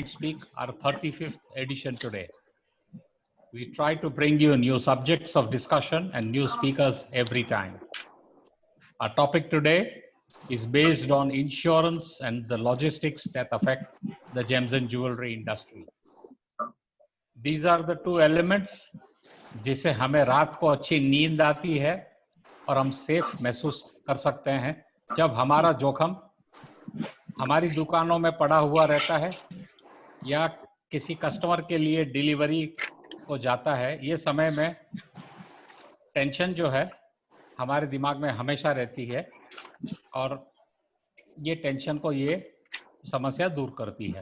Speak, our 35th edition today. We try to bring you new subjects of discussion and new speakers every time. Our topic today is based on insurance and the logistics that affect the gems and jewelry industry. These are the two elements जिसे हमें रात को अच्छी नींद आती है और हम सेफ महसूस कर सकते हैं जब हमारा जोखिम हमारी दुकानों में पड़ा हुआ रहता है या किसी कस्टमर के लिए डिलीवरी को जाता है। ये समय में टेंशन जो है हमारे दिमाग में हमेशा रहती है और ये टेंशन को ये समस्या दूर करती है।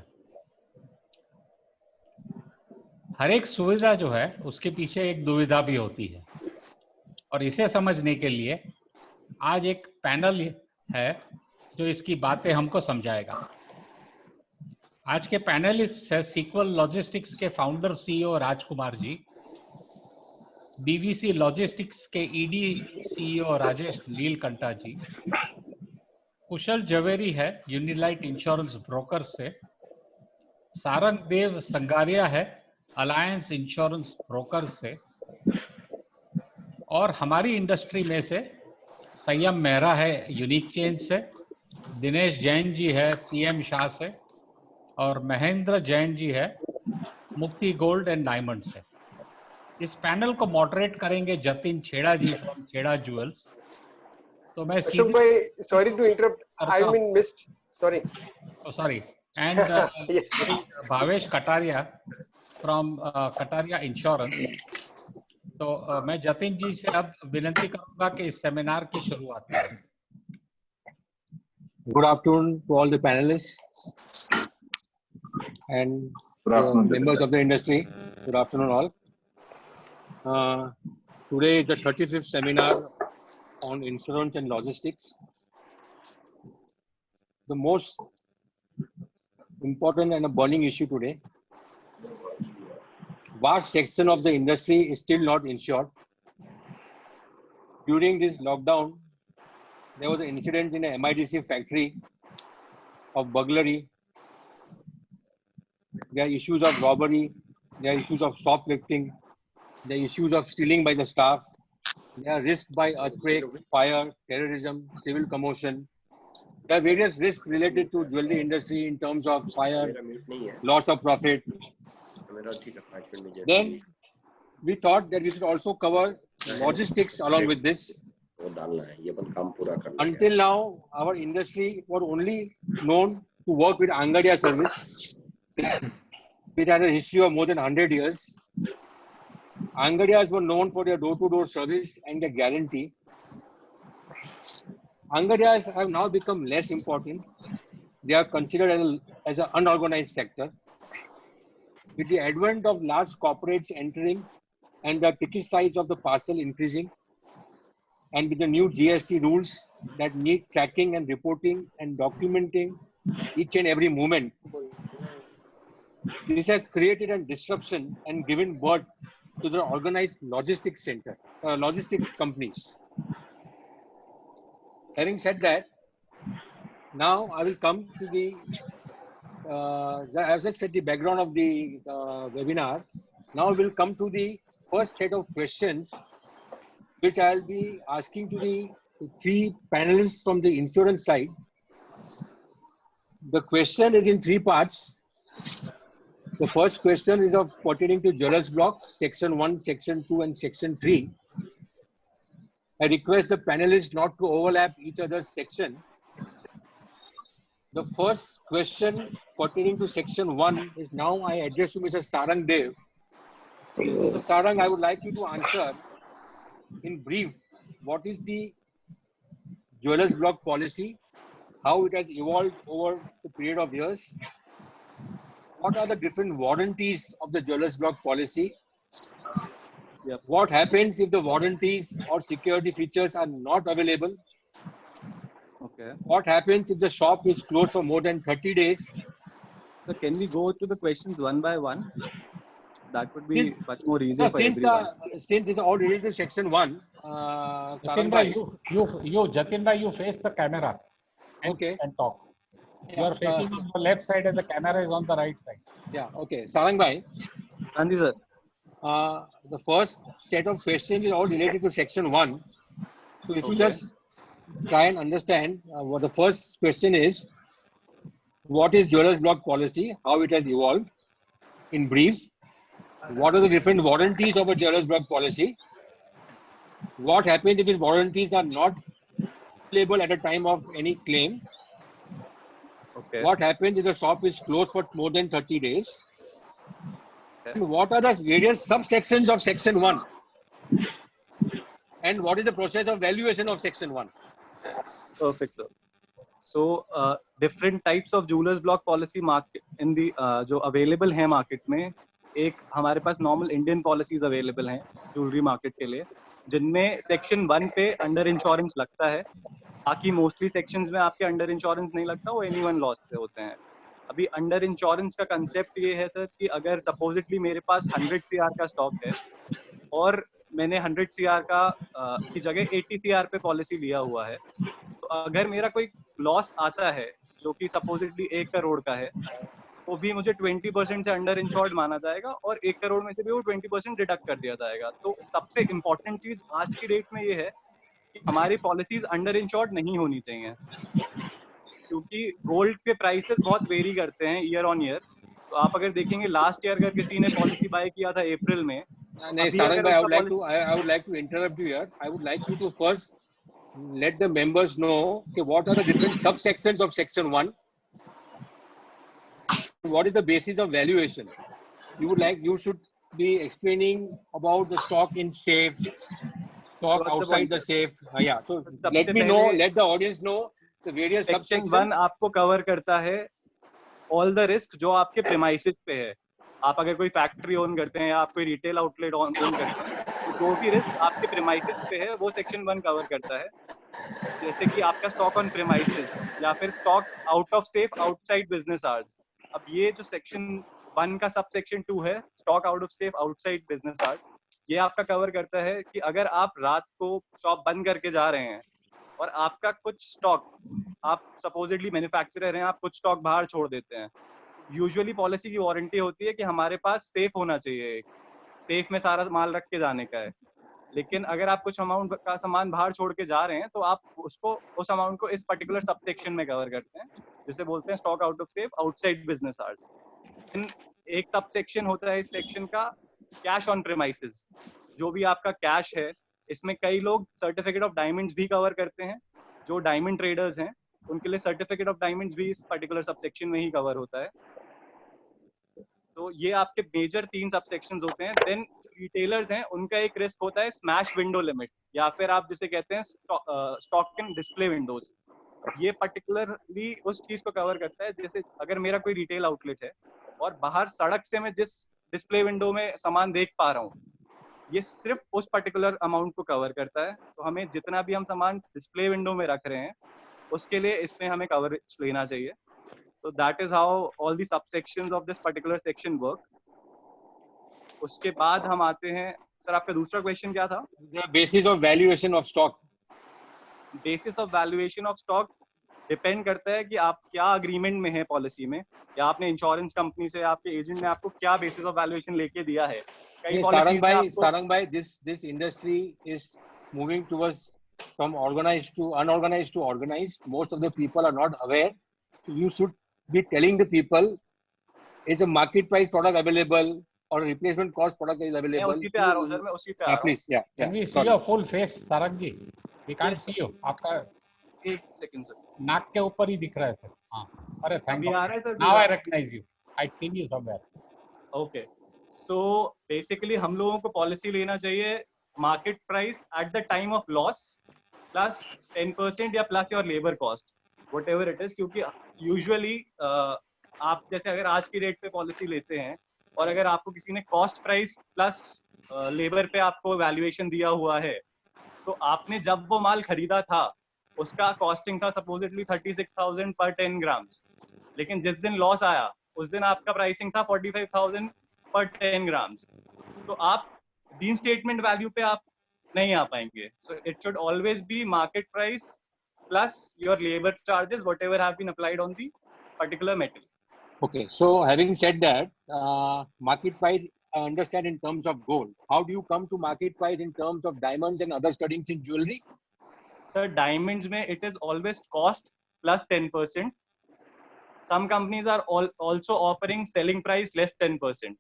हर एक सुविधा जो है उसके पीछे एक दुविधा भी होती है और इसे समझने के लिए आज एक पैनल है जो इसकी बातें हमको समझाएगा। आज के पैनलिस्ट है सीक्वल लॉजिस्टिक्स के founder CEO Rajkumar ji, BVC logistics के ईडी सीईओ राजेश नीलकंठा जी, कुशल जवेरी है यूनिलाइट इंश्योरेंस ब्रोकर से, सारंग देव संगारिया है अलायंस इंश्योरेंस ब्रोकर से और हमारी इंडस्ट्री में से संयम मेहरा है यूनिक चेंज से, दिनेश जैन जी है पीएम शाह से और महेंद्र जैन जी है मुक्ति गोल्ड एंड डायमंड से। इस पैनल को मॉडरेट करेंगे जतिन छेड़ा जी फ्रॉम छेड़ा ज्वेल्स। तो मैं अशोक भाई, sorry to interrupt, I mean missed, sorry and Bhavesh Kataria from Kataria insurance. तो मैं जतिन जी से अब विनती करूंगा कि इस सेमिनार की शुरुआत करें। Good afternoon to all the panelists and members of the industry. Good afternoon all. Today is the 35th seminar on insurance and logistics. The most important and a burning issue today. Vast section of the industry is still not insured. During this lockdown, there was an incident in a MIDC factory of burglary. There are issues of robbery. There are issues of shoplifting. There are issues of stealing by the staff. There are risks by earthquake, fire, terrorism, civil commotion. There are various risks related to jewelry industry in terms of fire, loss of profit. Then we thought that we should also cover logistics along with this. Until now, our industry was only known to work with Angadia service, which has a history of more than 100 years. Angadias were known for their door-to-door service and their guarantee. Angadias have now become less important. They are considered as an unorganized sector. With the advent of large corporates entering and the ticket size of the parcel increasing, and with the new GST rules that need tracking and reporting and documenting each and every movement, this has created a disruption and given birth to the organized logistics companies. Having said that, now I will come to the, as I said, the background of the webinar. Now we will come to the first set of questions, which I'll be asking to the three panelists from the insurance side. The question is in three parts. The first question is of pertaining to jewelers block, section 1, section 2, and section 3. I request the panelists not to overlap each other's section. The first question pertaining to section 1 is now I address to Mr. Sarang Dev. So Sarang, I would like you to answer in brief, what is the jewelers block policy, how it has evolved over the period of years, what are the different warranties of the jewelers block policy, what happens if the warranties or security features are not available, what happens if the shop is closed for more than 30 days. So can we go to the questions one by one? That would be much more easier for everyone. Since it's all related to section 1, Jatin bhai, you face the camera. Okay. And talk. You are facing on the left side and the camera is on the right side. Yeah, okay. Sarang bhai, Gandhi sir. the first set of questions is all related to section 1. So if you just try and understand what the first question is, what is jewelers block policy, how it has evolved in brief, what are the different warranties of a jewelers block policy, what happens if these warranties are not available at a time of any claim, Okay. what happens if the shop is closed for more than 30 days, and what are the various subsections of section 1, and what is the process of valuation of section 1. Perfect sir. So different types of jewelers block policy market in the जो available है market में, एक हमारे पास normal Indian policies available हैं jewelry market के लिए, जिनमें section 1 पे under insurance लगता है, बाकी mostly sections में आपके under insurance नहीं लगता, वो anyone loss पे होते हैं. अभी under insurance का concept ये है सर कि अगर supposedly मेरे पास 100 CR का stock है और मैंने 100 CR का की जगह 80 CR पे पॉलिसी लिया हुआ है, तो अगर मेरा कोई लॉस आता है जो कि सपोजिटली 1 करोड़ का है, तो भी मुझे 20% से अंडर इंश्योर्ड माना जाएगा और 1 करोड़ में से भी वो 20% डिडक्ट कर दिया जाएगा. तो सबसे इम्पोर्टेंट चीज आज की डेट में ये है कि हमारी पॉलिसीज अंडर इंश्योर्ड नहीं होनी चाहिए, क्योंकि गोल्ड के प्राइसेस बहुत वेरी करते हैं ईयर ऑन ईयर. तो आप अगर देखेंगे लास्ट ईयर अगर किसी ने पॉलिसी बाय किया था अप्रैल में, Sarang bhai, I would like to interrupt you here. I would like you to first let the members know what are the different subsections of section 1. What is the basis of valuation? You should be explaining about the stock in safe, stock outside the safe. Yeah. So let the audience know the various section subsections. 1 आपको cover करता है all the risk जो आपके premises पे है. आप अगर कोई फैक्ट्री ओन करते हैं या आप कोई रिटेल आउटलेट ओन करते हैं, तो जो भी रिस्क आपके प्रीमाइसेस पे है वो सेक्शन 1 कवर करता है. जैसे कि आपका स्टॉक ऑन प्रीमाइसेस या फिर stock out of safe outside business hours. अब ये जो सेक्शन 1 का सब सेक्शन 2 है, stock out of safe outside business hours, ये आपका कवर करता है कि अगर आप रात को शॉप बंद करके जा रहे हैं और आपका कुछ स्टॉक, आप सपोजिटली मैन्युफैक्चरर हैं, आप कुछ स्टॉक बाहर छोड़ देते हैं, यूजुअली पॉलिसी की वारंटी होती है कि हमारे पास सेफ होना चाहिए, सेफ में सारा माल रख के जाने का है. लेकिन अगर आप कुछ अमाउंट का सामान बाहर छोड़ के जा रहे हैं, तो आप उसको उस अमाउंट को इस पर्टिकुलर सबसेक्शन में कवर करते हैं, जिसे बोलते हैं stock out of safe outside business hours. एक सबसेक्शन होता है इस सेक्शन का कैश ऑन प्रीमाइसेस. जो भी आपका कैश है, इसमें कई लोग सर्टिफिकेट ऑफ डायमंड्स भी कवर करते हैं. जो डायमंड ट्रेडर्स हैं उनके लिए सर्टिफिकेट ऑफ डायमंड्स भी इस पर्टिकुलर सबसेक्शन में ही कवर होता है. तो ये आपके मेजर 3 सबसेक्शंस होते हैं. देन रिटेलर्स हैं, उनका एक रिस्क होता है स्मैश विंडो लिमिट, या फिर आप जिसे कहते हैं स्टॉक इन डिस्प्ले विंडोज. ये पर्टिकुलरली उस चीज को कवर करता है, जैसे अगर मेरा कोई रिटेल आउटलेट है और बाहर सड़क से मैं जिस डिस्प्ले विंडो में सामान देख पा रहा हूँ, ये सिर्फ उस पर्टिकुलर अमाउंट को कवर करता है. तो हमें जितना भी हम सामान डिस्प्ले विंडो में रख रहे हैं उसके लिए इसमें हमें कवरेज लेना चाहिए. So that is how all the subsections of this particular section work. उसके बाद हम आते हैं सर, आपका दूसरा क्वेश्चन क्या था? The basis of valuation of stock. Basis of valuation of stock depend करता है कि आप क्या अग्रीमेंट में है पॉलिसी में, या आपने इंश्योरेंस कंपनी से, आपके एजेंट ने आपको क्या बेसिस ऑफ वैल्यूएशन लेके दिया है. Sarang bhai, this industry is moving towards from organized to unorganized to organized. Most of the people are not aware. So you should be telling the people, is a market price product available or a replacement cost product is available. मैं उसी पे आ रहा हूं sir, मैं उसी पे आ रहा हूं. Please, yeah. Can we see your full face, Sarang ji? We can't see you. आपका एक सेकंड सर, नाक के ऊपर ही दिख रहा है सर. हाँ, अरे थैंक यू. आ रहा है sir. Now I recognize you. I'd seen you somewhere. Okay. So basically हम लोगों को पॉलिसी लेना चाहिए market price at the time of loss plus 10% या plus your labour cost, what ever it is. क्योंकि usually आप जैसे अगर आज की डेट पे पॉलिसी लेते हैं और अगर आपको किसी ने कॉस्ट प्राइस प्लस लेबर पे आपको वैल्यूएशन दिया हुआ है, तो आपने जब वो माल खरीदा था उसका कॉस्टिंग था सपोजिटली 36,000 पर 10 ग्राम्स, लेकिन जिस दिन लॉस आया उस दिन आपका प्राइसिंग था 45,000 पर 10 ग्राम्स. तो आप रीन स्टेटमेंट वैल्यू पे आप नहीं आ पाएंगे. So it should always be market price plus your labour charges whatever have been applied on the particular metal. Okay, so having said that, market price I understand in terms of gold. How do you come to market price in terms of diamonds and other studdings in jewelry? Sir, diamonds mein it is always cost plus 10%. Some companies are also offering selling price less 10%.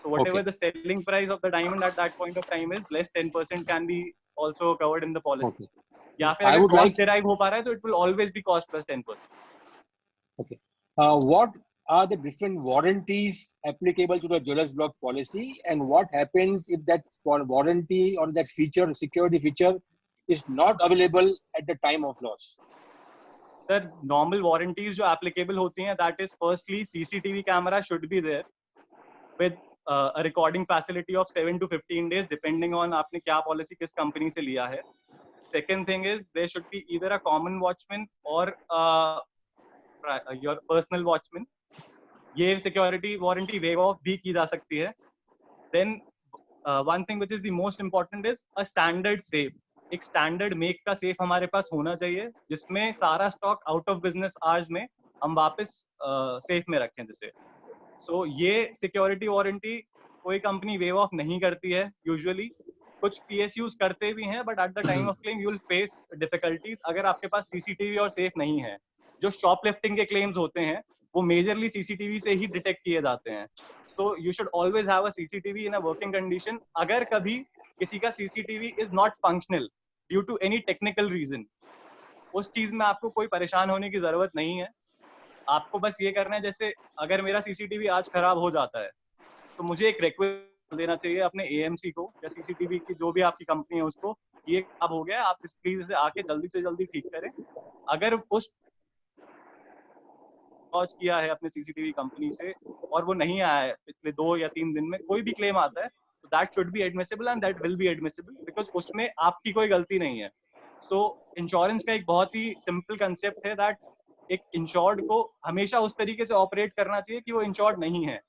So whatever Okay. the selling price of the diamond at that point of time is, less 10% can be also covered in the policy. Okay. या फिर I अगर would cost like. derive हो पा रहा है, तो it will always be cost plus 10%. Okay. What are the different warranties applicable to the jewelers block policy, and what happens if that warranty or that feature, security feature, is not available at the time of loss? Sir, normal warranties जो applicable होती हैं, that is firstly CCTV camera should be there with a recording facility of 7 to 15 days depending on आपने क्या policy किस company से लिया है. Second thing is there should be either a common watchman or your personal watchman. ये security warranty waive off भी की जा सकती है. Then one thing which is the most important is a standard safe. एक स्टैंडर्ड मेक का safe हमारे पास होना चाहिए जिसमें सारा stock out of business hours में हम वापस सेफ में रखें जिसे. सो ये सिक्योरिटी वारंटी कोई कंपनी वेव ऑफ नहीं करती है यूजुअली. कुछ पीएसयूज करते भी हैं but at the time of claim you will face difficulties अगर आपके पास सीसीटीवी और सेफ नहीं है. जो शॉपलिफ्टिंग के क्लेम्स होते हैं वो मेजरली सीसीटीवी से ही डिटेक्ट किए जाते हैं. So you should always have a CCTV in a working condition. अगर कभी किसी का CCTV is not functional due to any technical reason, उस चीज में आपको कोई परेशान होने की जरूरत नहीं है. आपको बस ये करना है, जैसे अगर मेरा सीसीटीवी आज खराब हो जाता है तो मुझे एक रिक्वेस्ट देना चाहिए अपने एएमसी को या सीसीटीवी की जो भी आपकी कंपनी है उसको, ये खराब हो गया, आप इस प्लीज इसे आके जल्दी से जल्दी ठीक करें. अगर उस लॉन्च किया है अपने सीसीटीवी कंपनी से और वो नहीं आया है पिछले 2 या 3 दिन में, कोई भी क्लेम आता है तो that should be admissible and that will be admissible because उसमें आपकी कोई गलती नहीं है. सो इंश्योरेंस का एक बहुत ही सिंपल कंसेप्ट है दैट एक इंश्योर्ड को हमेशा उस तरीके से ऑपरेट करना चाहिए कि वो इंश्योर्ड नहीं है.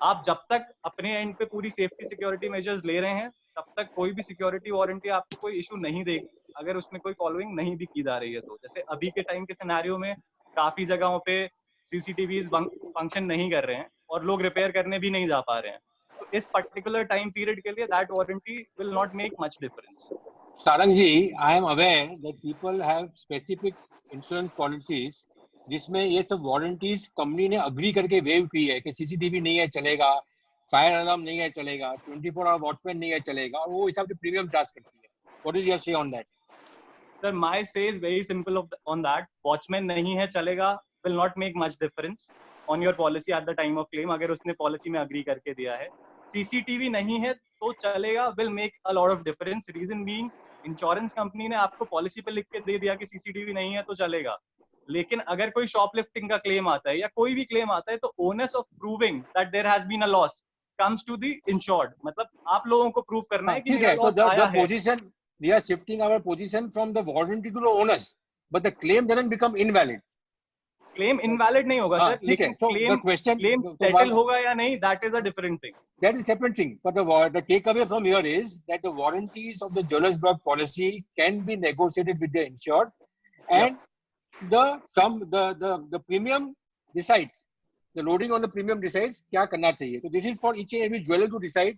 आप जब तक अपने एंड पे पूरी सेफ्टी सिक्योरिटी मेजर्स ले रहे हैं तब तक कोई भी सिक्योरिटी वारंटी आपको कोई इशू नहीं देगी अगर उसमें कोई फॉलोइंग नहीं भी की जा रही है. तो जैसे अभी के टाइम के सिनेरियो में काफी जगहों पे सीसीटीवीज फंक्शन नहीं कर रहे हैं और लोग रिपेयर करने भी नहीं जा पा रहे हैं. तो इस पर्टिकुलर टाइम पीरियड के लिए that warranty will not make much difference. Sarang ji, I am aware that people have specific insurance policies जिसमें ये सब वारंटीज कंपनी ने अग्री करके वेव की है कि सीसीटीवी नहीं है चलेगा, फायर अलार्म नहीं है चलेगा, 24 आवर वॉचमैन नहीं है चलेगा, और वो हिसाब से प्रीमियम चार्ज करती है. व्हाट इज योर से ऑन दैट? सर माय से is very simple on that. Watchman नहीं है चलेगा will not make much difference on your policy at the time of claim अगर उसने पॉलिसी में अग्री करके दिया है. सीसीटीवी नहीं है तो चलेगा will make a lot of difference. Reason being insurance company ने आपको पॉलिसी पे लिख के दे दिया कि सीसीटीवी नहीं है तो चलेगा, लेकिन अगर कोई शॉपलिफ्टिंग का क्लेम आता है या कोई भी क्लेम आता है तो onus of proving that there has been a loss comes to the insured. मतलब आप लोगों को प्रूव करना है कि ठीक मेरा है, तो लॉस आया है. Position we are shifting our position from the warranty to the owners but the claim doesn't become invalid. Claim invalid नहीं होगा सर, लेकिन तो क्लेम क्लेम सेटल होगा या नहीं that is a different thing. That is a separate thing. But the takeaway from here is that the warranties of the jeweler's block policy can be negotiated with the insured, and the premium decides. The loading on the premium decides क्या करना चाहिए. So this is for each and every jeweler to decide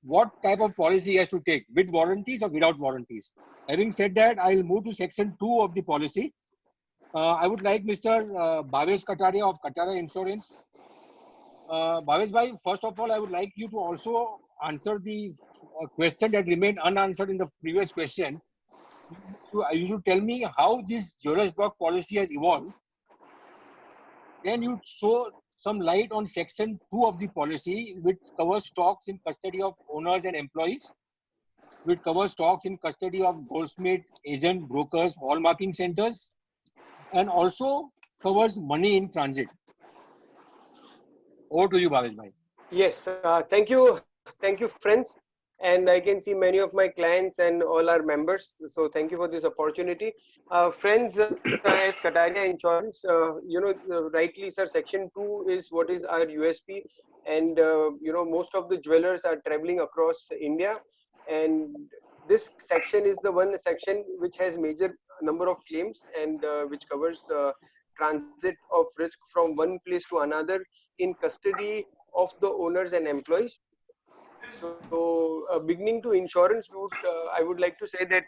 what type of policy he has to take, with warranties or without warranties. Having said that, I will move to section 2 of the policy. I would like Mr. Bhavesh Kataria of Kataria Insurance. Bhavesh bhai, first of all, I would like you to also answer the question that remained unanswered in the previous question. So you should tell me how this jeweler's block policy has evolved. Then you show some light on section 2 of the policy, which covers stocks in custody of owners and employees, which covers stocks in custody of goldsmith, agent, brokers, hallmarking centers, and also covers money in transit. Over to you, Bhavesh bhai. Yes, thank you, friends. And I can see many of my clients and all our members. So thank you for this opportunity. Friends, as Kataria Insurance, rightly, sir, section 2 is what is our USP. And, most of the jewelers are traveling across India. And this section is the one section which has major number of claims and which covers transit of risk from one place to another in custody of the owners and employees. So, beginning to insurance, I would like to say that,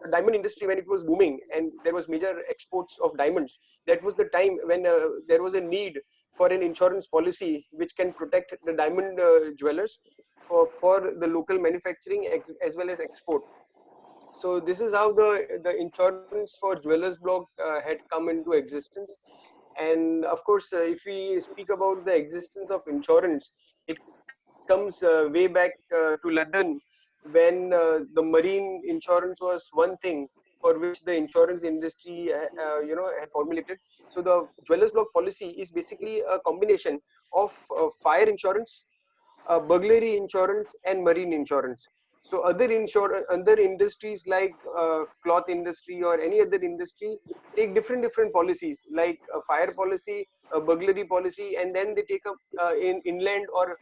the diamond industry, when it was booming and there was major exports of diamonds, that was the time when there was a need for an insurance policy which can protect the diamond jewelers for the local manufacturing as well as export. So this is how the insurance for Jewellers Block had come into existence. And of course, if we speak about the existence of insurance, it comes way back to London, when the marine insurance was one thing for which the insurance industry had formulated. So the Jewellers Block policy is basically a combination of fire insurance, burglary insurance, and marine insurance. So other industries like cloth industry or any other industry take different policies, like a fire policy, a burglary policy, and then they take up in inland or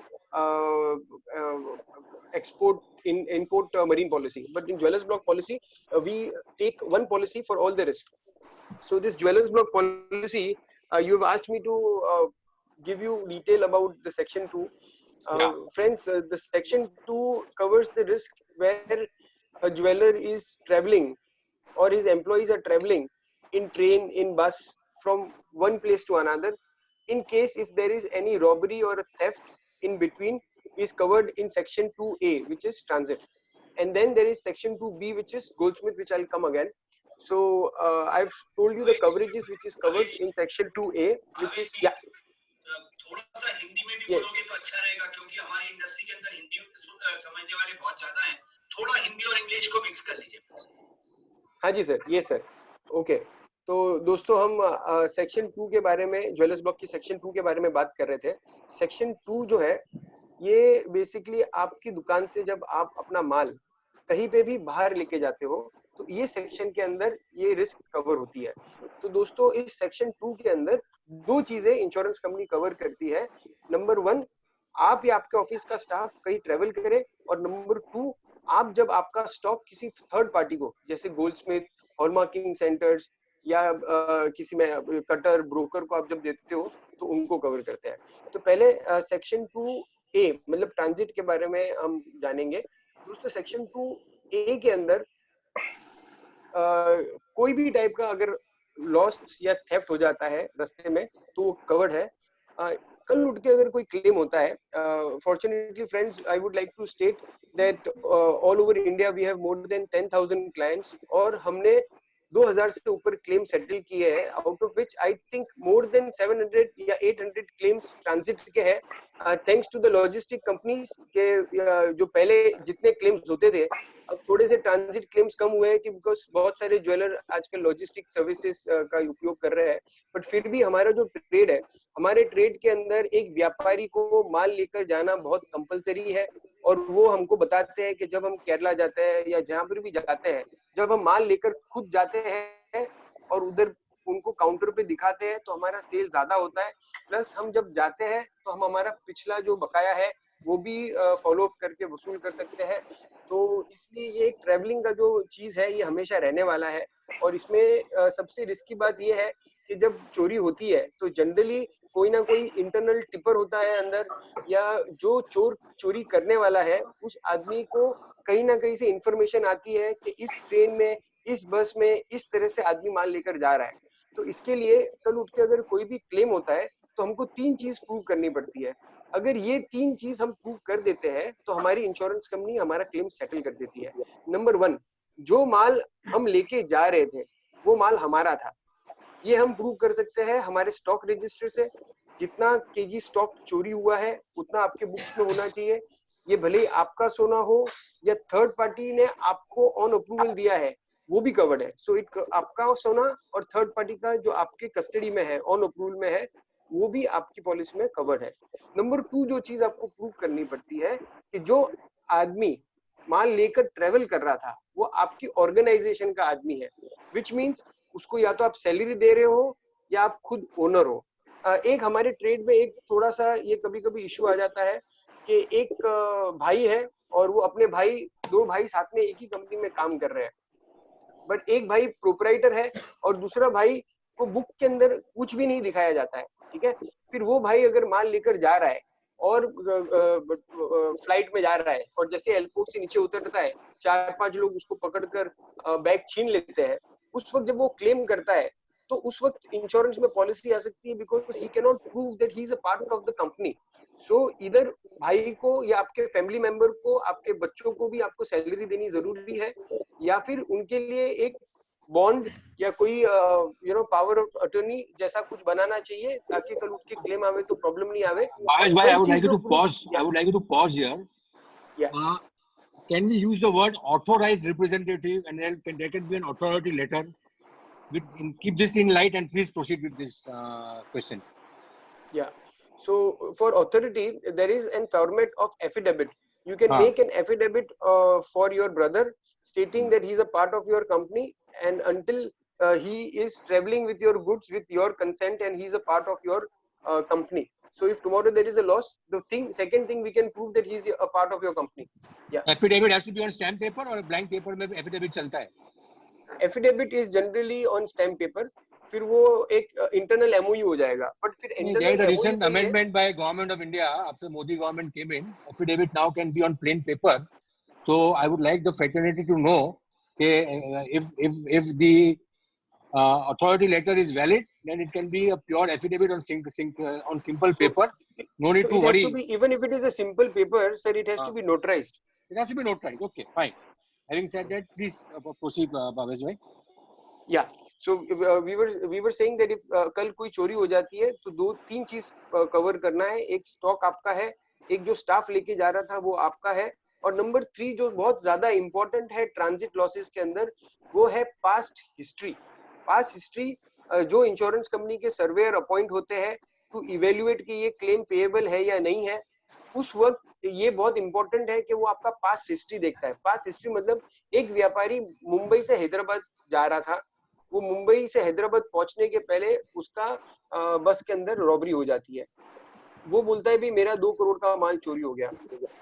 import marine policy. But in Jewellers Block policy, we take one policy for all the risk. So this Jewellers Block policy, you have asked me to give you detail about the section 2. Friends, the section 2 covers the risk where a jeweler is traveling or his employees are traveling in train, in bus, from one place to another. In case if there is any robbery or a theft in between, is covered in section 2A, which is transit. And then there is section 2B, which is Goldsmith, which I'll come again. So I've told you the coverages which is covered in section 2A, which is, yeah. थोड़ा सा हिंदी में भी बोलोगे तो अच्छा रहेगा, क्योंकि हमारी इंडस्ट्री के अंदर हिंदी समझने वाले बहुत ज्यादा हैं. थोड़ा हिंदी और इंग्लिश को मिक्स कर लीजिए. हाँ जी सर, ये सर, ओके. तो दोस्तों, हम सेक्शन 2 के बारे में, ज्वेलर्स ब्लॉक की सेक्शन 2 के बारे में बात कर रहे थे. सेक्शन 2 जो है, ये बेसिकली आपकी दुकान से जब आप अपना माल कहीं पे भी बाहर लेके जाते हो, तो ये सेक्शन के अंदर ये रिस्क कवर होती है. तो दोस्तों, इस सेक्शन 2 के अंदर दो चीजें इंश्योरेंस कंपनी कवर करती है. नंबर 1, आप या आपके ऑफिस का स्टाफ कहीं ट्रेवल करे, और नंबर 2, आप जब आपका स्टॉक किसी थर्ड पार्टी को, जैसे गोल्डस्मिथ, हॉलमार्किंग सेंटर्स या किसी में कटर ब्रोकर को आप जब देते हो, तो उनको कवर करते हैं. तो पहले सेक्शन 2A मतलब ट्रांजिट के बारे में हम जानेंगे. दोस्तों, सेक्शन 2A के अंदर कोई भी टाइप का अगर लॉस या थेफ्ट हो जाता है रास्ते में, तो कवर्ड है. कल उठ के अगर कोई क्लेम होता है, fortunately friends, I would like to state that all over India we have more than 10,000 clients, और हमने 2000 से ऊपर क्लेम सेटल किए हैं, out of which I think more than 700 या 800 क्लेम्स ट्रांजिट के हैं, thanks to the logistic companies के. जो पहले जितने क्लेम्स होते थे, अब थोड़े से ट्रांजिट क्लेम्स कम हुए हैं, कि बिकॉज बहुत सारे ज्वेलर आजकल लॉजिस्टिक सर्विसेज का उपयोग कर रहे हैं. बट फिर भी हमारा जो ट्रेड है, हमारे ट्रेड के अंदर एक व्यापारी को माल लेकर जाना बहुत कंपलसरी है. और वो हमको बताते हैं कि जब हम केरला जाते हैं या जहां पर भी जाते हैं, जब हम माल लेकर खुद जाते हैं और उधर उनको काउंटर पे दिखाते हैं, तो हमारा सेल ज्यादा होता है. प्लस हम जब जाते हैं तो हम हमारा पिछला जो बकाया है वो भी फॉलो अप करके वसूल कर सकते हैं. तो इसलिए ये ट्रैवलिंग का जो चीज है, ये हमेशा रहने वाला है. और इसमें सबसे रिस्की बात ये है कि जब चोरी होती है, तो जनरली कोई ना कोई इंटरनल टिपर होता है अंदर, या जो चोरी करने वाला है, उस आदमी को कहीं ना कहीं से इंफॉर्मेशन आती है कि इस ट्रेन में, इस बस में इस तरह से आदमी माल लेकर जा रहा है. तो इसके लिए कल उठ के अगर कोई भी क्लेम होता है, तो हमको 3 चीज प्रूव करनी पड़ती है. अगर ये 3 चीज हम प्रूव कर देते हैं, तो हमारी इंश्योरेंस कंपनी हमारा क्लेम सेटल कर देती है. नंबर 1, जो माल हम लेके जा रहे थे, वो माल हमारा था. ये हम प्रूव कर सकते हैं हमारे स्टॉक रजिस्टर से. जितना केजी स्टॉक चोरी हुआ है, उतना आपके बुक्स में होना चाहिए. ये भले ही आपका सोना हो या थर्ड पार्टी ने आपको ऑन अप्रूवल दिया है, वो भी कवर्ड है. सो आपका सोना और थर्ड पार्टी का जो आपके कस्टडी में है, ऑन अप्रूवल में है, वो भी आपकी पॉलिसी में कवर्ड है. नंबर 2, जो चीज आपको प्रूव करनी पड़ती है कि जो आदमी माल लेकर ट्रेवल कर रहा था, वो आपकी ऑर्गेनाइजेशन का आदमी है. विच मीन्स उसको या तो आप सैलरी दे रहे हो या आप खुद ओनर हो. एक हमारे ट्रेड में एक थोड़ा सा ये कभी कभी इश्यू आ जाता है कि एक भाई है और वो अपने भाई, 2 भाई साथ में एक ही कंपनी में काम कर रहे हैं. बट एक भाई प्रोपराइटर है और दूसरा भाई को बुक के अंदर कुछ भी नहीं दिखाया जाता है, ठीक है। फिर वो भाई अगर माल लेकर जा रहा है और फ्लाइट में जा रहा है और जैसे एयरपोर्ट से नीचे उतरता है, 4-5 लोग उसको पकड़कर बैग छीन लेते हैं, उस वक्त जब वो क्लेम करता है तो उस वक्त इंश्योरेंस में पॉलिसी आ सकती है, because he can not prove that he is a part of the company. So इधर भाई को या आपके फैमिली मेंबर को, आपके बच्चों को भी आपको सैलरी देनी जरूरी है, या फिर उनके लिए एक बॉन्ड या कोई पावर ऑफ अटर्नी जैसा कुछ बनाना चाहिए, ताकि कल उठ के क्लेम आवे तो प्रॉब्लम नहीं आवे। Bhavesh bhai, I would like you to pause. Yeah. I would like you to pause here. Yeah. Can we use the word authorized representative, and there can be an authority letter? Keep this in light and please proceed with this question. Yeah. So for authority, there is an format of affidavit. You can make an affidavit for your brother stating that he is a part of your company, and until he is traveling with your goods with your consent and he is a part of your company. So if tomorrow there is a loss, second thing we can prove that he is a part of your company. Yeah. Affidavit has to be on stamp paper or blank paper में affidavit चलता है? Affidavit is generally on stamp paper. फिर वो एक internal MOU हो जाएगा. But फिर There is a internal recent MOU amendment by Government of India after Modi government came in. Affidavit now can be on plain paper. So I would like the fraternity to know if the authority letter is valid, then it can be a pure affidavit on simple paper. No need to worry. Even if it is a simple paper, sir, it has to be notarized. It has to be notarized. Okay, fine. Having said that, please proceed, Bhavesh bhai. Yeah. So we were saying that if कल कोई चोरी हो जाती है तो 2-3 चीज cover करना है। एक स्टॉक आपका है, एक जो स्टाफ लेके जा रहा था वो आपका है, और नंबर 3 जो बहुत ज्यादा इंपॉर्टेंट है ट्रांजिट लॉसेस के अंदर, वो है पास्ट हिस्ट्री। पास्ट हिस्ट्री जो इंश्योरेंस कंपनी के सर्वेयर अपॉइंट होते हैं टू इवेल्युएट कि ये क्लेम पेएबल है या नहीं है, उस वक्त ये बहुत इंपॉर्टेंट है कि वो आपका पास्ट हिस्ट्री देखता है। पास्ट हिस्ट्री मतलब एक व्यापारी मुंबई से हैदराबाद जा रहा था, वो मुंबई से हैदराबाद पहुंचने के पहले उसका बस के अंदर रॉबरी हो जाती है, वो बोलता है भी मेरा 2 करोड़ का माल चोरी हो गया।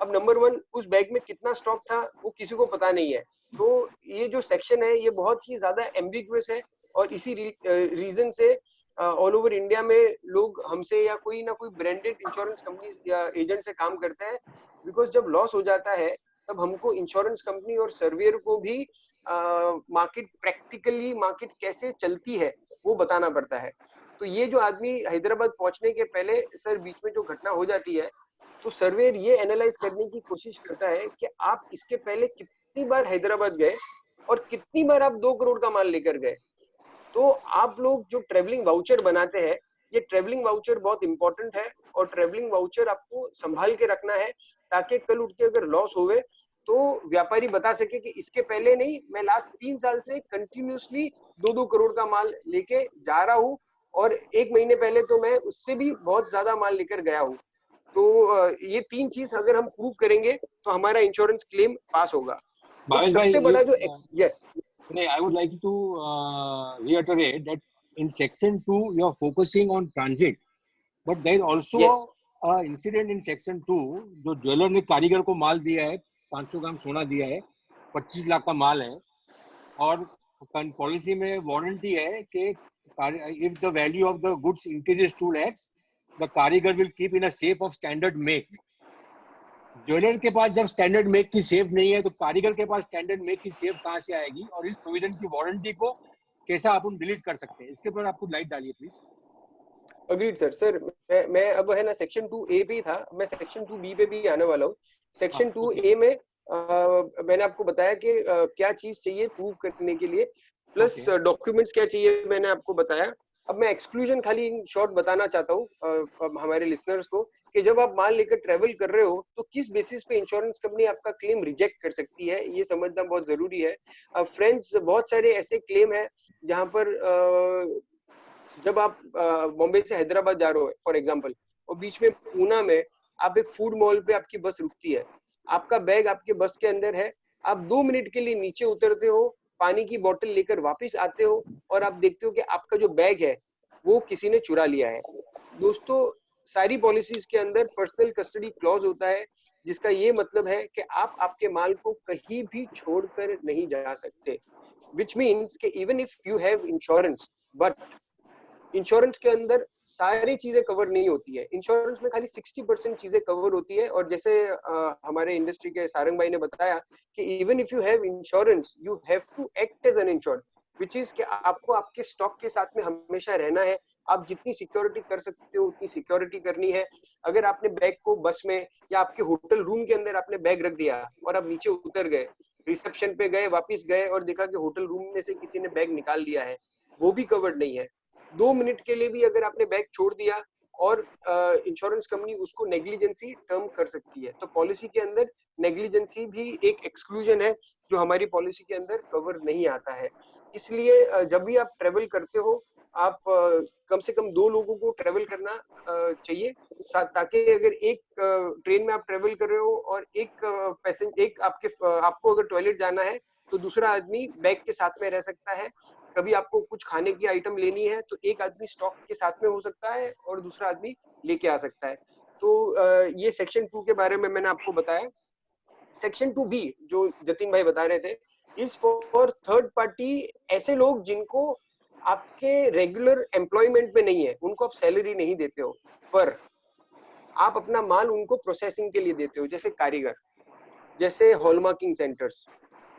अब नंबर 1 उस बैग में कितना स्टॉक था वो किसी को पता नहीं है। तो ये जो सेक्शन है ये बहुत ही ज्यादा एम्बिगुअस है, और इसी रीजन से ऑल ओवर इंडिया में लोग हमसे या कोई ना कोई ब्रांडेड इंश्योरेंस कंपनी या एजेंट से काम करते हैं, बिकॉज जब लॉस हो जाता है तब हमको इंश्योरेंस कंपनी और सर्वेयर को भी मार्केट प्रैक्टिकली मार्केट कैसे चलती है वो बताना पड़ता है। तो ये जो आदमी हैदराबाद पहुंचने के पहले सर बीच में जो घटना हो जाती है, तो सर्वेयर ये एनालाइज करने की कोशिश करता है कि आप इसके पहले कितनी बार हैदराबाद गए और कितनी बार आप 2 करोड़ का माल लेकर गए। तो आप लोग जो ट्रेवलिंग वाउचर बनाते हैं, ये ट्रेवलिंग वाउचर बहुत इंपॉर्टेंट है, और ट्रेवलिंग वाउचर आपको संभाल के रखना है ताकि कल उठ के अगर लॉस होवे तो व्यापारी बता सके कि इसके पहले नहीं, मैं लास्ट 3 साल से कंटिन्यूसली 2-2 करोड़ का माल लेके जा रहा हूँ, और 1 महीने पहले तो मैं उससे भी बहुत ज्यादा माल लेकर गया हूँ। तो ये 3 चीज अगर हम प्रूव करेंगे तो हमारा इंश्योरेंस क्लेम पास होगा। सबसे बड़ा जो yes, I would like to reiterate that in section 2 you are focusing on transit, but there is also an incident in section 2 जो ज्वेलर ने कारीगर को माल दिया है, 500 ग्राम सोना दिया है, 25 लाख का माल है, और पॉलिसी में वारंटी है कि if the value of the goods increases 2 lakhs, the कारीगर will keep in a safe of standard make. Jeweller के पास जब स्टैंडर्ड मेक की सेफ नहीं है तो कारीगर के पास स्टैंडर्ड मेक की सेफ कहां से आएगी, और इस प्रोविजन की वारंटी को कैसा अपन डिलीट कर सकते हैं, इसके ऊपर आपको लाइट डालिए प्लीज। अग्रीड सर मैं अब है ना सेक्शन 2A पे ही था, मैं सेक्शन 2B पे भी आने वाला हूँ। सेक्शन 2A में मैंने आपको बताया कि क्या चीज चाहिए प्रूव करने के लिए, प्लस डॉक्यूमेंट्स क्या चाहिए मैंने आपको बताया। अब मैं एक्सक्लूजन खाली इन शॉर्ट बताना चाहता हूँ हमारे लिसनर्स को कि जब आप माल लेकर ट्रेवल कर रहे हो तो किस बेसिस पे इंश्योरेंस कंपनी आपका क्लेम रिजेक्ट कर सकती है, ये समझना बहुत जरूरी है। फ्रेंड्स, बहुत सारे ऐसे क्लेम है जहां पर जब आप बॉम्बे से हैदराबाद जा रहे हो फॉर एग्जांपल, और बीच में पूना में आप एक फूड मॉल पे आपकी बस रुकती है, आपका बैग आपके बस के अंदर है, आप 2 मिनट के लिए नीचे उतरते हो, पानी की बोतल लेकर वापस आते हो, और आप देखते हो कि आपका जो बैग है वो किसी ने चुरा लिया है। दोस्तों, सारी पॉलिसीज के अंदर पर्सनल कस्टडी क्लॉज होता है, जिसका ये मतलब है कि आप आपके माल को कहीं भी छोड़कर नहीं जा सकते। which means कि even if you have insurance, but insurance के अंदर सारी चीजें कवर नहीं होती है। इंश्योरेंस में खाली 60% चीजें कवर होती है। और जैसे हमारे इंडस्ट्री के सारंग भाई ने बताया कि even if you have insurance, you have to act as an insured, which is कि आपको आपके स्टॉक के साथ में हमेशा रहना है। आप जितनी सिक्योरिटी कर सकते हो उतनी सिक्योरिटी करनी है। अगर आपने बैग को बस में या आपके होटल रूम के अंदर आपने बैग रख दिया और आप नीचे उतर गए, रिसेप्शन पे गए, वापस गए और देखा कि होटल रूम में से किसी ने बैग निकाल लिया है, वो भी कवर्ड नहीं है। 2 मिनट के लिए भी अगर आपने बैग छोड़ दिया और इंश्योरेंस कंपनी उसको नेग्लिजेंसी टर्म कर सकती है। तो पॉलिसी के अंदर नेग्लिजेंसी भी एक एक्सक्लूजन है जो हमारी पॉलिसी के अंदर कवर नहीं आता है। इसलिए जब भी आप ट्रेवल करते हो, आप कम से कम 2 लोगों को ट्रेवल करना चाहिए, ताकि अगर एक ट्रेन में आप ट्रेवल कर रहे हो और एक आपको अगर टॉयलेट जाना है तो दूसरा आदमी बैग के साथ में रह सकता है। कभी आपको कुछ खाने की आइटम लेनी है तो एक आदमी स्टॉक के साथ में हो सकता है और दूसरा आदमी लेके आ सकता है। तो ये सेक्शन 2 के बारे में मैंने आपको बताया। सेक्शन 2B जो जतिन भाई बता रहे थे, इज फॉर थर्ड पार्टी, ऐसे लोग जिनको आपके रेगुलर एम्प्लॉयमेंट में नहीं है, उनको आप सैलरी नहीं देते हो, पर आप अपना माल उनको प्रोसेसिंग के लिए देते हो, जैसे कारीगर, जैसे हॉलमार्किंग सेंटर्स,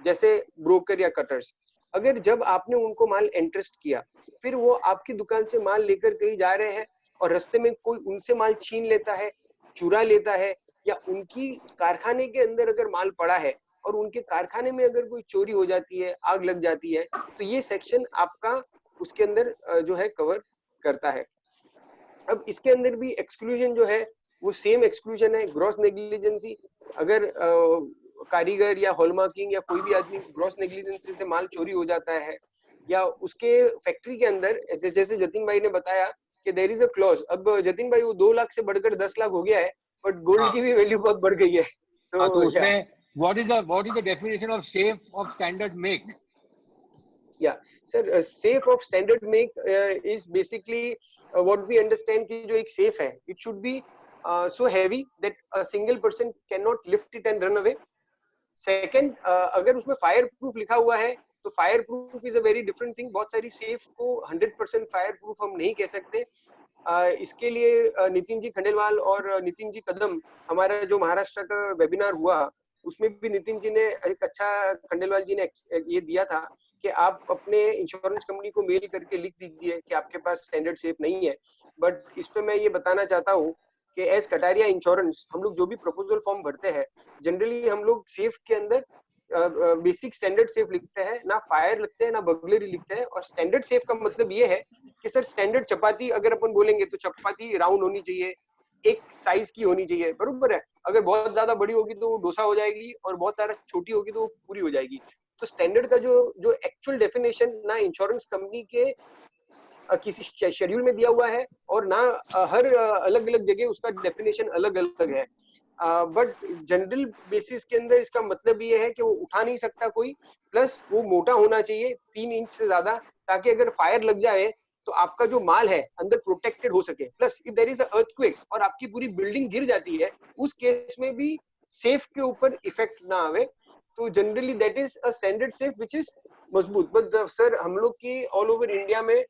जैसे ब्रोकर या कटर्स। अगर जब आपने उनको माल एंट्रस्ट किया, फिर वो आपकी दुकान से माल लेकर कहीं जा रहे हैं और रास्ते में कोई उनसे माल छीन लेता है, चुरा लेता है, या उनकी कारखाने के अंदर अगर माल पड़ा है और उनके कारखाने में अगर कोई चोरी हो जाती है, आग लग जाती है, तो ये सेक्शन आपका उसके अंदर जो है कवर करता है। अब इसके अंदर भी एक्सक्लूजन जो है वो सेम एक्सक्लूजन है, ग्रॉस नेग्लिजेंसी। अगर कारीगर या हॉलमार्किंग या कोई भी आदमी ग्रॉस नेग्लिजेंसी से माल चोरी हो जाता है, या उसके फैक्ट्री के अंदर, जैसे जतिन भाई ने बताया कि देयर इज अ क्लॉज। अब जतिन भाई वो 2 लाख से बढ़कर 10 लाख हो गया है, बट गोल्ड की भी वैल्यू बहुत बढ़ गई है। तो उसमें what is the definition of safe of standard make? Yeah, sir, safe of standard make is basically what we understand कि जो एक safe है, it should be so heavy that a single person cannot lift it and run away. Second, अगर उसमें fire proof लिखा हुआ है तो fire proof is a very different thing. बहुत सारी सेफ को 100% फायर प्रूफ हम नहीं कह सकते। इसके लिए नितिन जी खंडेलवाल और नितिन जी कदम, हमारा जो महाराष्ट्र का वेबिनार हुआ उसमें भी नितिन जी ने एक अच्छा, खंडेलवाल जी ने ये दिया था कि आप अपने इंश्योरेंस कंपनी को मेल करके लिख दीजिए कि आपके पास स्टैंडर्ड सेफ नहीं है। बट इस पे मैं ये बताना चाहता हूँ कि एज कटारिया इंश्योरेंस हम लोग जो भी प्रपोजल फॉर्म भरते हैं, जनरली हम लोग सेफ के अंदर बेसिक स्टैंडर्ड सेफ लिखते हैं, ना फायर लिखते हैं ना बर्गलरी लिखते हैं। और स्टैंडर्ड सेफ का मतलब ये है कि सर स्टैंडर्ड चपाती अगर अपन बोलेंगे तो चपाती राउंड होनी चाहिए, एक साइज की होनी चाहिए, बरोबर है। अगर बहुत ज्यादा बड़ी होगी तो वो डोसा हो जाएगी और बहुत सारा छोटी होगी तो वो पूरी हो जाएगी। तो स्टैंडर्ड का जो एक्चुअल डेफिनेशन ना इंश्योरेंस कंपनी के किसी शेड्यूल में दिया हुआ है और ना हर अलग अलग जगह उसका डेफिनेशन अलग अलग है। बट जनरल बेसिस के अंदर इसका मतलब ये है कि वो उठा नहीं सकता कोई, प्लस वो मोटा होना चाहिए 3 इंच से ज्यादा, ताकि अगर फायर लग जाए तो आपका जो माल है अंदर प्रोटेक्टेड हो सके। Plus if there is a earthquake और आपकी पूरी बिल्डिंग गिर जाती है, उस केस में भी सेफ के ऊपर इफेक्ट ना आवे। तो generally that is a standard safe which is मजबूत। बट सर हम लोग की ऑल ओवर इंडिया में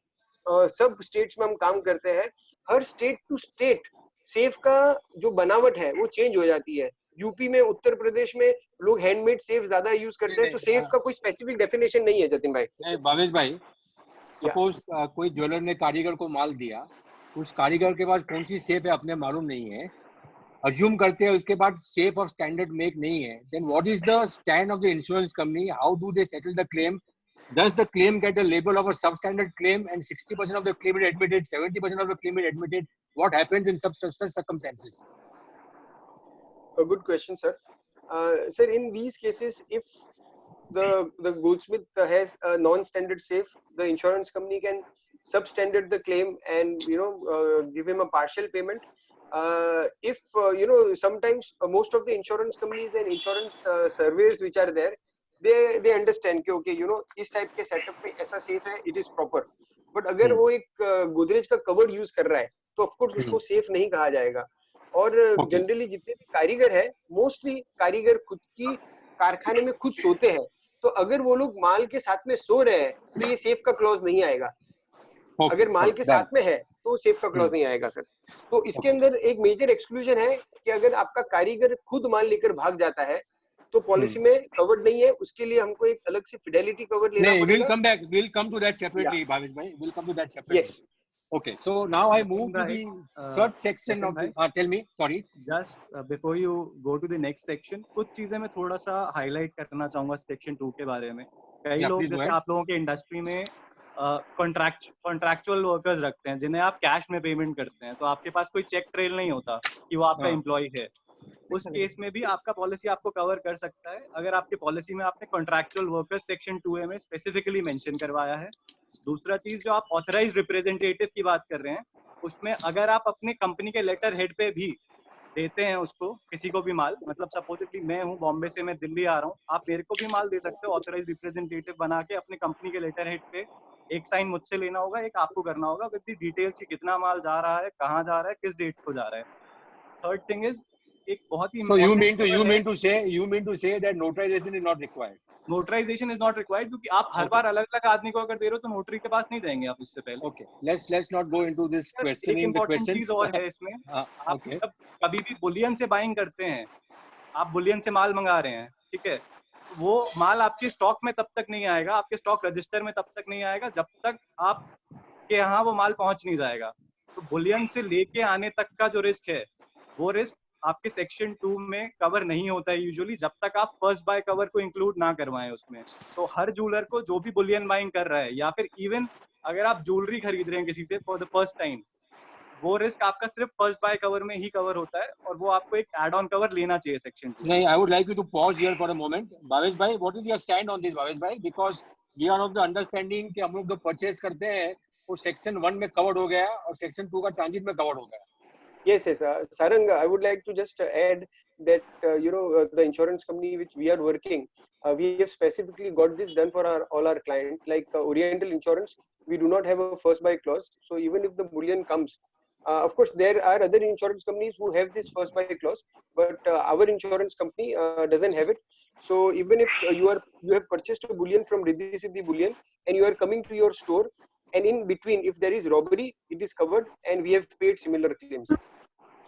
सब स्टेट्स में हम काम करते हैं, हर स्टेट टू स्टेट सेफ का जो बनावट है वो चेंज हो जाती है। यूपी में, उत्तर प्रदेश में लोग हैंडमेड सेफ ज्यादा यूज करते हैं, तो सेफ का कोई स्पेसिफिक डेफिनेशन नहीं है जतिन भाई। नहीं भावेश भाई, सपोज कोई ज्वेलर ने कारीगर को माल दिया, उस कारीगर के पास कौन सी सेफ है अपने मालूम नहीं है, अज्यूम करते हैं उसके बाद सेफ और स्टैंडर्ड मेक नहीं है, then what is the stand of the insurance company? How do they settle the claim? Does the claim get a label of a substandard claim and 60% of the claim is admitted, 70% of the claim is admitted? What happens in such circumstances? A good question, sir. Sir, in these cases, if the goldsmith has a non-standard safe, the insurance company can substandard the claim and give him a partial payment. If sometimes most of the insurance companies and insurance surveys which are there, they understand कि okay इस type के setup पे ऐसा safe है, it is proper. But अगर वो एक गोदरेज का कवर यूज कर रहा है तो ऑफ कोर्स उसको सेफ नहीं कहा जाएगा। और जनरली जितने भी कारीगर है, मोस्टली कारीगर खुद की कारखाने में खुद सोते हैं, तो अगर वो लोग माल के साथ में सो रहे हैं तो ये सेफ का क्लॉज नहीं आएगा। अगर माल के साथ में है तो सेफ का क्लॉज नहीं आएगा सर। तो इसके अंदर एक मेजर एक्सक्लूजन है कि अगर आपका कारीगर खुद माल लेकर भाग जाता है तो पॉलिसी में कवर्ड नहीं है, उसके लिए हमको एक अलग से फिडेलिटी कवर लेना पड़ेगा। We'll come to that separately, Bhavesh bhai. We'll come to that separately. Yes. Okay, so now I move to the third section of the, tell me, sorry. Just before you go to the next section, कुछ चीजें मैं थोड़ा सा highlight करना चाहूंगा section 2 के बारे में। कई लोग जैसे आप लोगों के इंडस्ट्री में कॉन्ट्रैक्चुअल वर्कर्स रखते हैं जिन्हें आप कैश में पेमेंट करते हैं, तो आपके पास कोई चेक ट्रेल नहीं होता कि वो आपका एम्प्लॉय है। उस केस में भी आपका पॉलिसी आपको कवर कर सकता है अगर आपके पॉलिसी में आपने कॉन्ट्रैक्चुअल वर्कर्स सेक्शन 2A में स्पेसिफिकली मेंशन करवाया है। दूसरा चीज, जो आप ऑथराइज्ड रिप्रेजेंटेटिव की बात कर रहे हैं, उसमें अगर आप अपने कंपनी के लेटर हेड पे भी देते हैं उसको किसी को भी माल, मतलब सपोजिटली मैं हूँ बॉम्बे से, मैं दिल्ली आ रहा हूँ, आप मेरे को भी माल दे सकते हो ऑथराइज्ड रिप्रेजेंटेटिव बना के अपने कंपनी के लेटर हेड पे। एक साइन मुझसे लेना होगा, एक आपको करना होगा विद द डिटेल्स कि कितना माल जा रहा है, कहाँ जा रहा है, किस डेट को जा रहा है। थर्ड थिंग इज, एक बहुत ही So you mean to say that notarization is not required? Notarization is not required, क्योंकि आप हर बार अलग अलग आदमी को अगर दे रहे हो तो नोटरी के पास नहीं जाएंगे आप इससे पहले। Okay, let's not go into this questioning the questions. चीज और है इसमें, आप okay. जब कभी भी बुलियन से बाइंग करते हैं, आप बुलियन से माल मंगा रहे हैं, ठीक है, वो माल आपके स्टॉक में तब तक नहीं आएगा, आपके स्टॉक रजिस्टर में तब तक नहीं आएगा जब तक आपके यहाँ वो माल पहुंच नहीं जाएगा। तो बुलियन से लेके आने तक का जो रिस्क है, वो रिस्क आपके सेक्शन 2 में कवर नहीं होता है यूजुअली, जब तक आप फर्स्ट बाय कवर को इंक्लूड ना करवाएं उसमें। तो हर ज्वेलर को जो भी बुलियन बाइंग कर रहा है, या फिर इवन अगर आप ज्वेलरी खरीद रहे हैं किसी से फॉर द फर्स्ट टाइम, वो रिस्क आपका सिर्फ फर्स्ट बाय कवर में ही कवर होता है, और वो आपको एक एड ऑन कवर लेना चाहिए सेक्शन 2। नहीं, I would like you to pause here for a moment. Bhavesh bhai, what is your stand on this, Bhavesh bhai? Because we are of the understanding कि हम लोग जो परचेज करते हैं वो सेक्शन 1 में कवर्ड हो गया और सेक्शन 2 का ट्रांजिट में कवर्ड हो गया। Yes, Sarang, I would like to just add that the insurance company which we are working, we have specifically got this done for all our clients. Like Oriental Insurance, we do not have a first buy clause. So even if the bullion comes, of course there are other insurance companies who have this first buy clause, but our insurance company doesn't have it. So even if you have purchased a bullion from Riddhi Siddhi Bullion and you are coming to your store, and in between if there is robbery, it is covered and we have paid similar claims.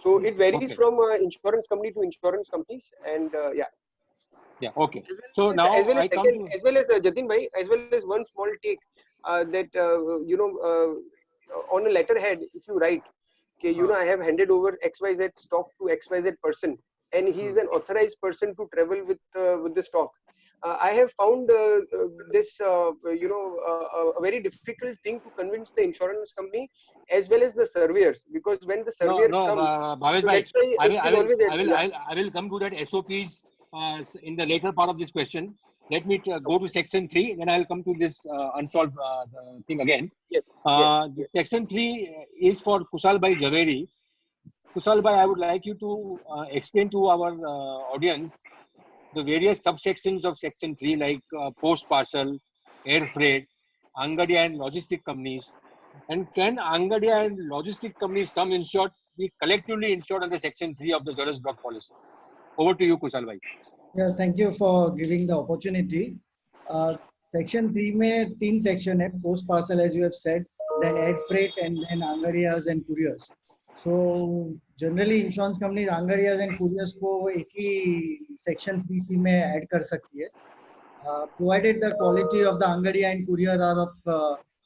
So it varies from insurance company to insurance companies, and yeah, okay. So now as well as Jatin bhai, as well as one small take that on a letterhead, if you write okay, I have handed over XYZ stock to XYZ person and he is an authorized person to travel with the stock. I have found this a very difficult thing to convince the insurance company as well as the surveyors, because when the surveyor comes, Bhavesh bhai, I will come to that SOPs in the later part of this question. Let me go to section 3, then I will come to this unsolved thing again. Yes. Section 3 is for Kushal bhai Jhaveri. Kushal bhai, I would like you to explain to our audience the various subsections of section 3, like post parcel, air freight, Angadia and logistic companies. And can Angadia and logistic companies, some insured, be collectively insured under section 3 of the Jewellers Block policy? Over to you, Kushal bhai. Yeah, thank you for giving the opportunity. Section 3 में 3 section है, post parcel as you have said, then air freight, and then Angadias and couriers. So generally insurance companies Angadias and couriers को एक ही section 3C में add कर सकती है, provided the quality of the Angadia and courier are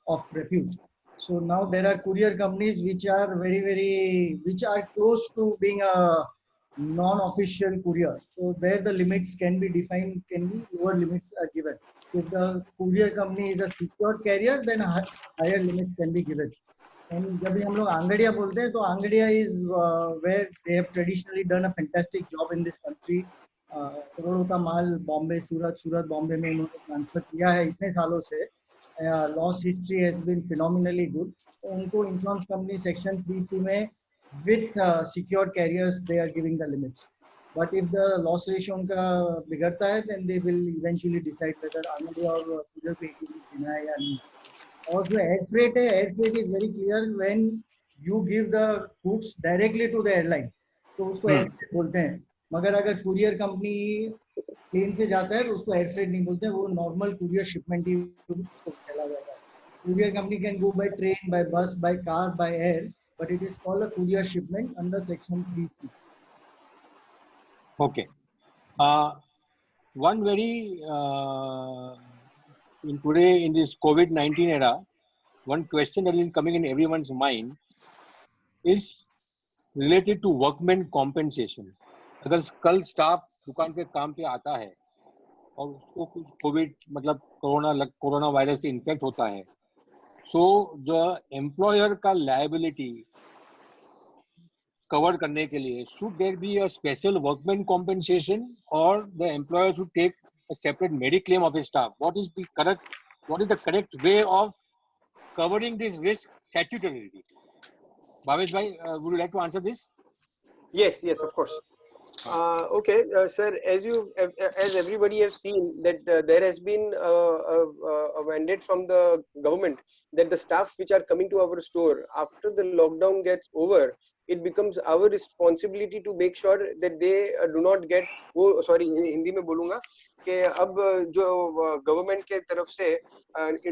of repute. So now there are courier companies which are which are close to being a non-official courier. So there the limits can be defined, lower limits are given. If the courier company is a secured carrier, then higher limits can be given. And जब भी हम लोग Angadia बोलते हैं, तो Angadia is where they have traditionally done a fantastic job in this country. करोड़ों का माल बॉम्बे, सूरत बॉम्बे में इन्होंने ट्रांसफर किया है इतने सालों से. Loss history has been phenomenally good. तो उनको इंश्योरेंस कंपनी सेक्शन 3C में with secured carriers they are giving the limits. But if the loss ratio उनका बिगड़ता है, then they will eventually decide whether Angadia और courier को देना है या नहीं. और जो air freight है, air freight is very clear when you give the goods directly to the airline, तो उसको air freight बोलते हैं. मगर अगर courier company प्लेन से जाता है तो उसको एयर फ्रेट नहीं बोलते हैं, वो नॉर्मल कुरियर शिपमेंट ही उसको कहला जाता है. Courier company can go by train, by bus, by car, by air, but it is called a courier shipment under section 3C. Okay. One very in today in this COVID-19 era, one question that is coming in everyone's mind is related to workman compensation. अगर कल staff दुकान पे काम पे आता है और उसको कुछ कोविड मतलब कोरोना वायरस से इन्फेक्ट होता है, सो जो एम्प्लॉयर का लायबिलिटी कवर करने के लिए should there be a special workman compensation or the employer should take a separate mediclaim of his staff? What is the correct way of covering this risk statutorily? Bhavesh bhai, would you like to answer this? Yes, of course. Okay, sir, as everybody has seen that there has been a mandate from the government that the staff which are coming to our store after the lockdown gets over, it becomes our responsibility to make sure that they do not get वो sorry Hindi में बोलूँगा कि अब जो government के तरफ से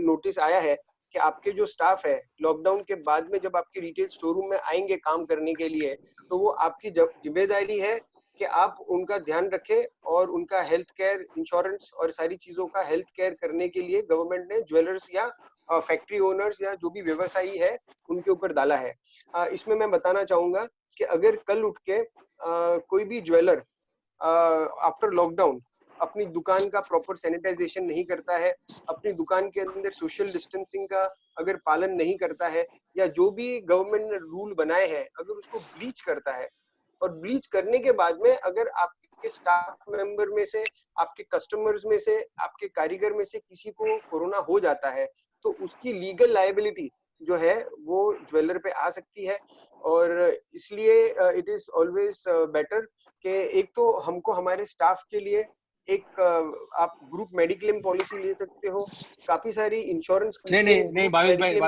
notice आया है कि आपके जो स्टाफ है लॉकडाउन के बाद में जब आपके रिटेल स्टोर रूम में आएंगे काम करने के लिए, तो वो आपकी जिम्मेदारी है कि आप उनका ध्यान रखें और उनका हेल्थ केयर इंश्योरेंस और सारी चीजों का हेल्थ केयर करने के लिए गवर्नमेंट ने ज्वेलर्स या फैक्ट्री ओनर्स या जो भी व्यवसायी है उनके ऊपर डाला है. इसमें मैं बताना चाहूंगा कि अगर कल उठ के कोई भी ज्वेलर आफ्टर लॉकडाउन अपनी दुकान का प्रॉपर सैनिटाइजेशन नहीं करता है, अपनी दुकान के अंदर सोशल डिस्टेंसिंग का अगर पालन नहीं करता है, या जो भी गवर्नमेंट ने रूल बनाए हैं अगर उसको ब्लीच करता है, और ब्लीच करने के बाद में अगर आपके स्टाफ मेंबर में से, आपके कस्टमर्स में से, आपके कारीगर में से किसी को कोरोना हो जाता है, तो उसकी लीगल लायबिलिटी जो है वो ज्वेलर पे आ सकती है. और इसलिए इट इज ऑलवेज बेटर कि एक तो हमको हमारे स्टाफ के लिए एक आप ग्रुप मेडिक्लेम पॉलिसी ले सकते हो, काफी सारी इंश्योरेंस नहीं भावेश भाई,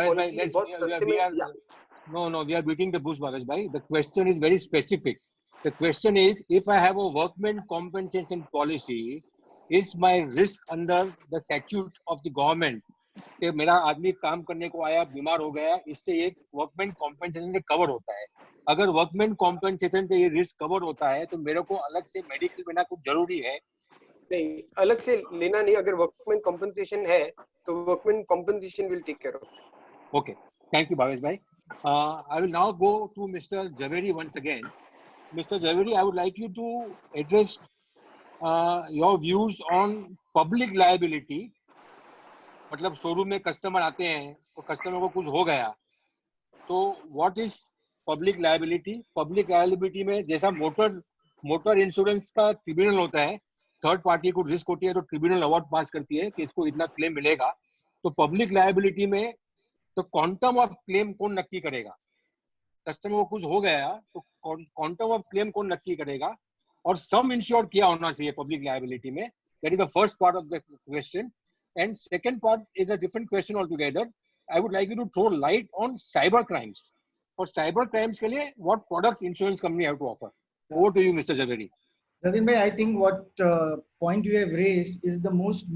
no, we are beating the bush, Bhavesh bhai. The question is very specific. The question is, if I have a workman compensation policy, is my risk under the statute of the government कि मेरा आदमी काम करने को आया बीमार हो गया, इससे एक वर्कमैन कॉम्पेंसेशन से कवर होता है. अगर वर्कमैन कॉम्पेंसेशन से ये रिस्क कवर होता है तो मेरे को अलग से मेडिकल लेना कुछ जरूरी है? नहीं, अलग से लेना नहीं. अगर वर्कमैन कॉम्पेंसेशन है तो workman compensation will take care of. Okay, thank you Bhavesh भाई. I will now go to Mr. Javeri once again. Mr. Javeri, I would like you to address your views on public liability. मतलब showroom में customer आते हैं तो customer को कुछ हो गया, तो what is public liability? Public liability में जैसा मोटर इंश्योरेंस का ट्रिब्यूनल होता है, थर्ड पार्टी को रिस्क होती है तो ट्रिब्यूनल अवार्ड पास करती है कि इसको इतना क्लेम मिलेगा. तो पब्लिक लायबिलिटी में तो क्वांटम ऑफ क्लेम कौन नक्की करेगा? कस्टमर को कुछ हो गया तो क्वांटम ऑफ क्लेम कौन नक्की करेगा? और सम इंश्योर किया होना चाहिए पब्लिक लायबिलिटी में. That is the first part of the question. And second part is a different question all together. I would like you to throw light on cyber crimes. और cyber crimes के लिए what products insurance company have to offer? Over to you mister Javeri. Jatin bhai, I think what point you have raised is the most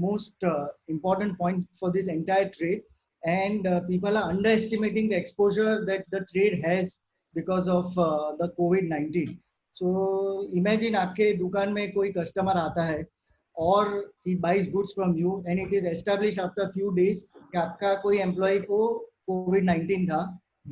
important point for this entire trade, and people are underestimating the exposure that the trade has because of the COVID-19. So imagine आपके दुकान में कोई customer आता है और he buys goods from you and it is established after a few days कि आपका कोई एम्प्लॉय को COVID-19 था.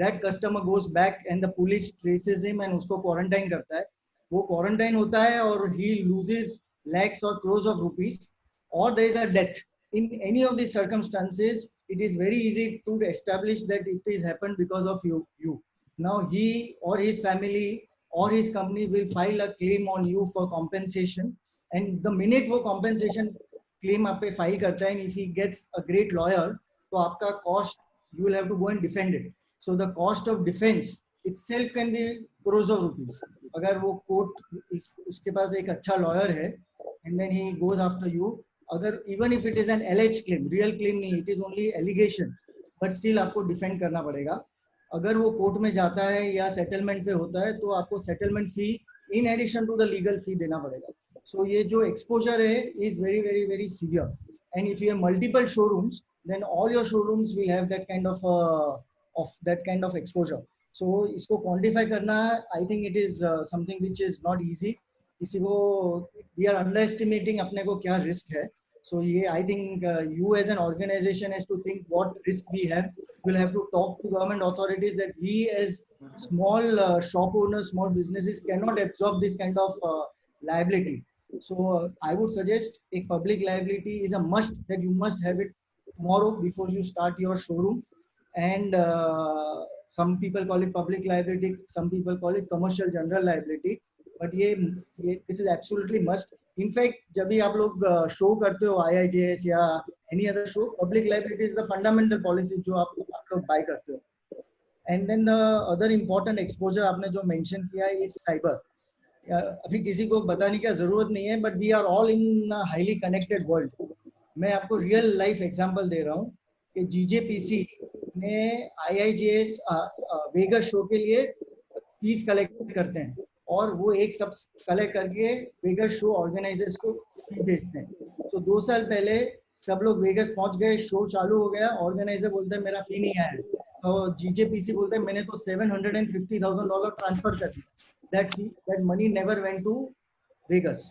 That customer goes back and the police traces him and उसको क्वारंटाइन करता है. वो क्वारंटाइन होता है और he loses lakhs or crores of rupees, or there is a death. In any of these circumstances, it is very easy to establish that it is happened because of you. Now he or his family or his company will file a claim on you for compensation, and the minute वो compensation claim आप पे file करता है, and if he gets a great lawyer, तो आपका cost you will have to go and defend it. So the cost of defense itself can be crores of rupees. अगर वो court उसके पास एक अच्छा लॉयर है and then he goes after you, अगर even if it is an alleged claim, real claim नहीं, it is only allegation, but still आपको defend करना पड़ेगा. अगर वो कोर्ट में जाता है या सेटलमेंट पे होता है तो आपको settlement fee in addition to the legal fee देना पड़ेगा. So ये जो exposure है is very very very severe. And if you have multiple showrooms, then all your showrooms will have that kind of exposure. So इसको quantify करना, I think it is something which is not easy. किसी को we are underestimating अपने को क्या risk है. So ये I think you as an organization has to think what risk we have. We'll have to talk to government authorities that we as small shop owners, small businesses cannot absorb this kind of liability. So I would suggest a public liability is a must, that you must have it tomorrow before you start your showroom. And some people call it public liability, some people call it commercial general liability. But this is absolutely must. In fact, जब भी आप लोग show करते हो IIJS या any other show, public liability is the fundamental policy जो आप लोग buy करते हो. And then the other important exposure आपने जो mention किया है is cyber. अभी किसी को बताने की जरूरत नहीं है, but we are all in a highly connected world. मैं आपको real life example दे रहा हूँ कि GJPC ने IIJS वेगस शो के लिए फीस कलेक्ट करते हैं और वो एक सब कलेक्ट करके वेगस शो ऑर्गेनाइजर्स को फी भेजते हैं. तो 2 साल पहले सब लोग वेगस पहुंच गए, शो चालू हो गया, ऑर्गेनाइजर बोलता है मेरा फी नहीं आया, तो GJPC बोलता है मैंने तो $750,000 ट्रांसफर कर दिया. That money never went to Vegas.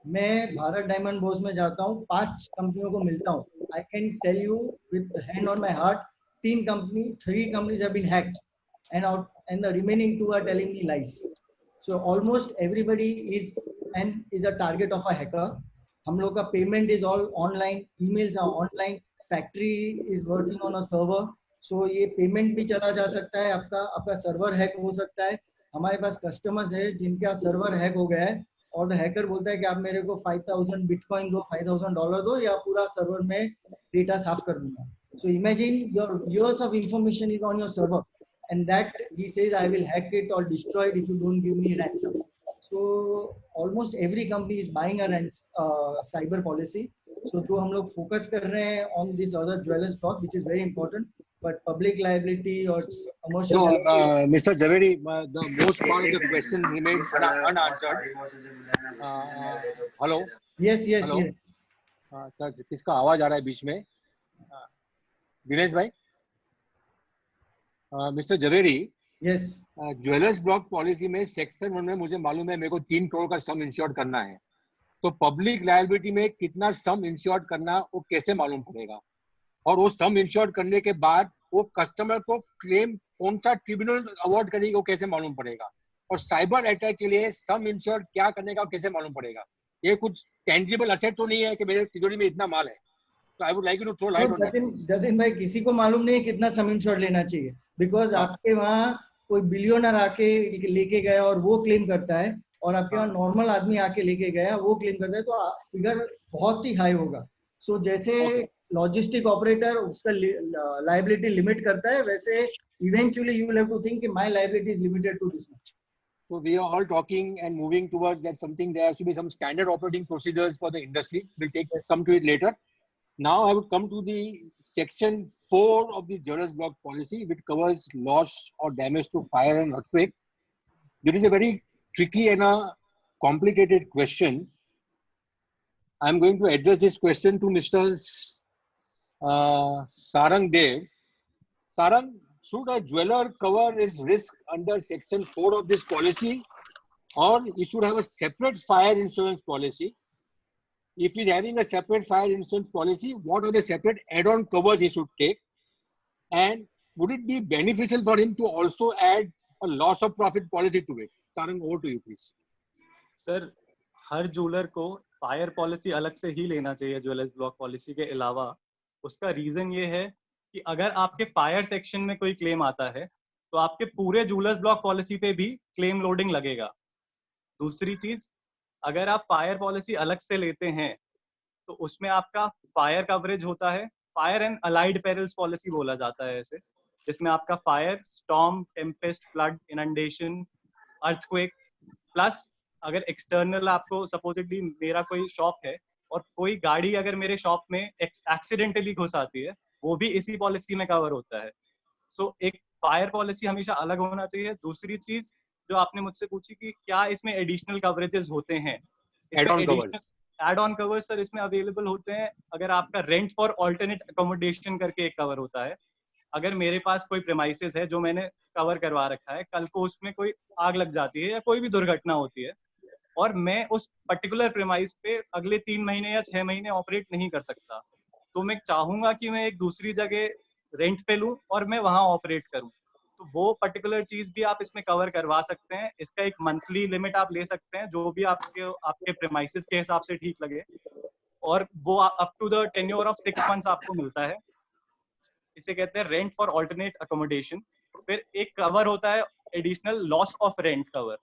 मैं भारत डायमंड बोर्स में जाता हूँ, 5 कंपनियों को मिलता हूँ. I can tell you with hand on my heart, 3 companies have been hacked, and the remaining 2 are telling me lies. So almost everybody is a target of a hacker. हम लोग का payment is all online, emails are online, factory is working on a server. So ये payment भी चला जा सकता है, आपका सर्वर हैक हो सकता है. हमारे पास कस्टमर्स है जिनका सर्वर हैक हो गया है और द हैकर बोलता है कि आप मेरे को 5000 बिटकॉइन दो, $5,000 दो या पूरा सर्वर में डेटा साफ कर दूंगा. So imagine your years of information is on your server, and that he says I will hack it or destroy it if you don't give me ransom. So almost every company is buying a cyber policy. So जो हम लोग focus कर रहे हैं on this other jewelers block, which is very important, but public liability or commercial. No, Mr. Javeri, the most part of the question remains unanswered. Hello. Yes. Hello? Yes. किसका आवाज आ रहा है बीच में? दिनेश भाई. Mister Javeri. Yes. Jewellers block policy में section 1 में मुझे मालूम है मेरे को 3 करोड़ का सम इंश्योर्ड करना है. तो पब्लिक लायबिलिटी में कितना सम इंश्योर्ड करना वो कैसे मालूम पड़ेगा? और वो सम इंश्योर्ड करने के बाद वो कस्टमर को क्लेम कौन सा ट्रिब्यूनल अवार्ड करेगी वो कैसे मालूम पड़ेगा? और साइबर अटैक के लिए सम इंश्योर्ड क्या करने का कैसे मालूम पड़ेगा? ये कुछ टेंजिबल असेट तो नहीं है कि मेरे तिजोरी में इतना माल है. तो I would like you to throw light on that. Jatin भाई, किसी को मालूम नहीं है कितना सम इंश्योर्ड लेना चाहिए, बिकॉज आपके वहाँ कोई बिलियनर आके लेके गया और वो क्लेम करता है और आपके वहाँ नॉर्मल आदमी आके लेके गया वो क्लेम करता है, तो फिगर बहुत ही हाई होगा. सो जैसे लॉजिस्टिक ऑपरेटर उसका लायबिलिटी लिमिट करता है, वैसे eventually you will have to think कि my liability is limited to this much. So we are all talking and moving towards that something. There has to be some standard operating procedures for the industry. We'll come to it later. Now I would come to the section 4 of the jewelers block policy, which covers loss or damage to fire and earthquake. There is a very tricky and a complicated question. I'm going to address this question to Mr. Sarang Dev. Sarang, should a jeweler cover his risk under section 4 of this policy, or he should have a separate fire insurance policy? If he's having a separate fire insurance policy, what are the separate add-on covers he should take? And would it be beneficial for him to also add a loss of profit policy to it? Sarang, over to you, please. Sir, her jeweller को fire policy अलग से ही लेना चाहिए jewellers block policy के अलावा. उसका reason ये है कि अगर आपके फायर सेक्शन में कोई क्लेम आता है तो आपके पूरे ज्वेलर्स ब्लॉक पॉलिसी पे भी क्लेम लोडिंग लगेगा. दूसरी चीज, अगर आप फायर पॉलिसी अलग से लेते हैं तो उसमें आपका फायर कवरेज होता है, fire and allied perils policy बोला जाता है इसे, जिसमें आपका fire, storm, Tempest, flood, inundation, earthquake, plus अगर एक्सटर्नल आपको सपोजिटली मेरा कोई शॉप है और कोई गाड़ी अगर मेरे शॉप में एक्सीडेंटली घुस आती है, वो भी इसी पॉलिसी में कवर होता है. सो एक फायर पॉलिसी हमेशा अलग होना चाहिए. दूसरी चीज जो आपने मुझसे पूछी कि क्या इसमें एडिशनल कवरेजेस होते हैं, एड ऑन कवर्स सर इसमें अवेलेबल होते हैं। अगर आपका रेंट फॉर ऑल्टरनेट अकोमोडेशन करके एक कवर होता है, अगर मेरे पास कोई प्रेमाइसेस है जो मैंने कवर करवा रखा है, कल को उसमें कोई आग लग जाती है या कोई भी दुर्घटना होती है और मैं उस पर्टिकुलर प्रेमाइस पे अगले 3 महीने या 6 महीने ऑपरेट नहीं कर सकता, तो मैं चाहूंगा कि मैं एक दूसरी जगह रेंट पे लूं और मैं वहां ऑपरेट करूं, तो वो पर्टिकुलर चीज भी आप इसमें कवर करवा सकते हैं। इसका एक मंथली लिमिट आप ले सकते हैं, जो भी आपके प्रेमाइसेस के हिसाब से ठीक लगे, और वो up to the tenure of 6 months आपको मिलता है। इसे कहते हैं रेंट फॉर ऑल्टरनेट अकोमोडेशन। फिर एक कवर होता है additional loss of rent cover.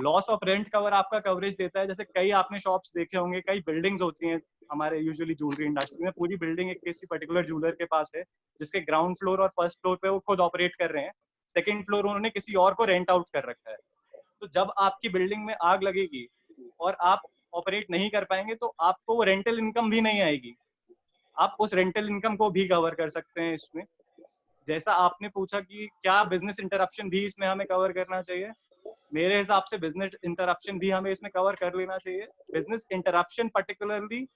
Loss of rent cover आपका कवरेज देता है, जैसे कई आपने शॉप्स देखे होंगे, कई बिल्डिंग्स होती हैं हमारे यूजुअली ज्वेलरी इंडस्ट्री में, पूरी बिल्डिंग एक किसी पर्टिकुलर ज्वेलर के पास है जिसके ग्राउंड फ्लोर और फर्स्ट फ्लोर पे वो खुद ऑपरेट कर रहे हैं, सेकंड फ्लोर उन्होंने किसी और को रेंट आउट कर रखा है। तो जब आपकी बिल्डिंग में आग लगेगी और आप ऑपरेट नहीं कर पाएंगे तो आपको वो रेंटल इनकम भी नहीं आएगी, आप उस रेंटल इनकम को भी कवर कर सकते हैं इसमें। जैसा आपने पूछा कि क्या बिजनेस इंटरप्शन भी इसमें हमें कवर करना चाहिए, मेरे हिसाब से बिजनेस इंटरप्शन भी हमें इसमें कवर कर लेना चाहिए। बिजनेस इंटरप्शन पर्टिकुलरली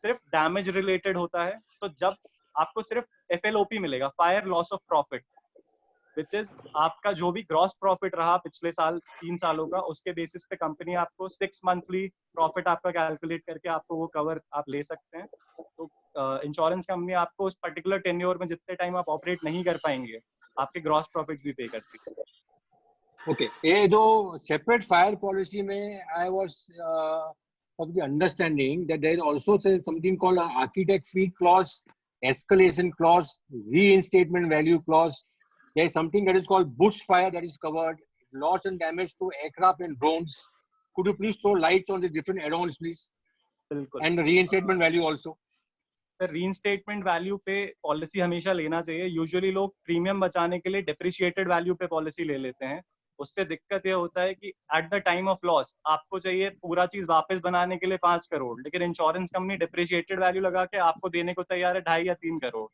सिर्फ डैमेज रिलेटेड होता है, तो जब आपको सिर्फ FLOP मिलेगा, fire loss of profit, which is आपका जो भी ग्रॉस प्रॉफिट रहा पिछले साल 3 सालों का, उसके बेसिस पे कंपनी आपको 6 मंथली प्रॉफिट आपका कैलकुलेट करके आपको वो कवर आप ले सकते हैं। तो इंश्योरेंस कंपनी आपको उस पर्टिकुलर टेन्योर में जितने टाइम आप ऑपरेट नहीं कर पाएंगे आपके ग्रॉस प्रॉफिट भी पे करती है। ओके, ये जो सेपरेट फायर पॉलिसी में I was of the understanding that there is also something called an architect fee clause, escalation clause, reinstatement value clause. There is something that is called bushfire that is covered, loss and damage to aircraft and drones. Could you please throw lights on the different add-ons, please? बिल्कुल। And the reinstatement value also. Sir reinstatement value पे policy हमेशा लेना चाहिए। Usually लोग premium बचाने के लिए depreciated value पे पॉलिसी ले लेते हैं, उससे दिक्कत ये होता है कि at the time of loss आपको चाहिए पूरा चीज वापस बनाने के लिए 5 करोड़, लेकिन इंश्योरेंस कंपनी डिप्रिशिएटेड वैल्यू लगा के आपको देने को तैयार है 2.5 या 3 करोड़।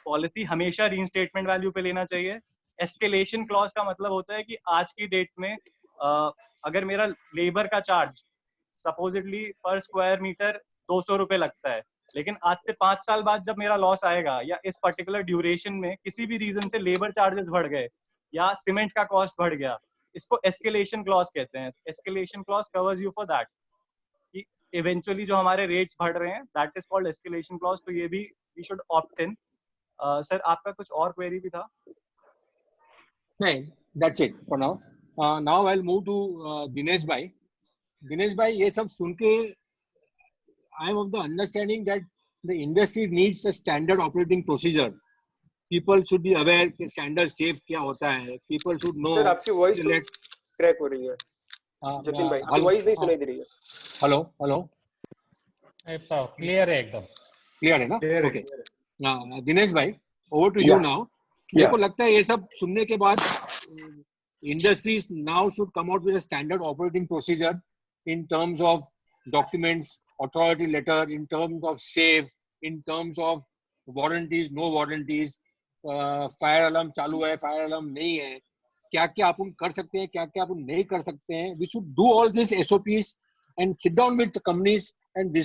पॉलिसी हमेशा रीइंस्टेटमेंट वैल्यू पे लेना चाहिए। एस्केलेशन क्लॉज का मतलब होता है कि आज की डेट में अगर मेरा लेबर का चार्ज सपोजिटली पर स्क्वायर मीटर 200 रुपए लगता है, लेकिन आज से 5 साल बाद जब मेरा लॉस आएगा या इस पर्टिकुलर ड्यूरेशन में किसी भी रीजन से लेबर चार्जेस बढ़ गए या सीमेंट का कॉस्ट बढ़ गया, इसको एस्केलेशन क्लॉज कहते हैं। Escalation clause covers you for that कि इवेंचुअली जो हमारे रेट्स बढ़ रहे हैं, that is called escalation clause. तो ये भी we should opt in. Sir आपका कुछ और क्वेरी भी था? नहीं, that's it for now. Now I will move to Dinesh भाई। दिनेश भाई, ये सब सुन के I am of the understanding that the industry needs a standard operating procedure. People should be aware कि standard safe क्या होता है. People should know. सर आपकी वॉइस क्रैक हो रही है जतिन भाई, आपकी वॉइस नहीं सुनाई दे रही है। हेलो हेलो, क्लियर है, एकदम क्लियर है ना? ओके, दिनेश भाई, ओवर टू यू नाउ। मेरे को लगता है ये सब सुनने के बाद industries now should come out with a standard operating procedure in terms of documents, authority letter, in terms of safe, in terms of warranties, no warranties, fire alarm चालू है, fire alarm नहीं है, क्या क्या अपन कर सकते हैं, क्या क्या अपन नहीं कर सकते हैं। We should do all these SOPs and sit down with the companies and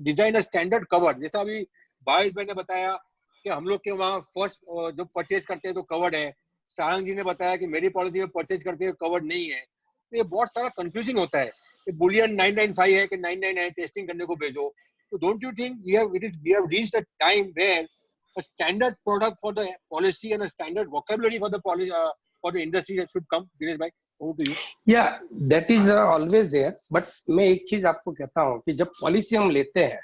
design a standard cover। जैसा अभी भावेश भाई ने बताया कि हम लोग के वहाँ फर्स्ट जो परचेज करते हैं तो कवर्ड है, सारंग जी ने बताया कि मेरी पॉलिसी में परचेज करते हैं कवर्ड नहीं है। तो ये बहुत सारा कंफ्यूजिंग होता है। बुलियन 995 है कि 99 है, टेस्टिंग करने को भेजो। तो don't you think we have reached a time where a standard product for the policy and a standard vocabulary for the policy for the industry should come? Dinesh bhai, over to you. Yeah, that is always there, but मैं एक चीज आपको कहता हूँ कि जब policy हम लेते हैं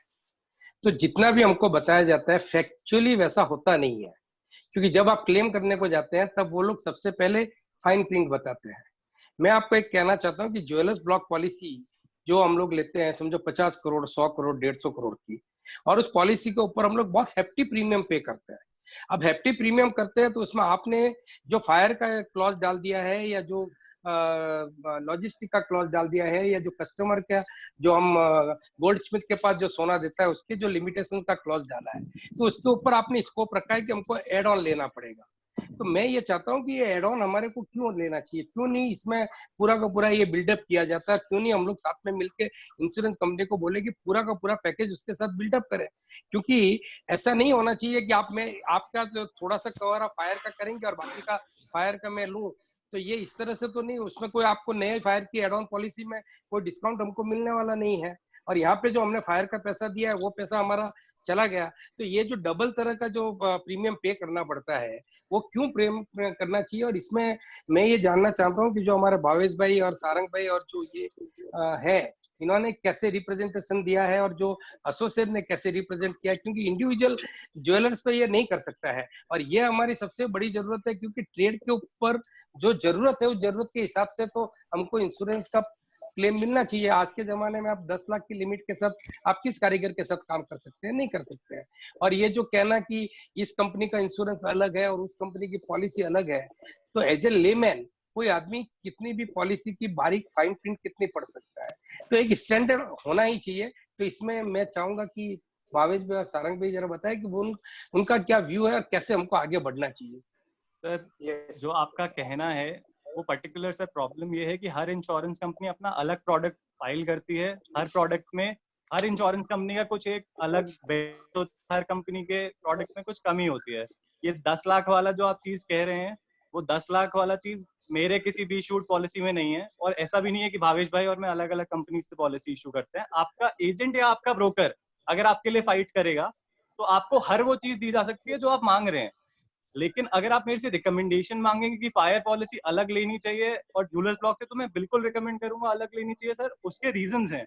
तो जितना भी हमको बताया जाता है फैक्चुअली वैसा होता नहीं है, क्योंकि जब आप क्लेम करने को जाते हैं तब वो लोग सबसे पहले फाइन प्रिंट बताते हैं। मैं आपको एक कहना चाहता हूँ कि ज्वेलर्स ब्लॉक पॉलिसी जो हम लोग लेते हैं, समझो 50 करोड़, 100 करोड़, 150 करोड़ की, और उस पॉलिसी के ऊपर हम लोग बहुत हेफ्टी प्रीमियम पे करते हैं। अब हेफ्टी प्रीमियम करते हैं तो उसमें आपने जो फायर का क्लॉज डाल दिया है या जो लॉजिस्टिक का क्लॉज डाल दिया है या जो कस्टमर का जो हम गोल्ड स्मिथ के पास जो सोना देता है उसके जो लिमिटेशन का क्लॉज डाला है, तो उसके ऊपर आपने स्कोप रखा है कि हमको एड ऑन लेना पड़ेगा। तो मैं ये चाहता हूँ कि ये एड ऑन हमारे को क्यों लेना चाहिए, क्यों नहीं इसमें पूरा का पूरा ये बिल्डअप किया जाता है, क्यों नहीं हम लोग साथ में मिलके इंश्योरेंस कंपनी को बोले कि पूरा का पूरा पैकेज उसके साथ बिल्डअप करें। क्योंकि ऐसा नहीं होना चाहिए कि आपका जो थोड़ा सा कवर आप फायर का करेंगे और बाकी का फायर का मैं लूं, तो ये इस तरह से तो नहीं, उसमें कोई आपको नए फायर की एड ऑन पॉलिसी में कोई डिस्काउंट हमको मिलने वाला नहीं है। और यहाँ पे जो हमने फायर का पैसा दिया है वो पैसा हमारा चला गया, तो ये जो डबल तरह का जो प्रीमियम पे करना पड़ता है वो क्यों प्रेम करना चाहिए। और इसमें मैं ये जानना चाहता हूँ कि जो हमारे भावेश भाई और सारंग भाई और जो ये है, इन्होंने कैसे रिप्रेजेंटेशन दिया है और जो एसोसिएट ने कैसे रिप्रेजेंट किया है, क्योंकि इंडिविजुअल ज्वेलर्स तो ये नहीं कर सकता है। और ये हमारी सबसे बड़ी जरूरत है, क्योंकि ट्रेड के ऊपर जो जरूरत है उस जरूरत के हिसाब से तो हमको इंश्योरेंस का क्लेम मिलना चाहिए। आज के जमाने में आप 10 लाख की लिमिट के साथ आप किस कारीगर के साथ काम कर सकते हैं, नहीं कर सकते हैं। और ये जो कहना कि इस कंपनी का इंश्योरेंस अलग है और उस कंपनी की पॉलिसी अलग है, तो एज ए लेमैन कोई आदमी कितनी भी पॉलिसी की बारीक फाइन प्रिंट कितनी पढ़ सकता है, तो एक स्टैंडर्ड होना ही चाहिए। तो इसमें मैं चाहूंगा कि भावेश भाई और सारंग भाई जरा बताएं कि वो उनका क्या व्यू है और कैसे हमको आगे बढ़ना चाहिए। सर, जो आपका कहना है वो पर्टिकुलर सर प्रॉब्लम ये है कि हर इंश्योरेंस कंपनी अपना अलग प्रोडक्ट फाइल करती है। हर प्रोडक्ट में हर इंश्योरेंस कंपनी का कुछ एक अलग तो हर कंपनी के प्रोडक्ट में कुछ कमी होती है। ये 10 लाख वाला जो आप चीज कह रहे हैं, वो 10 लाख वाला चीज मेरे किसी भी इशूड पॉलिसी में नहीं है। और ऐसा भी नहीं है कि भावेश भाई और मैं अलग अलग कंपनी से पॉलिसी इशू करते हैं। आपका एजेंट या आपका ब्रोकर अगर आपके लिए फाइट करेगा तो आपको हर वो चीज दी जा सकती है जो आप मांग रहे हैं। लेकिन अगर आप मेरे से रिकमेंडेशन मांगेंगे कि फायर पॉलिसी अलग लेनी चाहिए और जूलर्स ब्लॉक से, तो मैं बिल्कुल रिकमेंड करूंगा अलग लेनी चाहिए सर। उसके रीजंस हैं।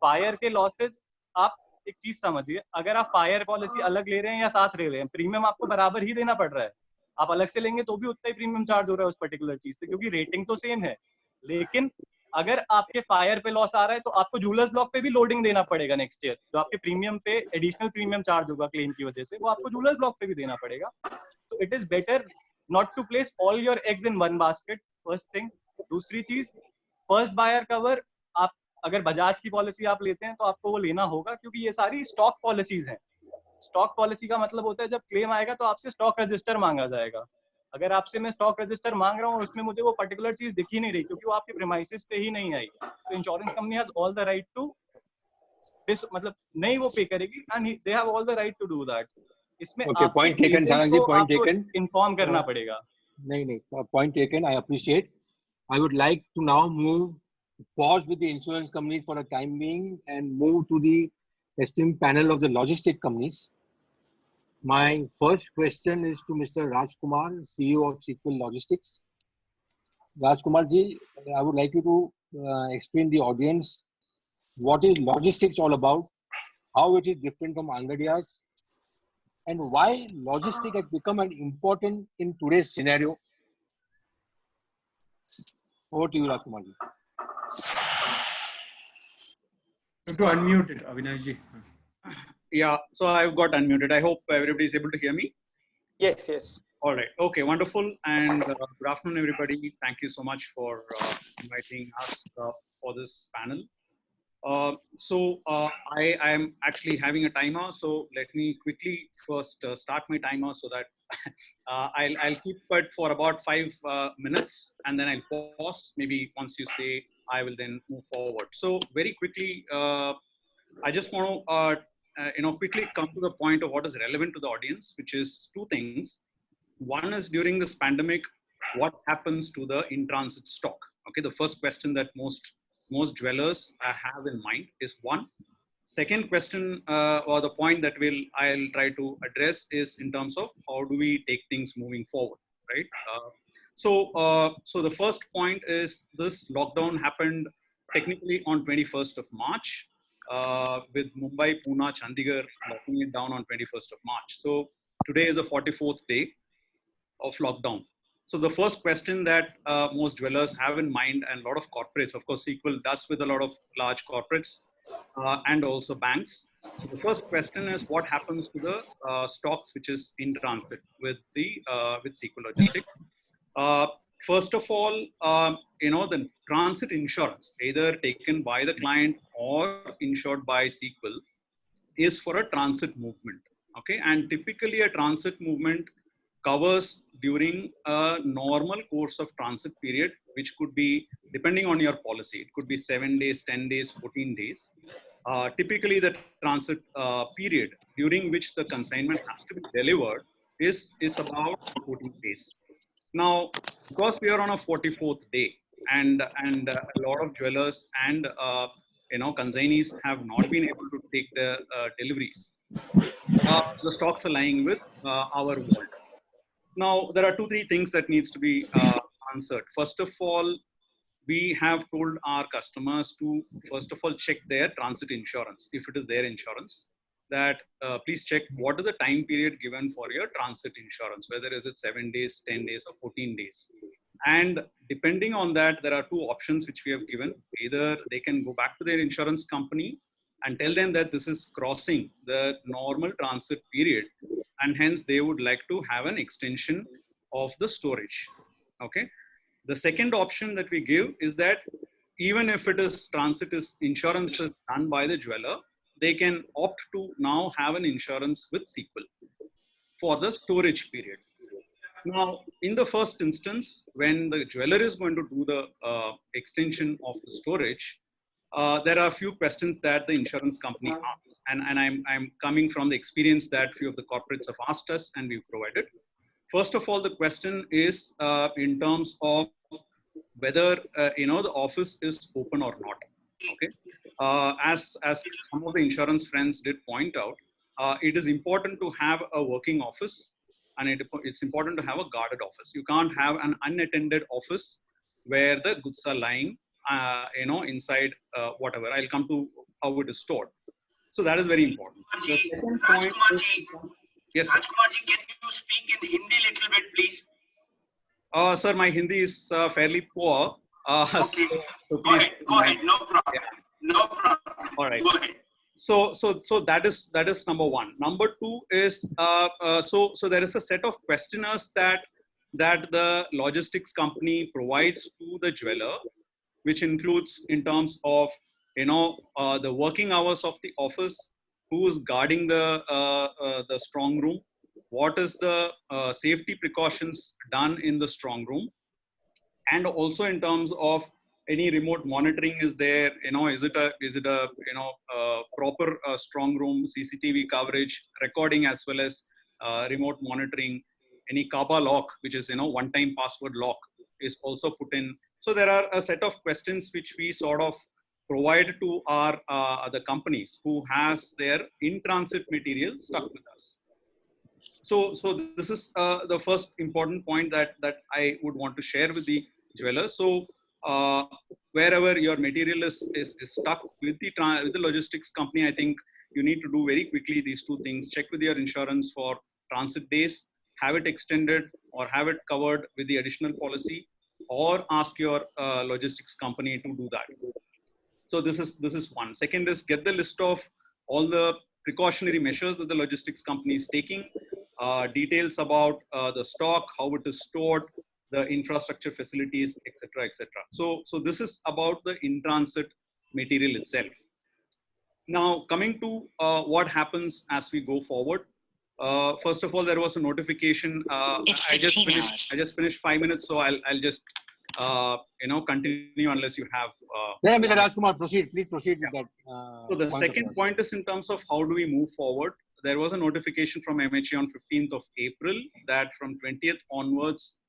फायर के लॉसेस, आप एक चीज समझिए, अगर आप फायर पॉलिसी अलग ले रहे हैं या साथ ले रहे हैं, प्रीमियम आपको बराबर ही देना पड़ रहा है। आप अलग से लेंगे तो भी उतना ही प्रीमियम चार्ज हो रहा है उस पर्टिकुलर चीज पे, क्योंकि रेटिंग तो सेम है। लेकिन अगर आपके फायर पे लॉस आ रहा है तो आपको जूलर्स ब्लॉक पे भी लोडिंग देना पड़ेगा नेक्स्ट ईयर। जो आपके प्रीमियम पे एडिशनल प्रीमियम चार्ज होगा क्लेम की वजह से, वो आपको जूलर्स ब्लॉक पे भी देना पड़ेगा। तो it is better not to place all your eggs in one basket, first thing. दूसरी चीज, फर्स्ट बायर कवर, आप अगर बजाज की पॉलिसी आप लेते हैं तो आपको वो लेना होगा, क्योंकि ये सारी स्टॉक पॉलिसीज हैं। स्टॉक पॉलिसी का मतलब होता है जब क्लेम आएगा तो आपसे स्टॉक रजिस्टर मांगा जाएगा। अगर आपसे मैं स्टॉक रजिस्टर मांग रहा हूँ और उसमें मुझे वो पर्टिकुलर चीज दिख ही नहीं रही क्योंकि वो आपके प्रीमाइसेस पे ही नहीं आई, तो insurance company has all the right to, मतलब नहीं वो पे करेगी and they have all the right to do that. इसमें point taken Sarang ji, point taken. Inform करना पड़ेगा। नहीं, point taken, I appreciate. I would like to now pause with the insurance companies for a time being and move to the esteemed panel of the logistic companies. My first question is to Mr. Rajkumar, CEO of Sequel Logistics. Rajkumar ji, I would like you to explain the audience what is logistics all about, how it is different from Angadias, and why logistics has become an important in today's scenario. Over to you, Rajkumar ji. To unmute it, Avinash ji. Yeah, so I've got unmuted. I hope everybody is able to hear me. Yes, yes. All right. Okay, wonderful. And good afternoon, everybody. Thank you so much for inviting us for this panel. I am actually having a timer. So let me quickly first start my timer so that I'll keep it for about 5 minutes and then I'll pause. Maybe once you say, I will then move forward. So very quickly, I just want to quickly come to the point of what is relevant to the audience, which is two things. One is during this pandemic, what happens to the in-transit stock? Okay, the first question that most dwellers have in mind is one. Second question, or the point that I'll try to address is in terms of how do we take things moving forward, right? So the first point is this lockdown happened technically on 21st of March, with Mumbai, Pune, Chandigarh locking it down on 21st of March. So today is the 44th day of lockdown. So the first question that most dwellers have in mind, and a lot of corporates, of course, Sequel does with a lot of large corporates and also banks. So the first question is what happens to the stocks which is in transit with Sequel Logistics. First of all, the transit insurance, either taken by the client or insured by Sequel, is for a transit movement. Okay, and typically a transit movement covers during a normal course of transit period, which could be, depending on your policy, it could be 7 days, 10 days, 14 days. Typically, the transit period during which the consignment has to be delivered is about 14 days. Now, because we are on a 44th day, and a lot of jewelers and consignees have not been able to take the deliveries, the stocks are lying with our vault. Now, there are 2-3 things that needs to be answered. First of all, we have told our customers to first of all check their transit insurance, if it is their insurance, that please check what is the time period given for your transit insurance, whether is it 7 days, 10 days, or 14 days. And depending on that, there are 2 options which we have given. Either they can go back to their insurance company and tell them that this is crossing the normal transit period, and hence they would like to have an extension of the storage. Okay. The second option that we give is that even if it is transit is insurance is done by the jeweler, they can opt to now have an insurance with SQL for the storage period. Now, in the first instance, when the jeweler is going to do the extension of the storage, there are a few questions that the insurance company asks. And I'm coming from the experience that few of the corporates have asked us and we've provided. First of all, the question is in terms of whether the office is open or not. Okay, as some of the insurance friends did point out, it is important to have a working office, and it's important to have a guarded office. You can't have an unattended office where the goods are lying, inside whatever. I'll come to how it is stored. So that is very important. The second point is, yes, Rajkumarji, can you speak in Hindi little bit, please? Sir, my Hindi is fairly poor. Okay, so go ahead, no problem. Yeah. No problem. All right. Go ahead. So that is number one. Number two is so there is a set of questionnaires that the logistics company provides to the jeweler, which includes in terms of the working hours of the office, who is guarding the strong room, what is the safety precautions done in the strong room, and also in terms of any remote monitoring is there, is it a proper strong room, CCTV coverage, recording, as well as remote monitoring. Any Kaba lock, which is one-time password lock, is also put in. So there are a set of questions which we sort of provide to our the companies who has their in-transit material stuck with us. So this is the first important point that I would want to share with the jewelers. So wherever your material is stuck with the logistics company, I think you need to do very quickly these 2 things. Check with your insurance for transit days, have it extended or have it covered with the additional policy, or ask your logistics company to do that. So this is one. Second is get the list of all the precautionary measures that the logistics company is taking, details about the stock, how it is stored, the infrastructure facilities, etc., etc. So this is about the in-transit material itself. Now, coming to what happens as we go forward. First of all, there was a notification. I just finished 5 minutes, so I'll just continue unless you have. Yeah, Mr. Rajkumar, proceed. Please proceed with that. So the second point is in terms of how do we move forward. There was a notification from MHA on 15th of April that from 20th onwards,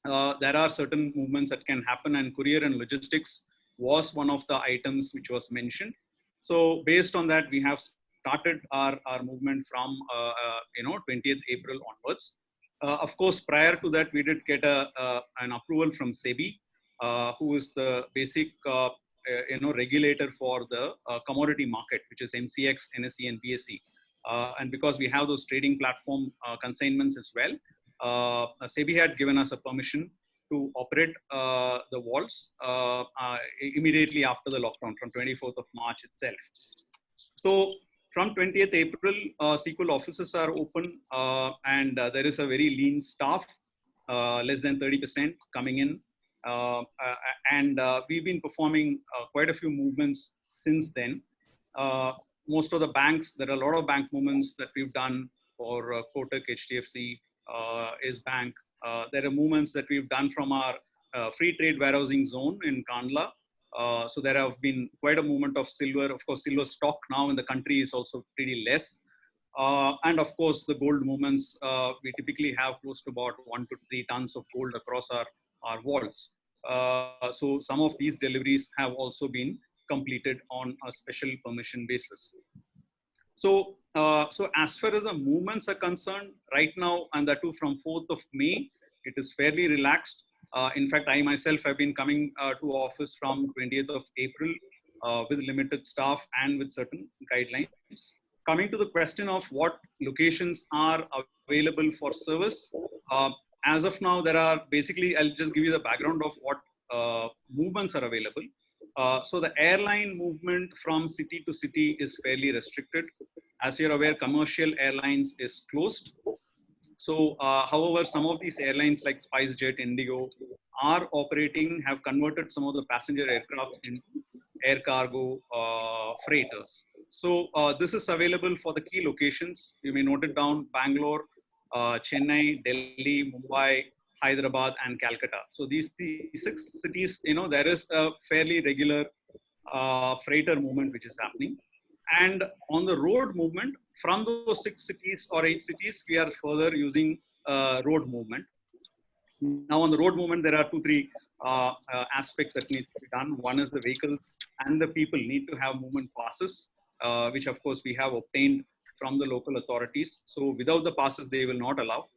there are certain movements that can happen, and courier and logistics was one of the items which was mentioned. So based on that, we have started our movement from 20th April onwards. Of course, prior to that, we did get an approval from SEBI, who is the basic regulator for the commodity market, which is MCX, NSE, and BSE. And because we have those trading platform consignments as well, SEBI had given us a permission to operate the vaults immediately after the lockdown from 24th of March itself. So from 20th April, SQL offices are open, and there is a very lean staff, less than 30% coming in. And we've been performing quite a few movements since then. Most of the banks, there are a lot of bank movements that we've done for Kotak, HDFC, is bank. There are movements that we've done from our free trade warehousing zone in Kandla. So there have been quite a movement of silver. Of course, silver stock now in the country is also pretty less. And of course, the gold movements, we typically have close to about 1 to 3 tons of gold across our vaults. So some of these deliveries have also been completed on a special permission basis. So, so as far as the movements are concerned, right now, and that too from 4th of May, it is fairly relaxed. In fact, I myself have been coming to office from 20th of April with limited staff and with certain guidelines. Coming to the question of what locations are available for service, as of now, there are basically, I'll just give you the background of what movements are available. So the airline movement from city to city is fairly restricted. As you're aware, commercial airlines is closed. So, however, some of these airlines like SpiceJet, Indigo are operating, have converted some of the passenger aircraft into air cargo freighters. So, this is available for the key locations. You may note it down: Bangalore, Chennai, Delhi, Mumbai, Hyderabad, and Calcutta. So these 6 cities, you know, there is a fairly regular freighter movement which is happening. And on the road movement, from those 6 cities or 8 cities, we are further using road movement. Now on the road movement, there are 2-3 aspects that needs to be done. One is the vehicles and the people need to have movement passes, which of course we have obtained from the local authorities. So without the passes, they will not allow.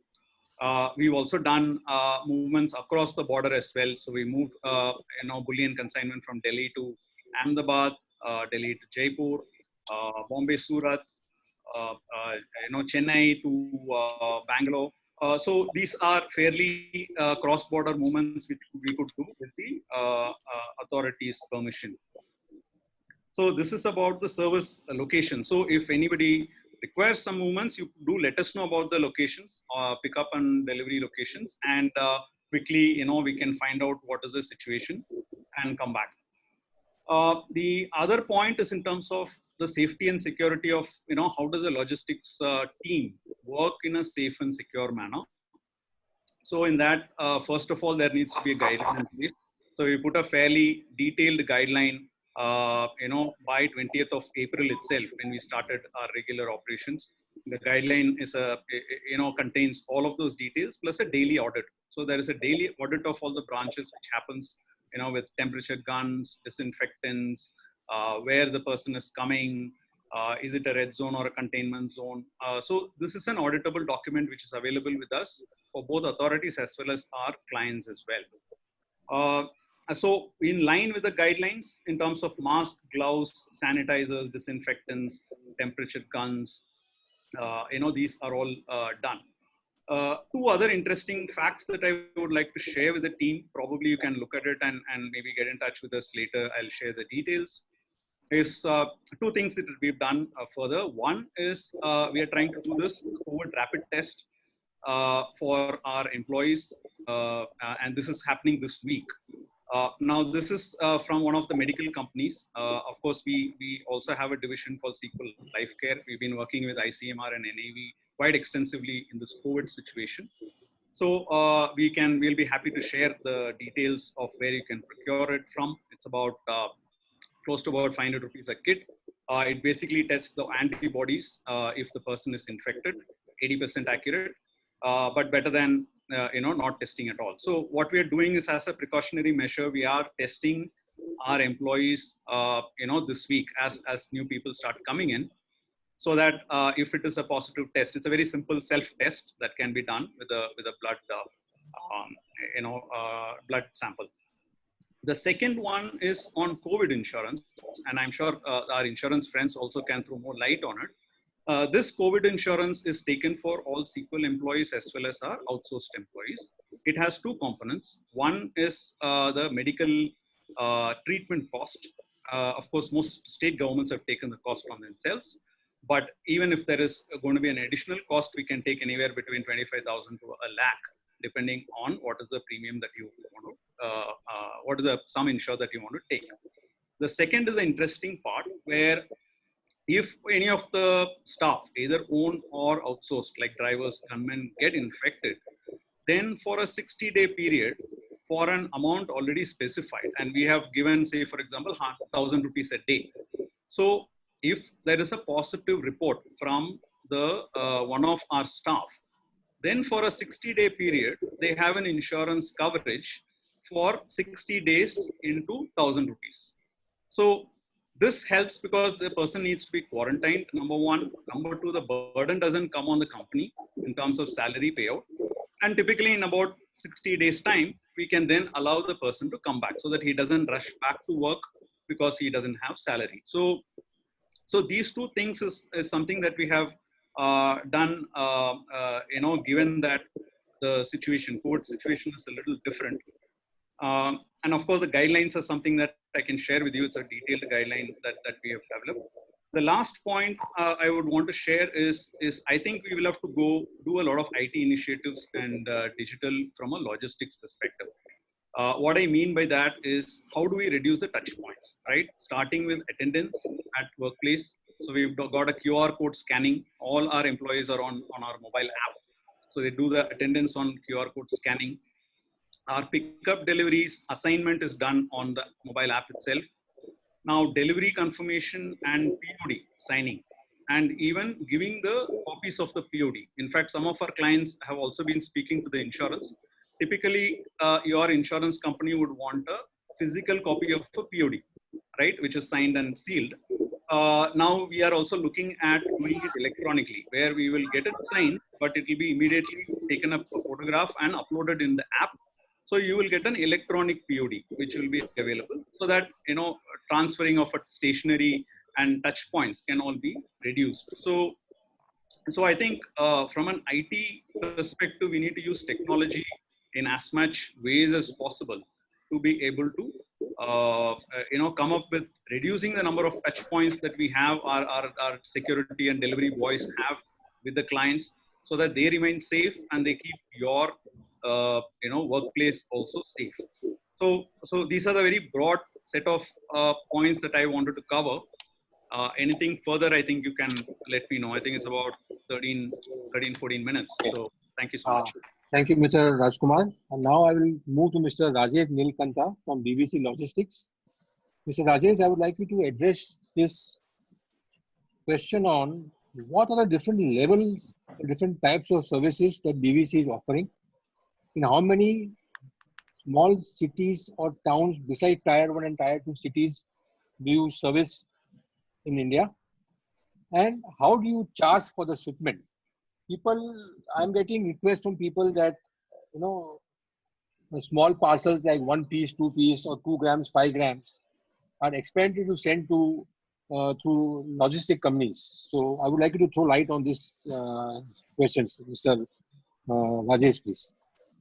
We've also done movements across the border as well. So we moved, you know, bullion consignment from Delhi to Ahmedabad, Delhi to Jaipur, Bombay, Surat, you know, Chennai to Bangalore. So these are fairly cross-border movements which we could do with the authorities' permission. So this is about the service location. So if anybody requires some movements, you do let us know about the locations, pick-up and delivery locations, and quickly, you know, we can find out what is the situation and come back. The other point is in terms of the safety and security of, you know, how does the logistics team work in a safe and secure manner. So in that, first of all, there needs to be a guideline in place. So we put a fairly detailed guideline, you know, by 20th of April itself, when we started our regular operations. The guideline is you know, contains all of those details plus a daily audit. So there is a daily audit of all the branches which happens, you know, with temperature guns, disinfectants, where the person is coming, is it a red zone or a containment zone? So this is an auditable document which is available with us for both authorities as well as our clients as well. So in line with the guidelines in terms of mask, gloves, sanitizers, disinfectants, temperature guns, you know, these are all done. 2 other interesting facts that I would like to share with the team, probably you can look at it and maybe get in touch with us later. I'll share the details. Is 2 things that we've done further. One is we are trying to do this COVID rapid test for our employees, and this is happening this week. Now, this is from one of the medical companies. Of course, we also have a division called Sequel Life Care. We've been working with ICMR and NAV quite extensively in this COVID situation. So we'll be happy to share the details of where you can procure it from. It's about close to about 500 rupees a kit. It basically tests the antibodies if the person is infected, 80% accurate, but better than you know, not testing at all. So what we are doing is, as a precautionary measure, we are testing our employees, you know, this week as new people start coming in, so that if it is a positive test, it's a very simple self-test that can be done with a blood, you know, blood sample. The second one is on COVID insurance, and I'm sure our insurance friends also can throw more light on it. This COVID insurance is taken for all Sequel employees as well as our outsourced employees. It has 2 components. One is the medical treatment cost. Of course, most state governments have taken the cost on themselves. But even if there is going to be an additional cost, we can take anywhere between 25,000 to a lakh, depending on what is the premium that you want to, what is the sum insured that you want to take. The second is the interesting part, where if any of the staff, either owned or outsourced, like drivers, gunmen, get infected, then for a 60-day period, for an amount already specified, and we have given, say, for example, 1,000 rupees a day. So if there is a positive report from the one of our staff, then for a 60-day period, they have an insurance coverage for 60 days into 1,000 rupees. So this helps because the person needs to be quarantined, number one. Number two, the burden doesn't come on the company in terms of salary payout. And typically in about 60 days time, we can then allow the person to come back so that he doesn't rush back to work because he doesn't have salary. So these two things is something that we have done, given that the situation, COVID situation is a little different. And of course, the guidelines are something that I can share with you. It's a detailed guideline that we have developed. The last point I would want to share is I think we will have to go do a lot of IT initiatives and digital from a logistics perspective. What I mean by that is how do we reduce the touch points, right? Starting with attendance at workplace. So we've got a QR code scanning. All our employees are on our mobile app. So they do the attendance on QR code scanning. Our pickup deliveries assignment is done on the mobile app itself. Now delivery confirmation and POD signing, and even giving the copies of the POD. In fact, some of our clients have also been speaking to the insurance. Typically, your insurance company would want a physical copy of a POD, right, which is signed and sealed. Now we are also looking at doing it electronically, where we will get it signed, but it will be immediately taken up a photograph and uploaded in the app. So you will get an electronic POD, which will be available, so that transferring of a stationery and touch points can all be reduced. So I think from an IT perspective, we need to use technology in as much ways as possible to be able to come up with reducing the number of touch points that we have, our security and delivery boys have with the clients, so that they remain safe and they keep your workplace also safe. So these are the very broad set of points that I wanted to cover. Anything further, I think you can let me know. I think it's about 14 minutes. So thank you so much. Thank you, Mr. Rajkumar. And now I will move to Mr. Rajesh Nilkanta from BBC Logistics. Mr. Rajesh, I would like you to address this question on what are the different levels, different types of services that BBC is offering. In how many small cities or towns besides Tier 1 and Tier 2 cities do you service in India? And how do you charge for the shipment? I'm getting requests from people that, small parcels like 1 piece, 2 piece, or 2 grams, 5 grams are expensive to send to through logistic companies. So I would like you to throw light on these questions, Mr. Rajesh, please.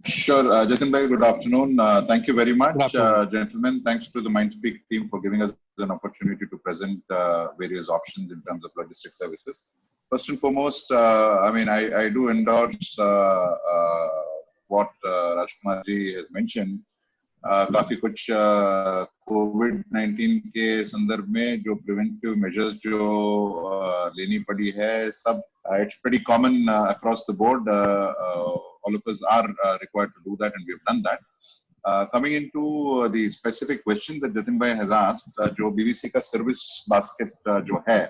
Sure, Jatin bhai, good afternoon. Thank you very much, gentlemen. Thanks to the Mindspeak team for giving us an opportunity to present various options in terms of logistics services. First and foremost, I do endorse what Rajkumar ji has mentioned. काफी कुछ कोविड-19 के संदर्भ में जो preventive measures जो लेनी पड़ी है, सब it's pretty common across the board. All of us are required to do that, and we have done that. Coming into the specific question that Jatin bhai has asked, जो BBC का service basket जो है,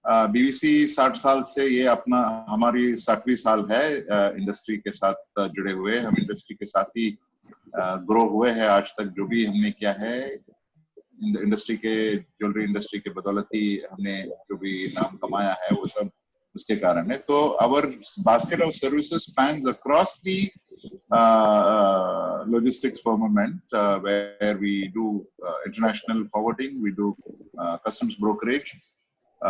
BBC 60 साल से ये हमारी 60वीं साल है इंडस्ट्री के साथ जुड़े हुए. हम इंडस्ट्री के साथ ही ग्रो हुए हैं आज तक. जो भी हमने किया है इंडस्ट्री के, ज्वेलरी इंडस्ट्री के बदौलत ही हमने जो भी नाम कमाया है वो सब उसके कारण है. तो our basket of services spans across the logistics firmament, where we do international forwarding, we do customs brokerage,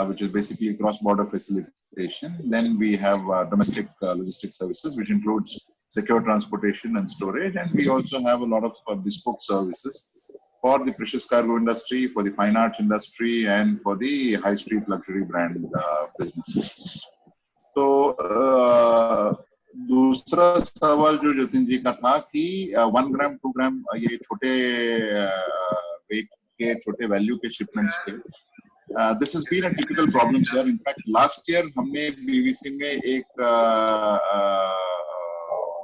which is basically cross-border facilitation. Then we have domestic logistics services, which includes secure transportation and storage. And we also have a lot of bespoke services for the precious cargo industry, for the fine arts industry, and for the high street luxury brand businesses. तो दूसरा सवाल जो जतिन जी का था कि 1 ग्राम 2 ग्राम ये छोटे wait के, छोटे वैल्यू के शिपमेंट्स के, This has been a typical problem, sir. In fact, last year हमने BVC में एक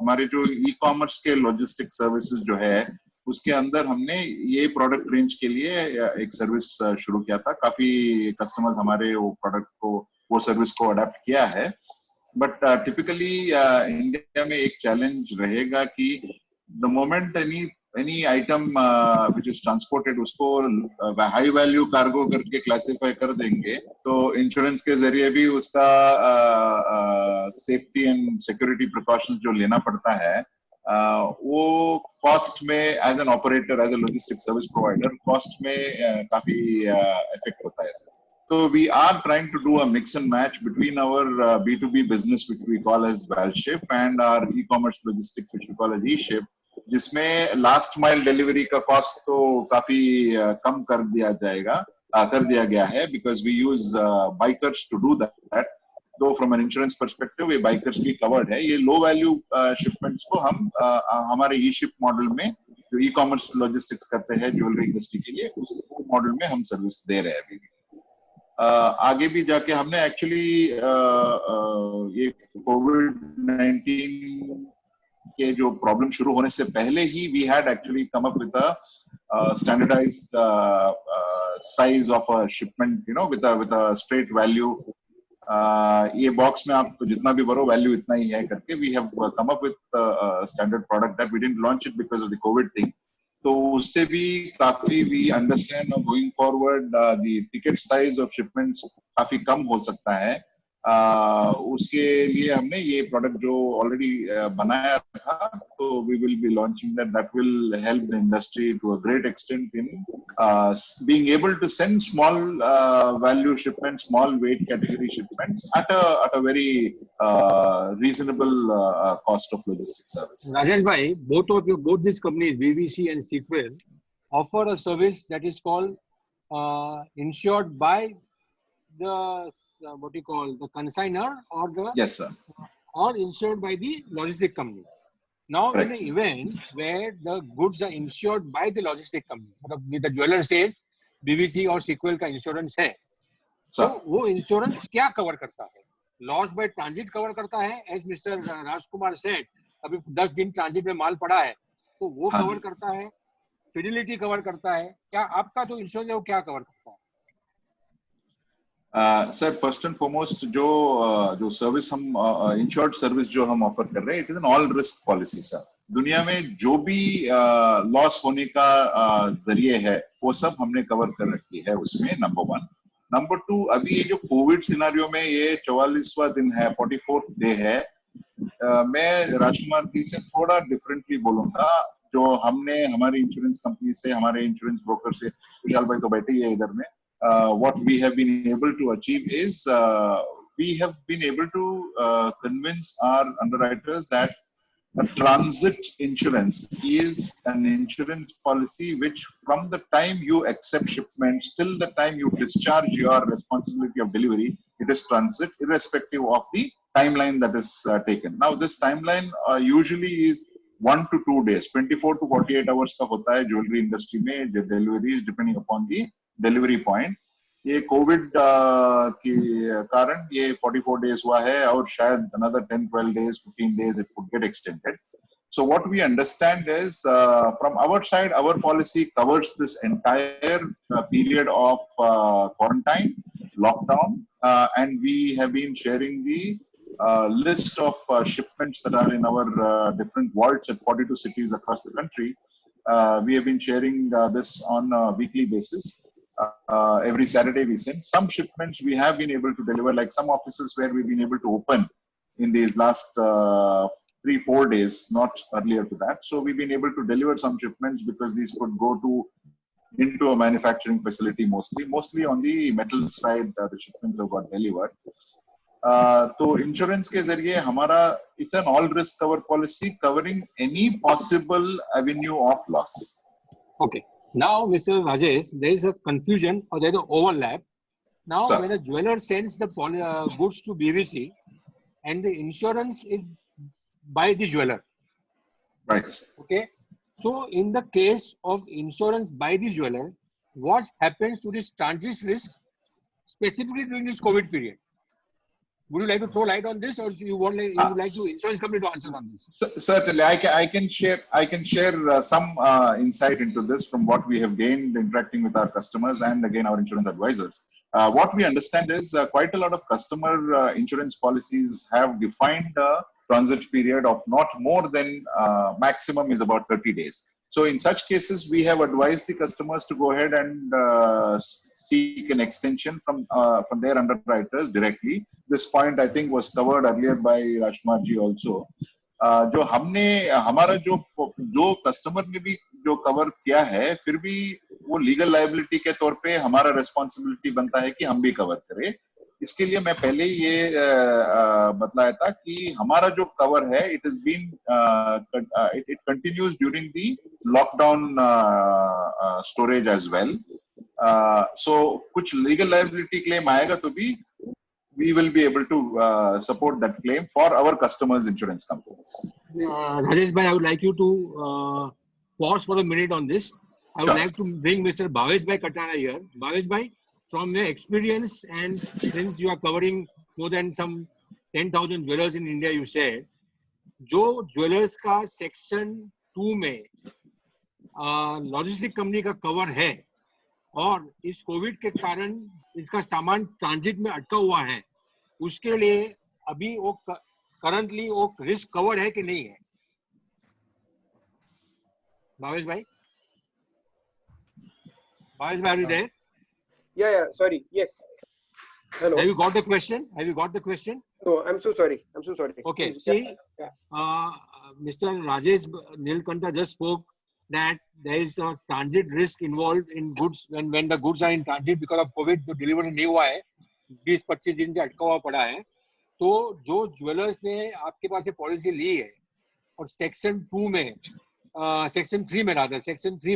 हमारे जो e-commerce के logistics services जो है उसके अंदर हमने ये प्रोडक्ट रेंज के लिए एक सर्विस शुरू किया था. काफी कस्टमर्स हमारे वो सर्विस को अडेप्ट किया है. बट टिपिकली इंडिया में एक चैलेंज रहेगा कि the moment any item which is transported उसको हाई वैल्यू कार्गो करके क्लासिफाई कर देंगे तो इंश्योरेंस के जरिए भी उसका सेफ्टी एंड सिक्योरिटी प्रिकॉशंस जो लेना पड़ता है वो कॉस्ट में as an operator as a logistic service provider cost में काफी इफेक्ट होता है. So we are trying to do a mix and match between our B2B business, which we call as Valship, and our e-commerce logistics, which we call as eShip, जिसमें last mile delivery का cost तो काफी कम कर दिया गया है because we use bikers to do that. Though from an insurance perspective, ये bikers भी covered है. ये low value shipments को हम हमारे eShip model में जो e-commerce logistics करते हैं ज्वेलरी इंडस्ट्री के लिए उस मॉडल में हम सर्विस दे रहे हैं अभी भी. आगे भी जाके हमने एक्चुअली ये कोविड-19 के जो प्रॉब्लम शुरू होने से पहले ही we had actually come up with a standardised size of a shipment with a straight value. ये बॉक्स में आप जितना भी भरो वैल्यू इतना ही है करके we have come up with standard product that we didn't launch it because of the COVID thing. तो उससे भी काफी we understand going forward the ticket size of shipments काफी कम हो सकता है. उसके लिए हमने ये प्रोडक्ट जो ऑलरेडी बनाया था तो we will be launching that will help the industry to a great extent in being able to send small value shipments, small weight category shipments at a very reasonable cost of logistics service. Rajesh bhai, both these companies, BVC and Sequel, offer a service that is called insured by the the consignor or the yes sir or insured by the logistic company. Now Correct. In an event where the goods are insured by the logistic company, the jeweler says BVC और Sequel का insurance है, तो वो insurance क्या cover करता है? Loss by transit cover करता है, एज मिस्टर राजकुमार सेड अभी 10 दिन ट्रांजिट में माल पड़ा है तो वो कवर करता है, फिडिलिटी कवर करता है. क्या आपका जो इंश्योरेंस है वो क्या कवर करता है? सर फर्स्ट एंड फॉरमोस्ट जो सर्विस हम इंश्योर्ड सर्विस जो हम ऑफर कर रहे हैं it is an all risk policy. Sir दुनिया में जो भी लॉस होने का जरिए है वो सब हमने कवर कर रखी है उसमें. नंबर 1. नंबर 2, अभी ये जो कोविड सिनारियो में ये 44वां दिन है, 44th डे है. मैं राजकुमार जी से थोड़ा डिफरेंटली बोलूंगा. जो हमने हमारी इंश्योरेंस कंपनी से, हमारे इंश्योरेंस ब्रोकर से, विशाल भाई तो बैठे ही है इधर में, what we have been able to achieve is we have been able to convince our underwriters that a transit insurance is an insurance policy which from the time you accept shipments till the time you discharge your responsibility of delivery, it is transit irrespective of the timeline that is taken. Now this timeline usually is 1 to 2 days, 24 to 48 hours का होता है jewellery industry में जो deliveries depending upon the delivery point. ये Covid के कारण ये 44 days हुआ है और शायद another 10-12 days, 15 days it could get extended. So what we understand is from our side, our policy covers this entire period of quarantine, lockdown, and we have been sharing the list of shipments that are in our different vaults at 42 cities across the country. We have been sharing this on a weekly basis. Every Saturday we send some shipments. We have been able to deliver, like some offices where we've been able to open in these last 3-4 days, not earlier to that. So we've been able to deliver some shipments because these could go into a manufacturing facility mostly on the metal side. The shipments have got delivered. तो insurance के जरिए हमारा it's an all risk cover policy covering any possible avenue of loss. Okay. Now, Mr. Rajesh, there is a confusion or there is an overlap. Now, Sir. when a jeweler sends the goods to BVC and the insurance is by the jeweler. Right. Okay. So, in the case of insurance by the jeweler, what happens to this transit risk specifically during this COVID period? Would you like to throw light on this, or you would like to insurance company to answer on this? Certainly, I can share some insight into this from what we have gained interacting with our customers and again our insurance advisors. What we understand is quite a lot of customer insurance policies have defined a transit period of not more than maximum is about 30 days. So in such cases, we have advised the customers to go ahead and seek an extension from their underwriters directly. This point I think was covered earlier by Rajkumar ji also. जो हमने हमारा जो customer ने भी जो cover किया है, फिर भी वो लीगल लायबिलिटी के तौर पे हमारा रिस्पॉन्सिबिलिटी बनता है कि हम भी कवर करें. इसके लिए मैं पहले ही ये बतलाया था कि हमारा जो कवर है it is been it continues during the lockdown storage as well. So कुछ लीगल लायबिलिटी क्लेम आएगा तो भी we will be able to support that claim for our customers insurance companies. Rajesh bhai, I would like you to pause for a minute on this. I would like to bring Mr. Bhavesh bhai Katara here. Bhavesh bhai, from your experience and since you are covering more than some 10,000 jewelers in India, you said, जो jewellers का section 2 में logistic company का cover है और इस Covid के कारण इसका सामान ट्रांजिट में अटका हुआ है, उसके लिए अभी वो करंटली वो रिस्क कवर है कि नहीं है? भावेश भाई, are you there? Yeah, sorry. Yes. Hello. Have you got the question? No, I'm so sorry. Okay. See, Mr. Rajesh Nilkanta just spoke that there is a transit risk involved in goods when the goods are in transit because of COVID. जो delivery नहीं हुआ है, 20-25 दिन से अटका हुआ पड़ा है, तो जो ज्वेलर्स ने आपके पास से पॉलिसी ली है और सेक्शन 2 में सेक्शन 3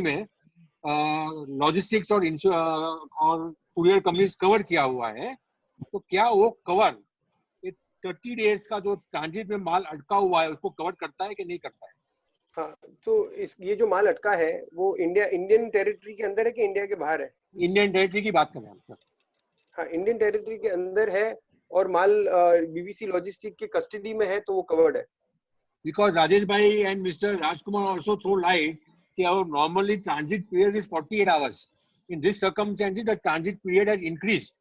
में लॉजिस्टिक्स और कुरियर कंपनीज कवर किया हुआ है, तो क्या वो कवर 30 डेज का जो ट्रांजिट में माल अटका हुआ है उसको कवर करता है कि नहीं करता है? हाँ, तो ये जो माल अटका है वो इंडियन टेरिटरी के अंदर है कि इंडिया के बाहर है? इंडियन टेरिटरी की बात कर रहे हैं हम. हाँ, इंडियन टेरिटरी के अंदर है और माल बीवीसी लॉजिस्टिक के कस्टडी में है, तो वो कवर्ड है. Because Rajesh bhai and Mr. Rajkumar also throw light that our normally transit period is 48 hours. In this circumstances, the transit period has increased.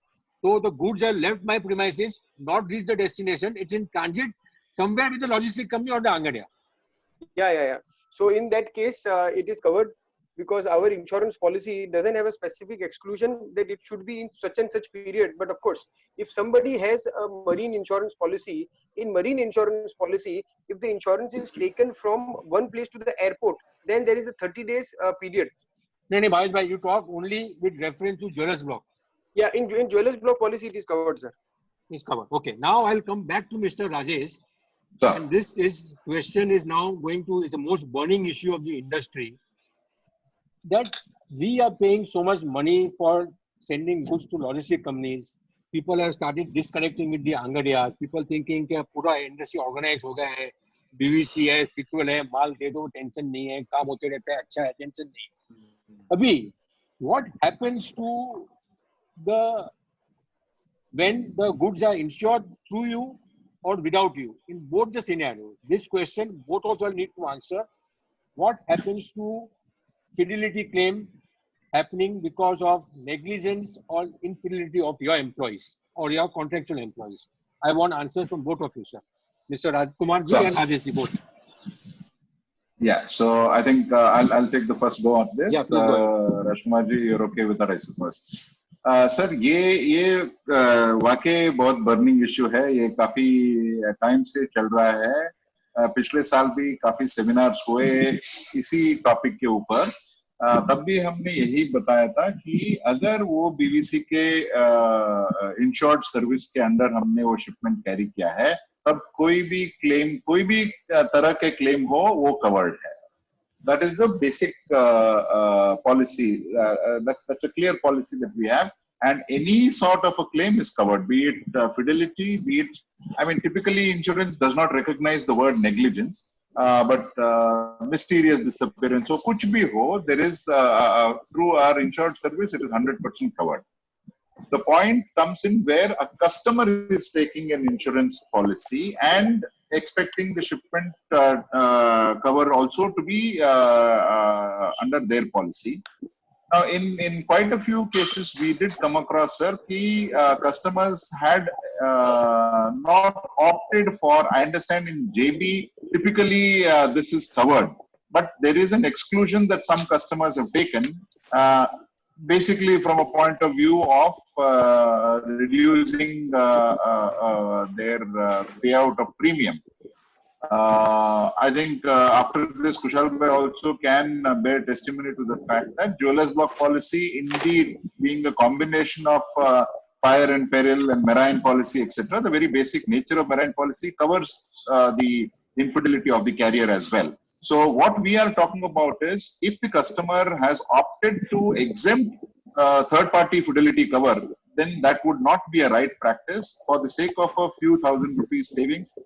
So the goods have left my premises, not reached the destination. It's in transit somewhere with the logistic company or the Angadia. Yeah. So in that case, it is covered because our insurance policy doesn't have a specific exclusion that it should be in such and such period. But of course, if somebody has a marine insurance policy, in marine insurance policy, if the insurance is taken from one place to the airport, then there is a 30 days period. No, Bhavesh bhai, you talk only with reference to jewelers block. Yeah, in jewelers block policy, it is covered, sir. It's covered. Okay. Now I'll come back to Mr. Rajesh. Sir. And this question is now going to is the most burning issue of the industry. That we are paying so much money for sending goods to logistic companies. People have started disconnecting with the Angadiyas. People thinking कि पूरा industry organized हो गया है, BVC है, sequel है, माल दे दो, tension नहीं है, काम होते रहता है, अच्छा है, टेंशन नहीं. अभी what happens to when the goods are insured through you or without you? In both the scenarios, this question both of you need to answer. What happens to fidelity claim happening because of negligence or infidelity of your employees or your contractual employees? I want answers from both of you, sir. Mr. Rajkumar ji and Rajesh ji both. Yeah, so I think I'll take the first go on this. Yeah, please go Rajkumar ji, you're okay with that, I suppose. Sir ये वाकई बहुत burning issue है. ये काफी time से चल रहा है. पिछले साल भी काफी सेमिनार्स हुए इसी टॉपिक के ऊपर. तब भी हमने यही बताया था कि अगर वो बीवीसी के इंश्योर्ड सर्विस के अंदर हमने वो शिपमेंट कैरी किया है, तब कोई भी तरह के क्लेम हो वो कवर्ड है. That is the basic policy. That's a clear policy that we have, and any sort of a claim is covered, be it fidelity, be it. I mean, typically insurance does not recognize the word negligence, but mysterious disappearance. So, kuch bhi ho, there is through our insured service, it is 100% covered. The point comes in where a customer is taking an insurance policy and expecting the shipment cover also to be under their policy. Now, in quite a few cases, we did come across, sir, customers had not opted for, I understand in JB, typically this is covered, but there is an exclusion that some customers have taken, basically from a point of view of reducing their payout of premium. I think after this, Kushal Bhai also can bear testimony to the fact that Jewellers Block policy, indeed being a combination of fire and peril and marine policy, etc., the very basic nature of marine policy covers the infidelity of the carrier as well. So what we are talking about is if the customer has opted to exempt third-party fidelity cover, then that would not be a right practice. For the sake of a few thousand rupees savings,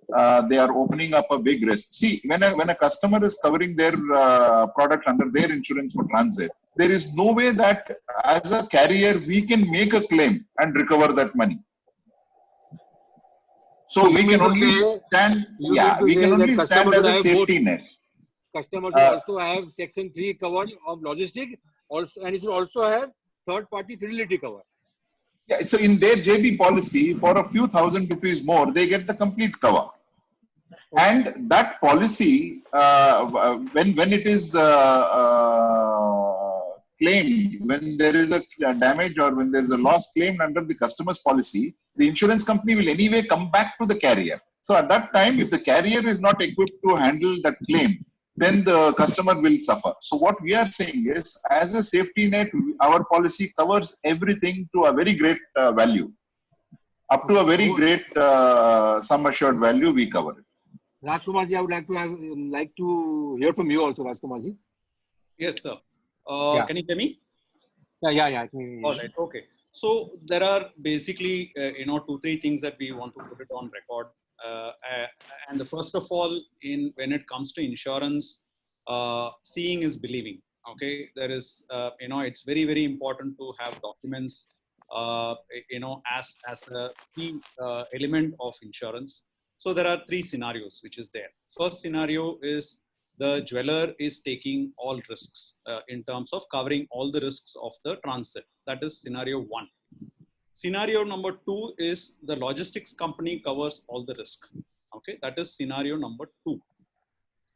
they are opening up a big risk. See, when a customer is covering their product under their insurance for transit, there is no way that as a carrier we can make a claim and recover that money. So we can only stand, we can only stand as a safety net. Customers will also have Section 3 cover of logistics, also, and it will also have third-party fidelity cover. Yeah, so in their JB policy, for a few thousand rupees more, they get the complete cover. And that policy, when it is claimed, when there is a damage or when there is a loss claimed under the customer's policy, the insurance company will anyway come back to the carrier. So at that time, if the carrier is not equipped to handle that claim, then the customer will suffer. So what we are saying is, as a safety net, our policy covers everything to a very great value. Up to a very great sum assured value, we cover it. Rajkumar ji, I would like to hear from you also, Rajkumar ji. Yes, sir. Yeah. Can you hear me? Yeah. All right. Okay. So there are basically, 2-3 things that we want to put it on record. And the first of all, when it comes to insurance, seeing is believing. Okay, there is, it's very, very important to have documents, as a key element of insurance. So there are 3 scenarios which is there. First scenario is the jeweler is taking all risks in terms of covering all the risks of the transit. That is scenario 1. Scenario number 2 is the logistics company covers all the risk. Okay, that is scenario number 2.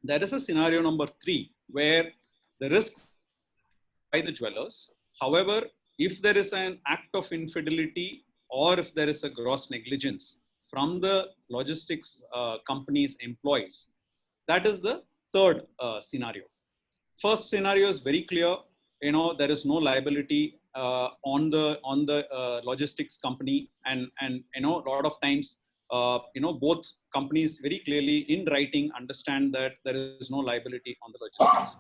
There is a scenario number 3 where the risk by the jewelers. However, if there is an act of infidelity or if there is a gross negligence from the logistics company's employees, that is the third scenario. First scenario is very clear. There is no liability on the logistics company, and a lot of times both companies very clearly in writing understand that there is no liability on the logistics.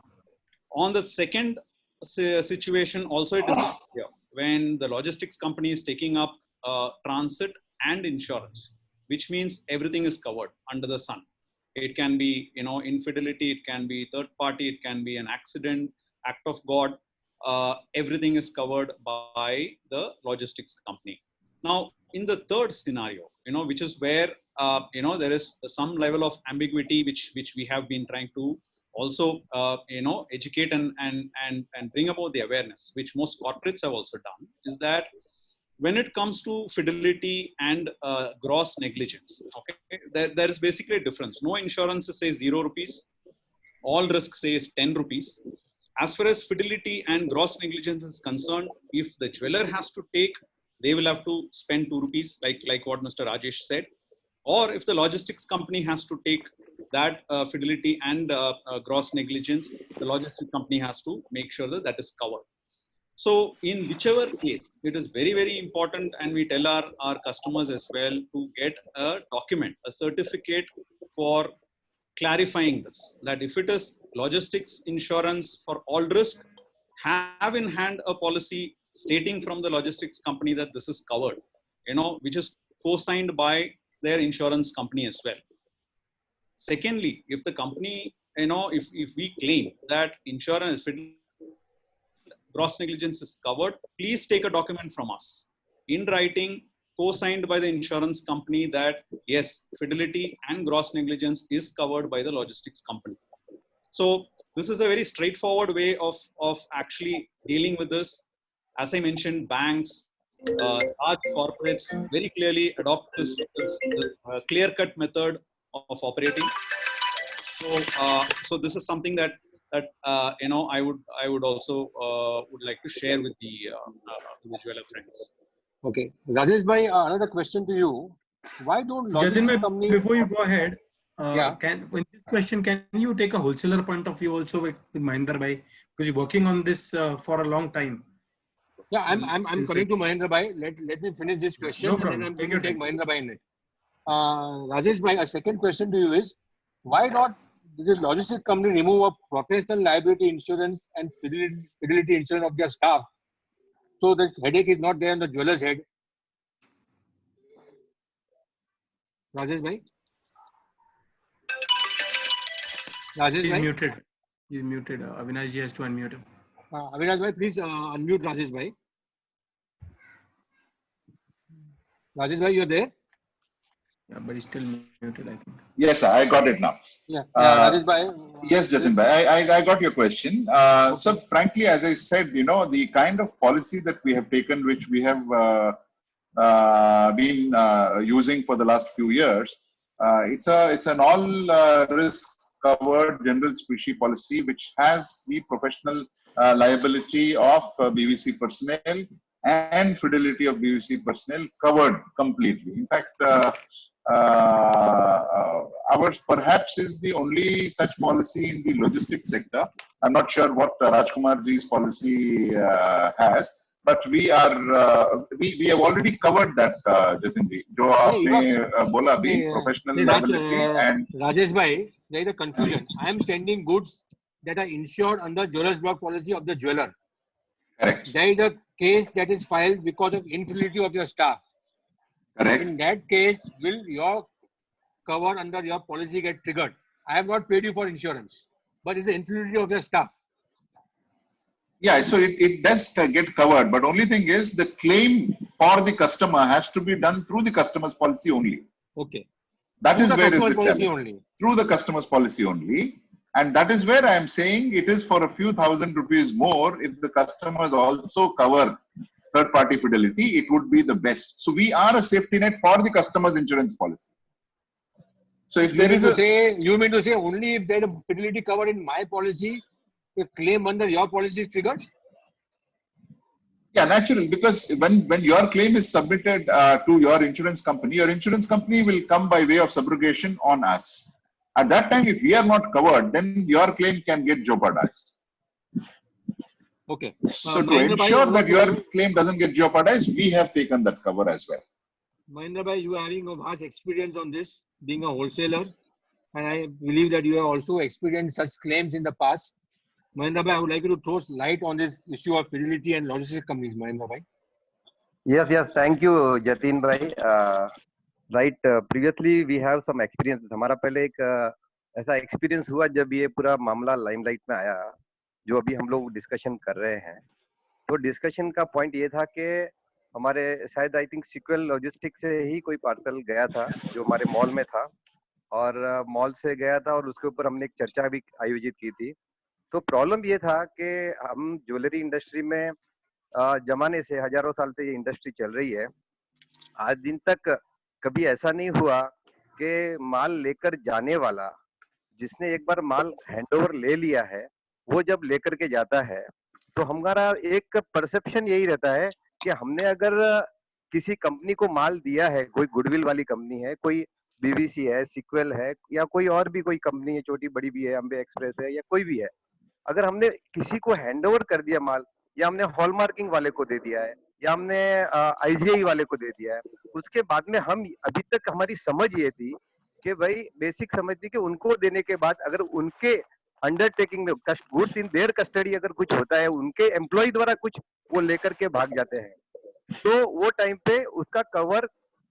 On the second situation also, it is clear when the logistics company is taking up transit and insurance, which means everything is covered under the sun. It can be infidelity, it can be third party, it can be an accident, act of God. Everything is covered by the logistics company. Now, in the third scenario, which is where there is some level of ambiguity, which we have been trying to also educate and bring about the awareness, which most corporates have also done, is that when it comes to fidelity and gross negligence, okay, there is basically a difference. No insurance says 0 rupees, all risk says 10 rupees. As far as fidelity and gross negligence is concerned, if the jeweler has to take, they will have to spend 2 rupees, like what Mr. Rajesh said. Or if the logistics company has to take that fidelity and gross negligence, the logistics company has to make sure that that is covered. So in whichever case, it is very, very important, and we tell our customers as well to get a document, a certificate for clarifying this, that if it is logistics insurance for all risk, have in hand a policy stating from the logistics company that this is covered, which is co-signed by their insurance company as well. Secondly, if the company, if we claim that insurance gross negligence is covered, please take a document from us. in writing, co-signed by the insurance company that yes, fidelity and gross negligence is covered by the logistics company. So this is a very straightforward way of actually dealing with this. As I mentioned, banks, large corporates very clearly adopt this clear-cut method of operating. So this is something that I would also would like to share with the jeweler friends. Okay, Rajesh bhai, another question to you. Why don't logistics companies? Before you go ahead, Yeah. in this question, can you take a wholesaler point of view also with Mahendra bhai, because you're working on this for a long time? Yeah, I'm coming to Mahendra bhai. Let me finish this question, No and problem. then I'm going to take Mahendra bhai in it. Rajesh bhai, a second question to you is, why not the logistics company remove a professional liability insurance and fidelity insurance of their staff, so this headache is not there on the jeweler's head? Rajesh bhai? Rajesh He's bhai? muted. He's muted. Avinash ji has to unmute him. Avinash bhai, please unmute Rajesh bhai. Rajesh bhai, you're there? Yeah, but he's still muted, I think. Yes, sir, I got it now. Yeah, Rajesh bhai. Yes, Jatin bhai, I got your question. Okay. So frankly, as I said, the kind of policy that we have taken, which we have been using for the last few years, it's an all risk covered general specie policy, which has the professional liability of BVC personnel and fidelity of BVC personnel covered completely. In fact, ours perhaps is the only such policy in the logistics sector. I'm not sure what Rajkumar ji's policy has, but we are we have already covered that, Jatin ji. Jo aapne bola bhi, professional liability and Rajesh bhai, there is a confusion. I am sending goods that are insured under jeweler's block policy of the jeweler. Correct. There is a case that is filed because of infidelity of your staff. Correct. In that case, will your cover under your policy get triggered? I have not paid you for insurance, but it's the infidelity of your staff. Yeah, so it does get covered, but only thing is the claim for the customer has to be done through the customer's policy only. Okay. That is where is the policy challenge. only. Through the customer's policy only. And that is where I am saying it is for a few thousand rupees more. If the customers also cover third party fidelity, it would be the best. So we are a safety net for the customer's insurance policy. So if there is you mean to say only if there is a fidelity covered in my policy, the claim under your policy is triggered? Yeah, naturally, because when your claim is submitted to your insurance company will come by way of subrogation on us. At that time, if we are not covered, then your claim can get jeopardized. Okay. So to ensure that your claim doesn't get jeopardized, we have taken that cover as well. Mahendra bhai, you are having a vast experience on this, being a wholesaler, and I believe that you have also experienced such claims in the past. Mahendra bhai, I would like you to throw light on this issue of fidelity and logistics companies, Mahendra bhai. Yes, thank you, Jatin bhai. Right, previously we have some experience. हमारा पहले एक ऐसा experience हुआ जब ये पूरा मामला limelight में आया, जो अभी हम लोग डिस्कशन कर रहे हैं. तो डिस्कशन का पॉइंट ये था कि हमारे शायद आई थिंक सिक्वेल लॉजिस्टिक्स से ही कोई पार्सल गया था जो हमारे मॉल में था, और मॉल से गया था और उसके ऊपर हमने एक चर्चा भी आयोजित की थी. तो प्रॉब्लम ये था कि हम ज्वेलरी इंडस्ट्री में जमाने से हजारों साल से ये इंडस्ट्री चल रही है. आज दिन तक कभी ऐसा नहीं हुआ कि माल लेकर जाने वाला, जिसने एक बार माल हैंडओवर ले लिया है, वो जब लेकर के जाता है तो हमारा एक परसेप्शन यही रहता है कि हमने अगर किसी कंपनी को माल दिया है, कोई गुडविल वाली कंपनी है, कोई बीवीसी है, सिक्वेल है, या कोई और भी कोई कंपनी है, छोटी बड़ी भी है, अम्बे एक्सप्रेस है, या कोई भी है, अगर हमने किसी को हैंडओवर कर दिया माल, या हमने हॉलमार्किंग वाले को दे दिया है, या हमने आईजीआई वाले को दे दिया है, उसके बाद में हम अभी तक हमारी समझ ये थी कि भाई बेसिक समझ थी कि उनको देने के बाद अगर उनके अंडरटेकिंग में गुड्स इन देयर कस्टडी अगर कुछ होता है, उनके एम्प्लॉय द्वारा कुछ वो लेकर के भाग जाते हैं, तो वो टाइम पे उसका cover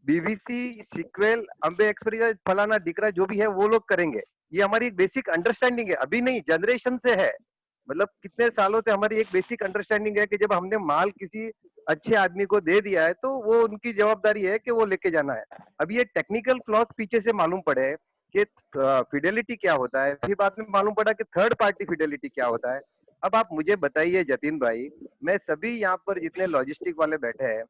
BVC, sequel, Ambe express, फलाना डिकरा जो भी है वो लोग करेंगे. ये हमारी एक बेसिक अंडरस्टैंडिंग है, अभी नहीं, जनरेशन से है. मतलब कितने सालों से हमारी एक बेसिक अंडरस्टैंडिंग है कि जब हमने माल किसी अच्छे आदमी को दे दिया है तो वो उनकी जवाबदारी है कि वो लेके जाना है। अब ये टेक्निकल फ्लॉज पीछे से मालूम पड़े कि फिडेलिटी क्या होता है, फिर बाद में मालूम पड़ा कि थर्ड पार्टी फिडेलिटी क्या होता है। अब आप मुझे बताइए जतिन भाई, मैं सभी यहाँ पर जितने लॉजिस्टिक वाले बैठे हैं,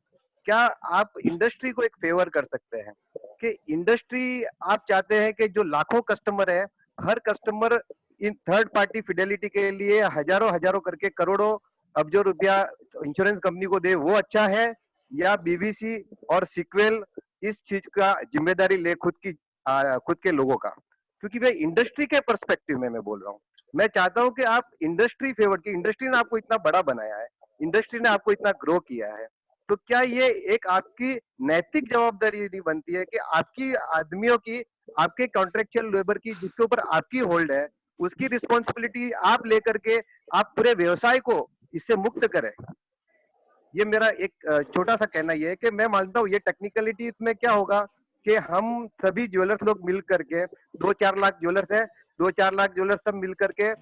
क्या आप इंडस्ट्री को एक फेवर कर सकते हैं कि इंडस्ट्री, आप चाहते हैं कि जो लाखों कस्टमर है, हर customer in third party fidelity के लिए हजारों हजारों करके करोड़ों अब्जों रुपया इंश्योरेंस कंपनी को दे, वो अच्छा है, या बीवीसी और सिक्वेल इस चीज का जिम्मेदारी ले खुद के लोगों का? क्योंकि मैं इंडस्ट्री के पर्सपेक्टिव में मैं बोल रहा हूँ। मैं चाहता हूँ कि आप इंडस्ट्री फेवर की, इंडस्ट्री ने आपको इतना बड़ा बनाया है, इंडस्ट्री ने आपको इतना ग्रो किया है, तो क्या ये एक आपकी नैतिक जवाबदारी नहीं बनती है कि आपकी आदमियों की, आपके कॉन्ट्रेक्चुअल लेबर की, जिसके ऊपर आपकी होल्ड है, उसकी रिस्पॉन्सिबिलिटी आप लेकर के आप पूरे व्यवसाय को इससे मुक्त करें? ये मेरा एक छोटा सा कहना ये है कि मैं मानता हूँ ये टेक्निकलिटी इसमें क्या होगा कि हम सभी ज्वेलर्स लोग मिल करके, 2-4 लाख ज्वेलर्स है, 2-4 लाख ज्वेलर्स सब मिल करके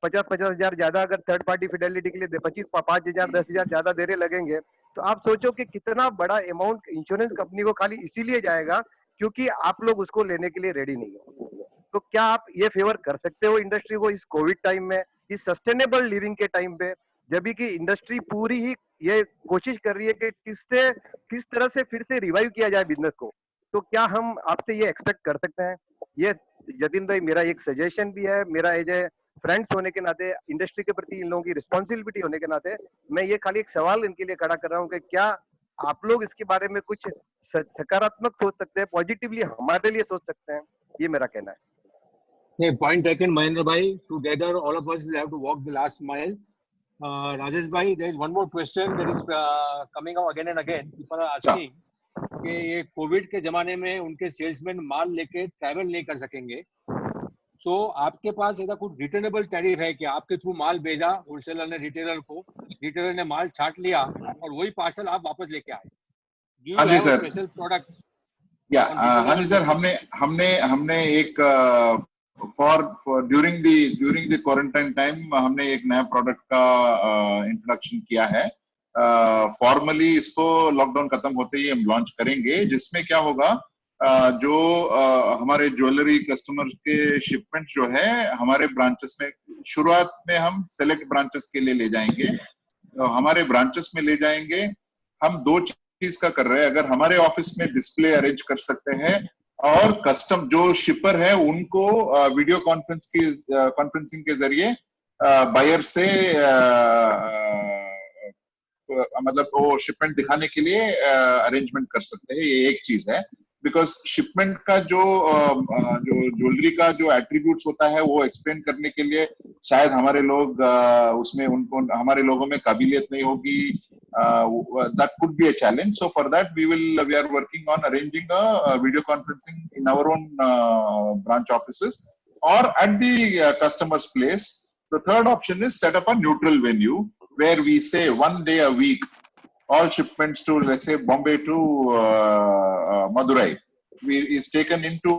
50-50 हजार ज्यादा अगर थर्ड पार्टी फिडेलिटी के लिए 5,000 10,000 ज्यादा देने लगेंगे, तो आप सोचो कि कितना बड़ा अमाउंट इंश्योरेंस कंपनी को खाली इसीलिए जाएगा क्योंकि आप लोग उसको लेने के लिए रेडी नहीं हो। तो क्या आप ये फेवर कर सकते हो इंडस्ट्री को इस कोविड टाइम में, इस सस्टेनेबल लिविंग के टाइम पे, जब कि इंडस्ट्री पूरी ही ये कोशिश कर रही है कि किस तरह से फिर से रिवाइव किया जाए बिजनेस को? तो क्या हम आपसे ये एक्सपेक्ट कर सकते हैं? ये जतिन भाई मेरा एक सजेशन भी है, मेरा एज ए फ्रेंड्स होने के नाते, इंडस्ट्री के प्रति इन लोगों की रिस्पॉन्सिबिलिटी होने के नाते, मैं ये खाली एक सवाल इनके लिए खड़ा कर रहा हूँ कि क्या आप लोग इसके बारे में कुछ सकारात्मक सोच सकते हैं, पॉजिटिवली हमारे लिए सोच सकते हैं? ये मेरा कहना है। Point taken, Mahendra bhai. Together, all of us will have to walk the last mile. Rajesh bhai, there is one more question that is coming up again and again. People are asking कि ये Covid के जमाने में उनके salesman माल लेके travel नहीं कर सकेंगे, सो आपके पास ऐसा कुछ रिटर्नेबल टैरिफ है कि आपके थ्रू माल भेजा होलसेलर ने रिटेलर को, रिटेलर ने माल छाट लिया और वही पार्सल आप वापस लेके आए? Do you have a special product? हाँ जी सर, हमने एक for during the quarantine time हमने एक नया प्रोडक्ट का इंट्रोडक्शन किया है। फॉर्मली इसको लॉकडाउन खत्म होते ही हम लॉन्च करेंगे, जिसमें क्या होगा, जो हमारे ज्वेलरी कस्टमर्स के शिपमेंट जो है हमारे ब्रांचेस में, शुरुआत में हम सेलेक्ट ब्रांचेस के लिए ले जाएंगे, हमारे ब्रांचेस में ले जाएंगे। हम दो चीज का कर रहे हैं, अगर हमारे ऑफिस में डिस्प्ले अरेंज कर सकते हैं और कस्टम जो शिपर है उनको वीडियो कॉन्फ्रेंसिंग के जरिए बायर से मतलब वो शिपमेंट दिखाने के लिए अरेंजमेंट कर सकते हैं, ये एक चीज है। बिकॉज शिपमेंट का जो ज्वेलरी का जो एट्रीब्यूट्स होता है वो एक्सप्लेन करने के लिए शायद हमारे लोग उसमें उनको हमारे लोगों में काबिलियत नहीं होगी, that could be a challenge. So for that we are working on arranging a video conferencing in our own branch offices or at the customer's place. The third option is set up a neutral venue where we say one day a week all shipments to, let's say, Bombay to Madurai is taken into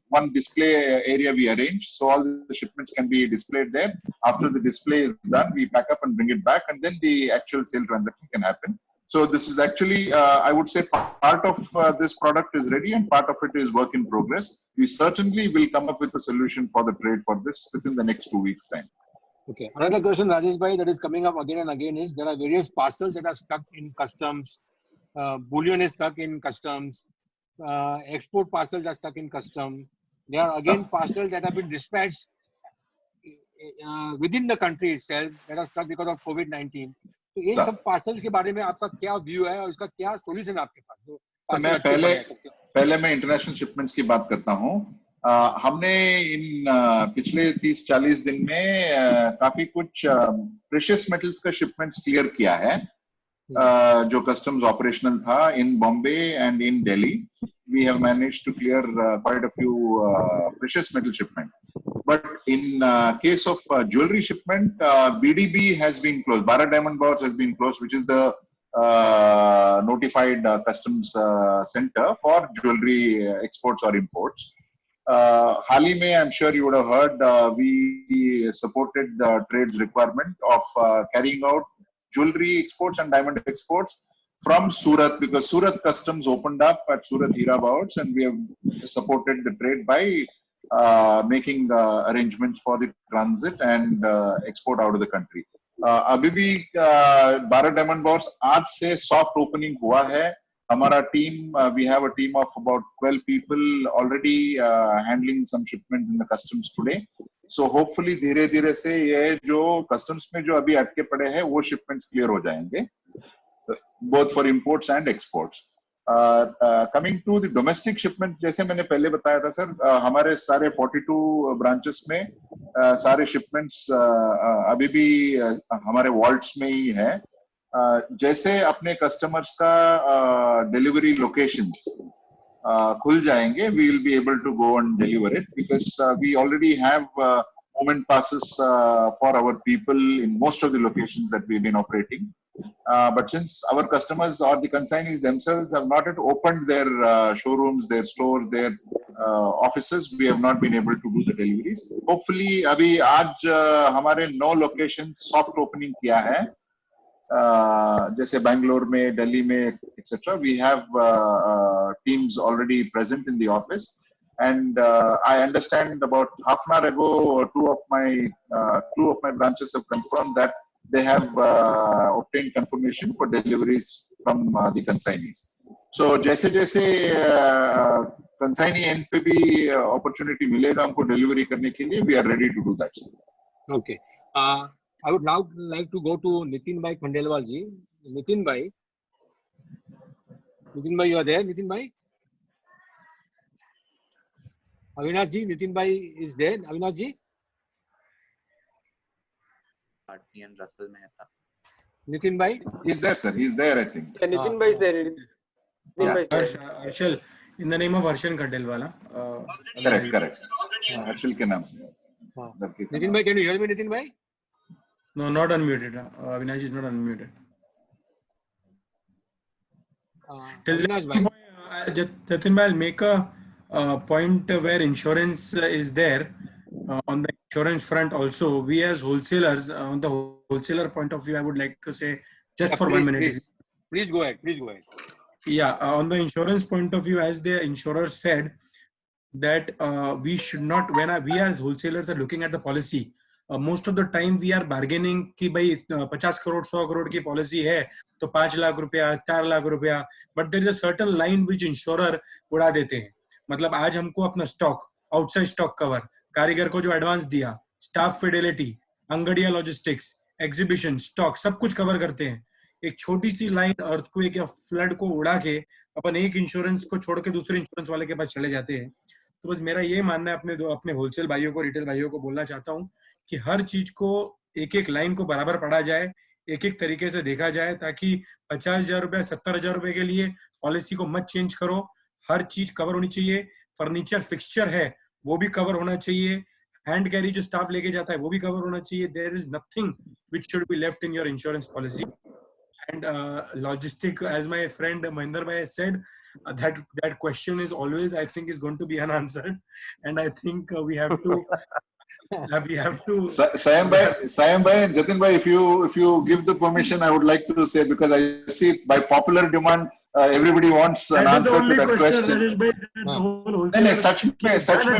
one display area we arrange, so all the shipments can be displayed there. After the display is done, we pack up and bring it back, and then the actual sale transaction can happen. So this is actually, I would say, part of this product is ready and part of it is work in progress. We certainly will come up with a solution for the trade for this within the next 2 weeks' time. Okay. Another question, Rajesh bhai, that is coming up again and again is there are various parcels that are stuck in customs. Bullion is stuck in customs. Export parcels are stuck in customs. There are again parcels that have been dispatched within the country itself that are stuck because of COVID-19. तो ये सब parcels के बारे में आपका क्या view है और इसका क्या solution आपके पास? So मैं पहले मैं international shipments की बात करता हूँ। हमने इन पिछले 30-40 दिन में काफी कुछ प्रेशियस मेटल्स का शिपमेंट्स क्लियर किया है, जो कस्टम्स ऑपरेशनल था in Bombay and in Delhi. We have managed to clear quite a few precious metal shipment, but in case of jewelry shipment, BDB has been closed. Bharat Diamond Bourse has been closed, which is the notified customs center for jewelry exports or imports. हाल ही में, I'm sure you would have heard, we supported the trade's requirement of carrying out jewelry exports and diamond exports from Surat, because Surat Customs opened up at Surat Hirabouts, and we have supported the trade by making arrangements for the transit and export out of the country. अभी भी 12 diamond Bohr's आज से soft opening हुआ है. हमारा team, we have a team of about 12 people already handling some shipments in the customs today. So hopefully धीरे धीरे से ये जो customs में जो अभी अटके पड़े हैं वो shipments clear हो जाएंगे, both for imports and exports. Coming to the domestic shipment, जैसे मैंने पहले बताया था सर, हमारे सारे 42 branches में सारे shipments अभी भी हमारे vaults में ही है. जैसे अपने customers का delivery locations खुल जाएंगे, we will be able to go and deliver it, because we already have moment passes for our people in most of the locations that we've been operating. But since our customers or the consignees themselves have not yet opened their showrooms, their stores, their offices, we have not been able to do the deliveries. Hopefully, अभी आज हमारे 9 locations soft opening किया है, जैसे Bangalore में, Delhi में, etc. We have teams already present in the office, and I understand about half an hour ago, two of my branches have confirmed that they have obtained confirmation for deliveries from the consignees. So जैसे जैसे consignee end पे भी opportunity मिलेगा हमको delivery करने के लिए, we are ready to do that. Okay. I would now like to go to Nitin Bhai Khandelwal ji. Nitin Bhai, you are there, Nitin Bhai? Avinash ji, Nitin Bhai is there. Avinash ji? and Russell Mehta. Nitin Bhai? He's there, sir. He's there, I think. Yeah, Nitin Bhai is there. Nitin Bhai is there. Harshal, in the name of Harshan Khandelwal. Correct. Harshal के नाम से. Nitin Bhai, can you hear me, Nitin Bhai? No, not unmuted. Avinash is not unmuted. Jatin Bhai, I'll make a point where insurance is there. On the insurance front also, we as wholesalers, on the wholesaler point of view, I would like to say, just for 1 minute. Please go ahead. Yeah, on the insurance point of view, as the insurer said, that we should not, we as wholesalers are looking at the policy, most of the time we are bargaining कि भाई 50 करोड़ 100 करोड़ की policy है तो 5 लाख रुपया 4 लाख रुपया, but there is a certain line which insurer उड़ा देते हैं. मतलब आज हमको अपना स्टॉक, आउटसाइड स्टॉक कवर, कारीगर को जो एडवांस दिया, staff fidelity, angadia logistics, exhibition, stock, सब कुछ कवर करते हैं. एक छोटी सी लाइन अर्थक्वेक या फ्लड को उड़ा के अपन एक इंश्योरेंस को छोड़ के दूसरे इंश्योरेंस वाले के पास चले जाते हैं. तो बस मेरा ये मानना है, अपने होलसेल भाइयों को, रिटेल भाइयों को बोलना चाहता हूँ कि हर चीज को एक एक लाइन को बराबर पढ़ा जाए, एक एक तरीके से देखा जाए, ताकि 50,000 रुपया 70,000 रुपए के लिए पॉलिसी को मत चेंज करो. हर चीज कवर होनी चाहिए. फर्नीचर फिक्सचर है वो भी कवर होना चाहिए. हैंड कैरी जो स्टाफ लेके जाता है वो भी कवर होना चाहिए. There is nothing which should be left in your insurance policy. And logistic, as my friend Mahinder bhai has said, that question is always, I think, is going to be unanswered, and I think we have to Sayam bhai and Jatin bhai, if you give the permission, I would like to say, because I see by popular demand everybody wants an answer to that question. नहीं, सच में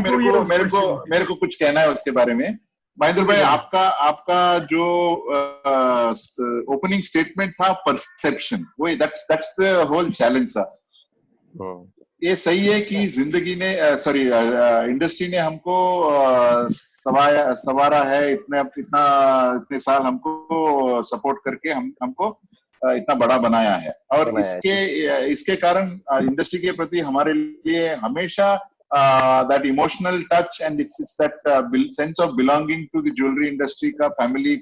मेरे को कुछ कहना है उसके बारे में. Mahinder bhai, आपका जो opening statement था, perception, वही, that's the whole challenge था. ये सही है कि जिंदगी ने, इंडस्ट्री ने हमको सवारा है, इतने साल हमको सपोर्ट करके हमको इतना बड़ा बनाया है, और इसके कारण इंडस्ट्री के प्रति हमारे लिए हमेशा that emotional touch and it's that sense of belonging to the jewelry industry का family,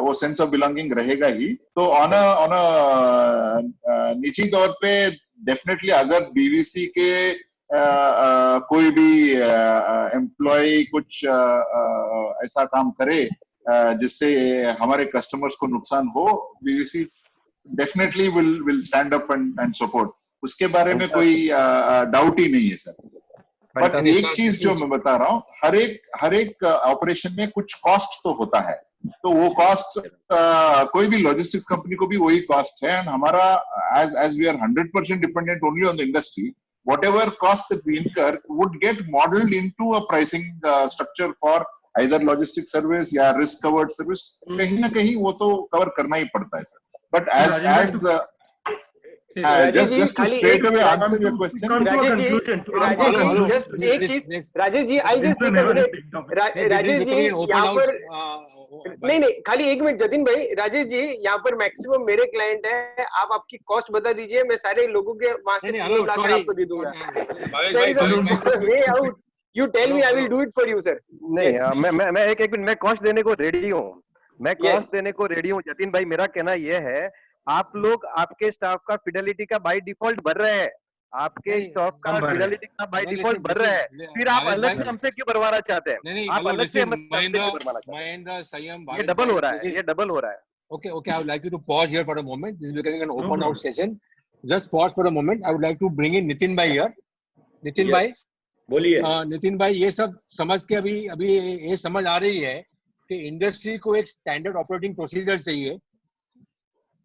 वो sense of belonging रहेगा ही. तो on a निजी तौर पे definitely अगर BVC के कोई भी एम्प्लॉय कुछ ऐसा काम करे जिससे हमारे कस्टमर्स को नुकसान हो, BVC definitely will stand up and support. उसके बारे में कोई डाउट ही नहीं है सर. बट एक चीज जो मैं बता रहा हूँ, हर एक ऑपरेशन में कुछ कॉस्ट तो होता है, तो वो कॉस्ट कोई भी लॉजिस्टिक्स कंपनी को भी वही कॉस्ट है। एंड हमारा as we are 100% dependent only on the industry, whatever costs that we incur would get modeled into a pricing structure for either logistics service या risk covered service. कहीं ना कहीं वो तो कवर करना ही पड़ता है sir. But just to straight away answer your question. Rajesh ji, I'll just take a minute. Rajesh ji यहाँ पर नहीं, खाली एक मिनट जतिन भाई। राजेश जी, यहाँ पर मैक्सिमम मेरे क्लाइंट है, आप आपकी कॉस्ट बता दीजिए, मैं सारे लोगों के वहां से लाकर आपको दे दूंगा। Way out, you tell me, I will do it for you sir. नहीं, मैं एक मिनट, मैं कॉस्ट देने को रेडी हूँ, मैं कॉस्ट देने को रेडी हूँ। जतिन भाई, मेरा कहना ये है, आप लोग आपके स्टाफ का फिडेलिटी का बाय डिफॉल्ट भर रहे हैं, आपके स्टाफ का फिडेलिटी का बाय डिफॉल्ट भर रहे हैं, फिर आप अलग से हमसे क्यों भरवाना चाहते हैं? आप अलग से महेंद्र संयम, ये डबल हो रहा है, ये डबल हो रहा है। Okay, I would like you to pause here for a moment. This is becoming an open out session. Just pause for a moment. I would like to bring in Nitin bhai here. Nitin bhai, बोलिए। नितिन भाई, ये सब समझ के अभी ये समझ आ रही है कि इंडस्ट्री को एक स्टैंडर्ड ऑपरेटिंग प्रोसीजर चाहिए।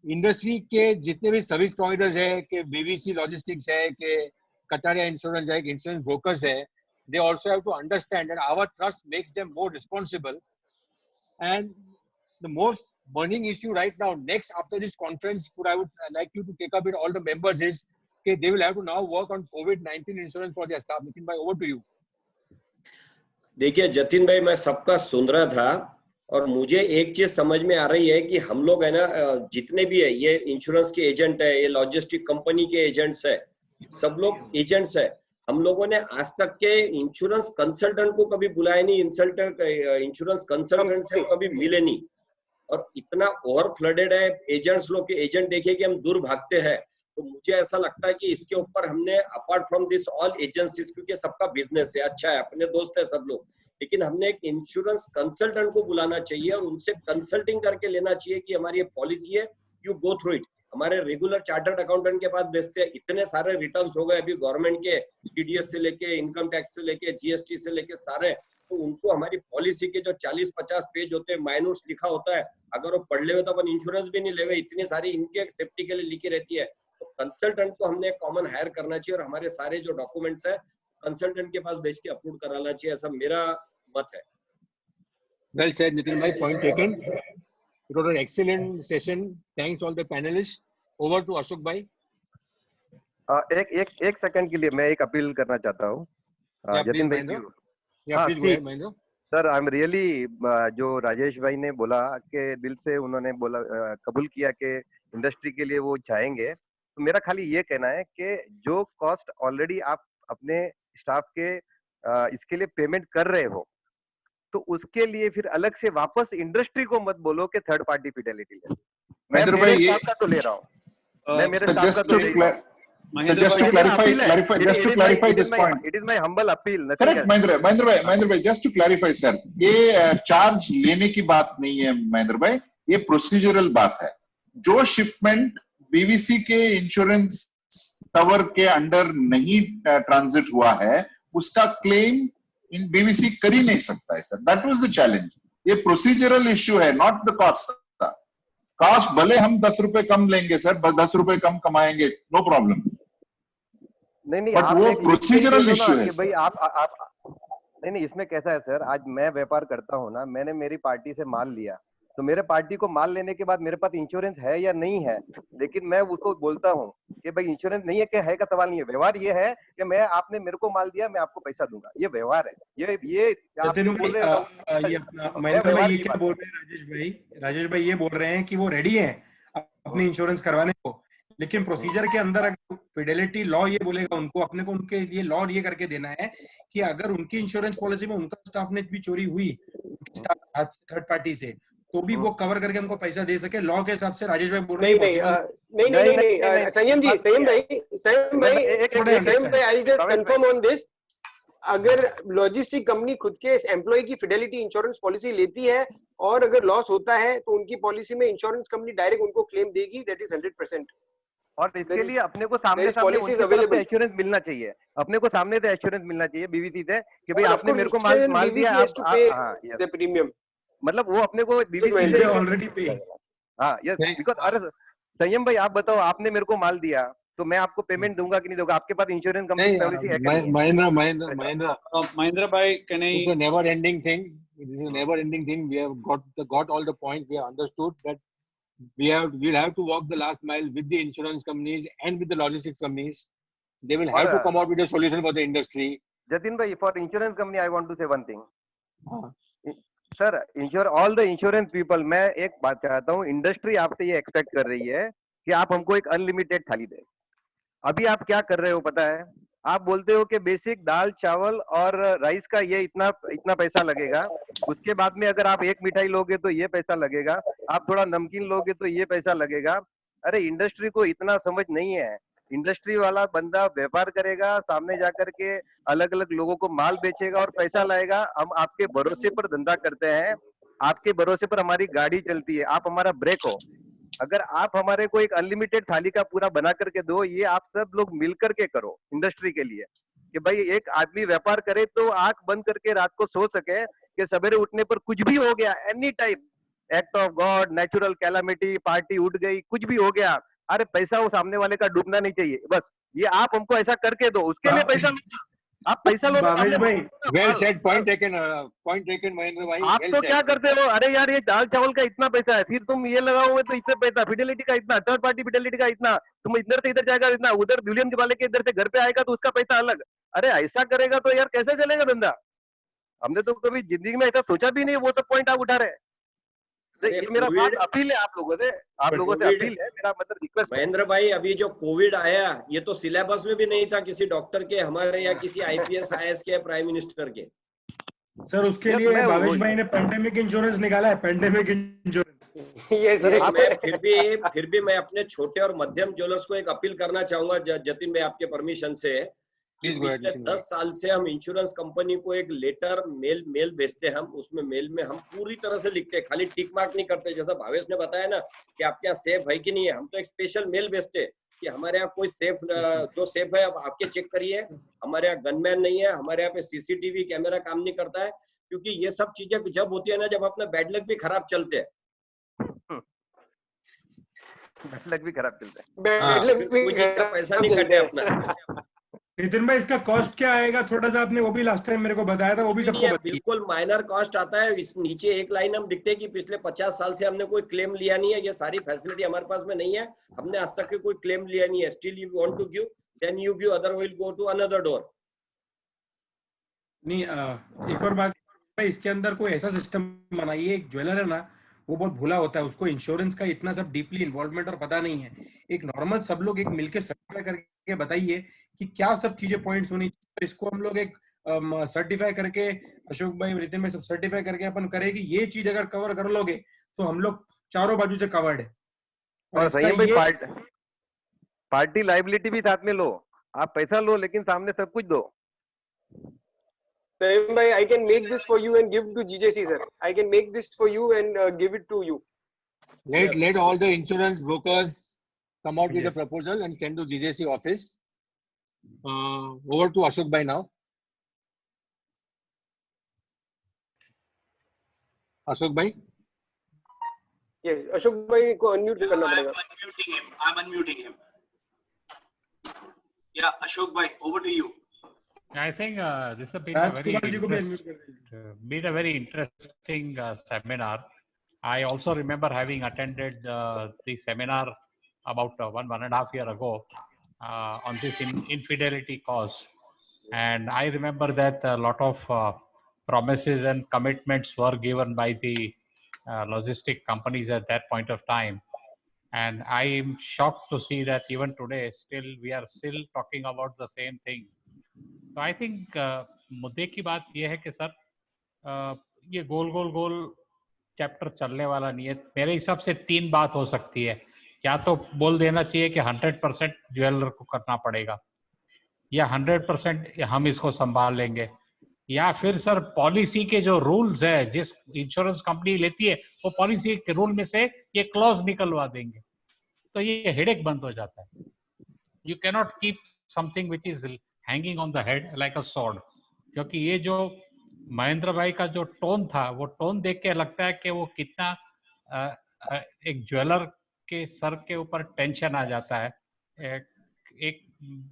इंडस्ट्री के जितने भी सर्विस प्रोवाइडर्स है, कि बीवीसी लॉजिस्टिक्स है, कि कटारिया इंश्योरेंस है, कि इंश्योरेंस ब्रोकर्स है, they also have to understand that our trust makes them more responsible. And the most burning issue right now, next after this conference, I would like you to take up with all the members, is okay, they will have to now work on COVID-19 insurance for their staff. Nitin bhai, over to you. देखिए जतिन भाई, मैं सबका सुन रहा था और मुझे एक चीज समझ में आ रही है कि हम लोग है ना, जितने भी है, ये इंश्योरेंस के एजेंट है, ये लॉजिस्टिक कंपनी के एजेंट्स है, सब लोग एजेंट्स है। हम लोगों ने आज तक के इंश्योरेंस कंसल्टेंट को कभी बुलाया नहीं, इंश्योरेंस कंसल्टेंट से कभी मिले नहीं, और इतना ओवर फ्लडेड है एजेंट्स लोग के। एजेंट देखिए कि हम दूर भागते हैं, तो मुझे ऐसा लगता है कि इसके ऊपर हमने apart from this all agencies, क्योंकि सबका बिजनेस है, अच्छा है, अपने दोस्त है सब लोग, लेकिन हमने एक इंश्योरेंस कंसल्टेंट को बुलाना चाहिए और उनसे कंसल्टिंग करके लेना चाहिए कि हमारी ये पॉलिसी है, यू गो थ्रू इट। हमारे रेगुलर चार्टर्ड अकाउंटेंट के पास भेजते हैं, इतने सारे रिटर्न्स हो गए अभी गवर्नमेंट के, टीडीएस से लेके, इनकम टैक्स से लेके, जीएसटी से लेके सारे, तो उनको हमारी पॉलिसी के जो 40-50 पेज होते हैं, माइनूट्स लिखा होता है, अगर वो पढ़ ले तो अपन इंश्योरेंस भी नहीं लेवे, इतनी सारी इनके सेफ्टी के लिए लिखी रहती है। तो कंसल्टेंट को हमने कॉमन हायर करना चाहिए और हमारे सारे जो डॉक्यूमेंट्स है कंसल्टेंट के पास भेज के अपलोड कराना चाहिए, ऐसा मेरा मत है। Well said, Nitin bhai, point taken. It was an excellent session. Thanks all the panelists. Over to Ashok bhai. एक सेकंड के लिए मैं एक अपील करना चाहता हूँ जतिन भाई। सर, आई एम रियली, जो राजेश भाई ने बोला कि दिल से उन्होंने बोला, कबूल किया कि इंडस्ट्री के लिए वो चाहेंगे, तो मेरा खाली ये कहना है कि जो कॉस्ट ऑलरेडी आप अपने स्टाफ के इसके लिए पेमेंट कर रहे हो, तो उसके लिए फिर अलग से वापस इंडस्ट्री को मत बोलो कि थर्ड पार्टी फिडेलिटी ले। मैं मेरे स्टाफ का तो ले रहा हूँ, मैं मेरे स्टाफ का तो ले रहा हूँ। Just to clarify this point. It is my humble appeal. Correct, Mahendra भाई, just to clarify sir, ये चार्ज लेने की बात नहीं है महेंद्र भाई, ये प्रोसीजरल बात है। जो शिपमेंट बीवीसी के इंश्योरेंस कवर के अंडर नहीं ट्रांजिट हुआ है, उसका क्लेम इन बीवीसी कर ही नहीं सकता है sir. That was the challenge. ये प्रोसीजरल इश्यू है, नॉट द कॉस्ट। कॉस्ट भले हम 10 रुपए कम लेंगे सर, 10 रुपए कम कमाएंगे, नो प्रॉब्लम। नहीं, बट वो प्रोसीजरल इश्यू है भाई। आप नहीं, इसमें कैसा है सर, आज मैं व्यापार करता हूँ ना, मैंने मेरी पार्टी से माल लिया, तो मेरे पार्टी को माल लेने के बाद मेरे पास इंश्योरेंस है या नहीं है, लेकिन मैं उसको बोलता हूँ कि भाई इंश्योरेंस नहीं है, क्या है का सवाल नहीं है। व्यवहार ये है कि मैं, आपने मेरे को माल दिया, मैं आपको पैसा दूंगा, ये व्यवहार है। ये आप जो बोल रहे हो, महेंद्र भाई ये क्या बोल रहे हैं, राजेश भाई ये बोल रहे हैं कि वो रेडी है अपनी इंश्योरेंस करवाने को, लेकिन प्रोसीजर के अंदर अगर फिडेलिटी लॉ ये बोलेगा उनको, अपने को उनके लिए लॉ ये करके देना है कि अगर उनकी इंश्योरेंस पॉलिसी में उनका स्टाफ ने भी चोरी हुई थर्ड पार्टी से, तो भी वो कवर करके हमको पैसा दे सके। लॉ के हिसाब से राजेश भाई बोल रहे हैं नहीं, संयम भाई, I just confirm on this. अगर लॉजिस्टिक कंपनी खुद के एम्प्लॉय की फिडेलिटी इंश्योरेंस पॉलिसी लेती है और अगर लॉस होता है, तो उनकी पॉलिसी में इंश्योरेंस कंपनी डायरेक्ट उनको क्लेम देगी, दैट इज 100%। और इसके लिए अपने को सामने सामने उनकी तरफ से एश्योरेंस मिलना चाहिए, अपने को सामने से एश्योरेंस मिलना चाहिए बीवीसी से कि भाई आपने मेरे को माल दिया, आप हाँ प्रीमियम, मतलब वो अपने को बीवीसी से ऑलरेडी पे, हाँ यस, बिकॉज अरे संयम भाई आप बताओ, आपने मेरे को माल दिया तो मैं आपको पेमेंट दूंगा कि नहीं दूंगा, आपके पास इंश्योरेंस कंपनी पॉलिसी है कि नहीं? Mahendra bhai, can I? It's a never-ending thing. This is a never-ending thing. We have got all the points. We have understood that we'll have to walk the last mile with the insurance companies and with the logistics companies. They will have to come out with a solution for the industry. Jatin bhai, for insurance company, I want to say one thing. Sir, all the insurance people, मैं एक बात चाहता हूँ, industry आपसे ये expect कर रही है कि आप हमको एक अनलिमिटेड थाली दे। अभी आप क्या कर रहे हो पता है? आप बोलते हो कि बेसिक दाल चावल और राइस का ये इतना पैसा लगेगा, उसके बाद में अगर आप एक मिठाई लोगे तो ये पैसा लगेगा, आप थोड़ा नमकीन लोगे तो ये पैसा लगेगा। अरे इंडस्ट्री को इतना समझ नहीं है। इंडस्ट्री वाला बंदा व्यापार करेगा, सामने जाकर के अलग अलग लोगों को माल बेचेगा और पैसा लाएगा। हम आपके भरोसे पर धंधा करते हैं, आपके भरोसे पर हमारी गाड़ी चलती है, आप हमारा ब्रेक हो। अगर आप हमारे को एक अनलिमिटेड थाली का पूरा बना करके दो, ये आप सब लोग मिल करके करो इंडस्ट्री के लिए, कि भाई एक आदमी व्यापार करे तो आंख बंद करके रात को सो सके कि सवेरे उठने पर कुछ भी हो गया, any type act of God, natural calamity, party उठ गई, कुछ भी हो गया, अरे पैसा वो सामने वाले का डूबना नहीं चाहिए। बस ये आप हमको ऐसा करके दो, उसके लिए पैसा आप पैसा लो। Well said, point taken, Mahendra भाई। आप तो क्या करते हो, अरे यार ये दाल चावल का इतना पैसा है, फिर तुम ये लगाओगे तो इससे पैसा, फिडेलिटी का इतना, थर्ड पार्टी फिडेलिटी का इतना, तुम इधर से इधर जाएगा इतना, उधर विलियम वाले के इधर से घर पे आएगा तो उसका पैसा अलग। अरे ऐसा करेगा तो यार कैसे चलेगा धंधा? हमने तो कभी जिंदगी में ऐसा सोचा भी नहीं। वो सब पॉइंट आप उठा रहे हैं। ये मेरा बात अपील है आप लोगों से अपील है, मेरा मतलब रिक्वेस्ट। महेंद्र भाई, अभी जो कोविड आया, ये तो सिलेबस में भी नहीं था किसी डॉक्टर के, हमारे या किसी आईपीएस आईएएस के, प्राइम मिनिस्टर के। सर उसके लिए भावेश भाई ने पेंडेमिक इंश्योरेंस निकाला है, पेंडेमिक इंश्योरेंस। फिर भी मैं अपने छोटे और मध्यम ज्वेलर्स को एक अपील करना चाहूंगा जतिन भाई, आपके परमिशन से। पिछले 10 साल से हम इंश्योरेंस कंपनी को एक लेटर मेल भेजते हैं। हम उसमें मेल में हम पूरी तरह से लिखते हैं, खाली टिक मार्क नहीं करते। जैसा भावेश ने बताया ना कि आपके यहाँ सेफ है कि नहीं है, हम तो एक स्पेशल मेल भेजते कि हमारे यहाँ कोई सेफ, जो सेफ है अब आपके चेक करिए, हमारे यहाँ गनमैन नहीं है, हमारे यहाँ पे सीसीटीवी कैमरा काम नहीं करता है। क्योंकि ये सब चीजें जब होती है ना, जब अपना बैड लक भी खराब चलते हैं, बैड लक भी खराब चलता है, पैसा नहीं कटे अपना। नितिन भाई, इसका कॉस्ट क्या आएगा? थोड़ा सा आपने वो भी लास्ट टाइम मेरे को बताया था, वो भी सबको बिल्कुल माइनर कॉस्ट आता है। इस नीचे एक लाइन हम लिखते हैं कि पिछले 50 साल से हमने कोई क्लेम लिया नहीं है, ये सारी फैसिलिटी हमारे पास में नहीं है, हमने आज तक कोई क्लेम लिया नहीं है। Still you want to give, then you give, other will go to another door. नहीं, एक और बात भाई, इसके अंदर कोई ऐसा सिस्टम बनाइए, एक ज्वेलर है ना वो बहुत भूला होता है, उसको इंश्योरेंस का इतना सब डीपली इन्वॉल्वमेंट और पता नहीं है। एक नॉर्मल सब लोग एक मिलके सर्टिफाई करके बताइए कि क्या सब चीजें पॉइंट्स होनी चाहिए। इसको हम लोग एक सर्टिफाई करके, अशोक भाई, नितिन भाई सब सर्टिफाई करके अपन करें कि ये चीज अगर कवर कर लोगे तो हम लोग चारों बाजू से कवर्ड है। और सही भाई, पार्टी लाइबिलिटी भी साथ में लो, आप पैसा लो लेकिन सामने सब कुछ दो। Saim bhai, I can make this for you and give to GJC sir. I can make this for you and give it to you. Let all the insurance brokers come out with a proposal and send to GJC office. Over to Ashok bhai now. Ashok bhai. Yes, Ashok bhai को unmute करना पड़ेगा. I'm unmuting him. Yeah, Ashok bhai, over to you. I think this has been a very interesting seminar. I also remember having attended the seminar about 1.5 years ago on this infidelity cause. And I remember that a lot of promises and commitments were given by the logistic companies at that point of time. And I am shocked to see that even today, we are still talking about the same thing. तो I think मुद्दे की बात यह है कि sir ये गोल chapter चलने वाला नहीं है। मेरे हिसाब से 3 बात हो सकती है, या तो बोल देना चाहिए कि 100% ज्वेलर को करना पड़ेगा, या 100% हम इसको संभाल लेंगे, या फिर सर पॉलिसी के जो रूल्स है, जिस इंश्योरेंस कंपनी लेती है वो पॉलिसी के रूल में से ये क्लॉज निकलवा देंगे। तो ये हेडेक बंद हो जाता है. You cannot keep something which is hanging on the head like a sword. क्योंकि ये जो महेंद्र भाई का जो टोन था, वो टोन देख के लगता है कि वो कितना एक ज्वेलर के सर के ऊपर टेंशन आ जाता है. एक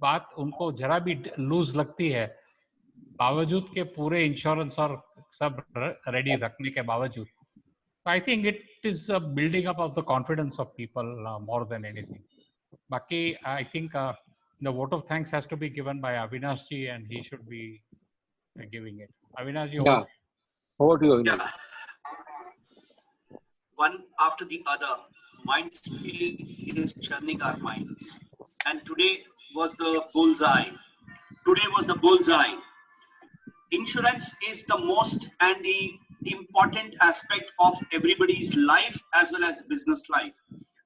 बात उनको जरा भी लूज लगती है, बावजूद के पूरे इंश्योरेंस और सब रेडी रखने के बावजूद. I think it is a building up of the confidence of people more than anything. Baki, I think the vote of thanks has to be given by Avinash ji, and he should be giving it. Avinash ji, Yeah. Over to you, Avinash. Yeah. One after the other, Mindspeak is churning our minds. And today was the bullseye. Today was the bullseye. Insurance is the most and the important aspect of everybody's life as well as business life.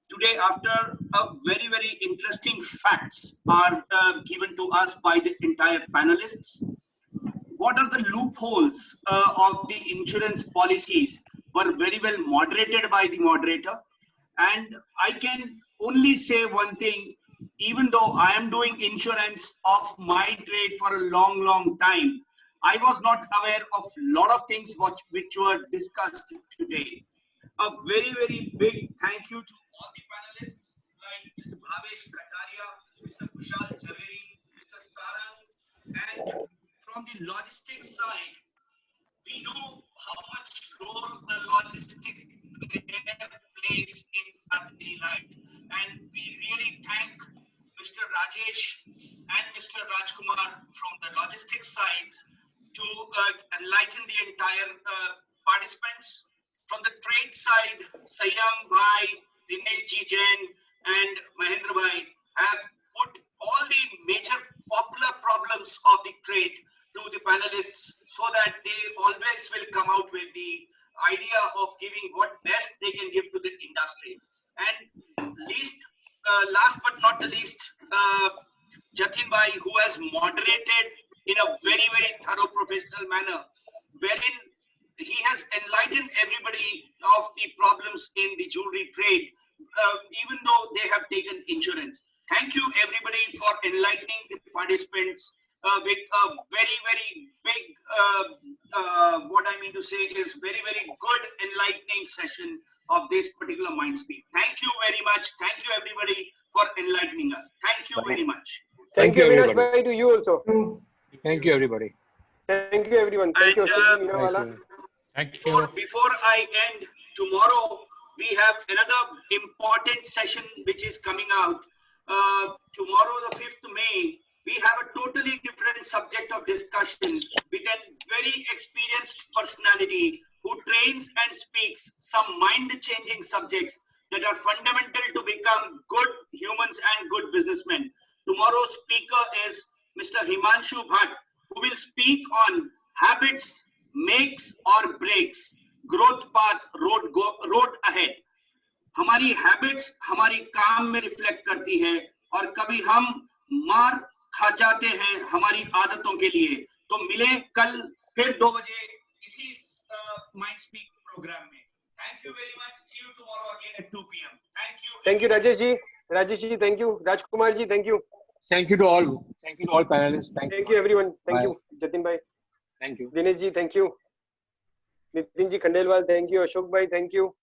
Today, after a very, very interesting facts are given to us by the entire panelists, what are the loopholes of the insurance policies were very well moderated by the moderator. And I can only say one thing, even though I am doing insurance of my trade for a long, long time, I was not aware of a lot of things which were discussed today. A very, very big thank you to all the panelists like Mr. Bhavesh Kataria, Mr. Kushal Javeri, Mr. Sarang, and from the logistics side, we know how much role the logistic plays in our daily life. And we really thank Mr. Rajesh and Mr. Rajkumar from the logistics sides to enlighten the entire participants. From the trade side, Sayam Bhai, Dinesh Ji Jain and Mahendra Bhai have put all the major popular problems of the trade to the panelists so that they always will come out with the idea of giving what best they can give to the industry. And last but not the least, Jatin Bhai, who has moderated in a very, very thorough professional manner, wherein he has enlightened everybody of the problems in the jewelry trade, even though they have taken insurance. Thank you everybody for enlightening the participants with a very, very big, what I mean to say is very, very good enlightening session of this particular Mindspeak. Thank you very much. Thank you everybody for enlightening us. Thank you very much. Thank you, Avinash Bhai, to you also. Thank you, everybody. Thank you, everyone. Thank you, Thank you. Before I end, tomorrow we have another important session which is coming out. Tomorrow, the 5th May, we have a totally different subject of discussion with a very experienced personality who trains and speaks some mind-changing subjects that are fundamental to become good humans and good businessmen. Tomorrow's speaker is Mr. Himanshu Bhatt, who will speak on habits, makes or breaks, growth path, road ahead. हमारी habits हमारी काम में reflect करती है और कभी हम मार खा जाते हैं हमारी आदतों के लिए. तो मिले कल फिर 2 बजे इसी Mindspeak प्रोग्राम में. Thank you very much. See you tomorrow again at 2 p.m. Thank you. Thank you, Rajesh ji. Rajesh ji, thank you. Rajkumar ji, thank you. Thank you to all. Thank you to all panelists. Thank you, everyone. Thank you, Jatin bhai. Thank you. Dinesh ji, thank you. Nitin ji Khandelwal, thank you. Ashok bhai, thank you.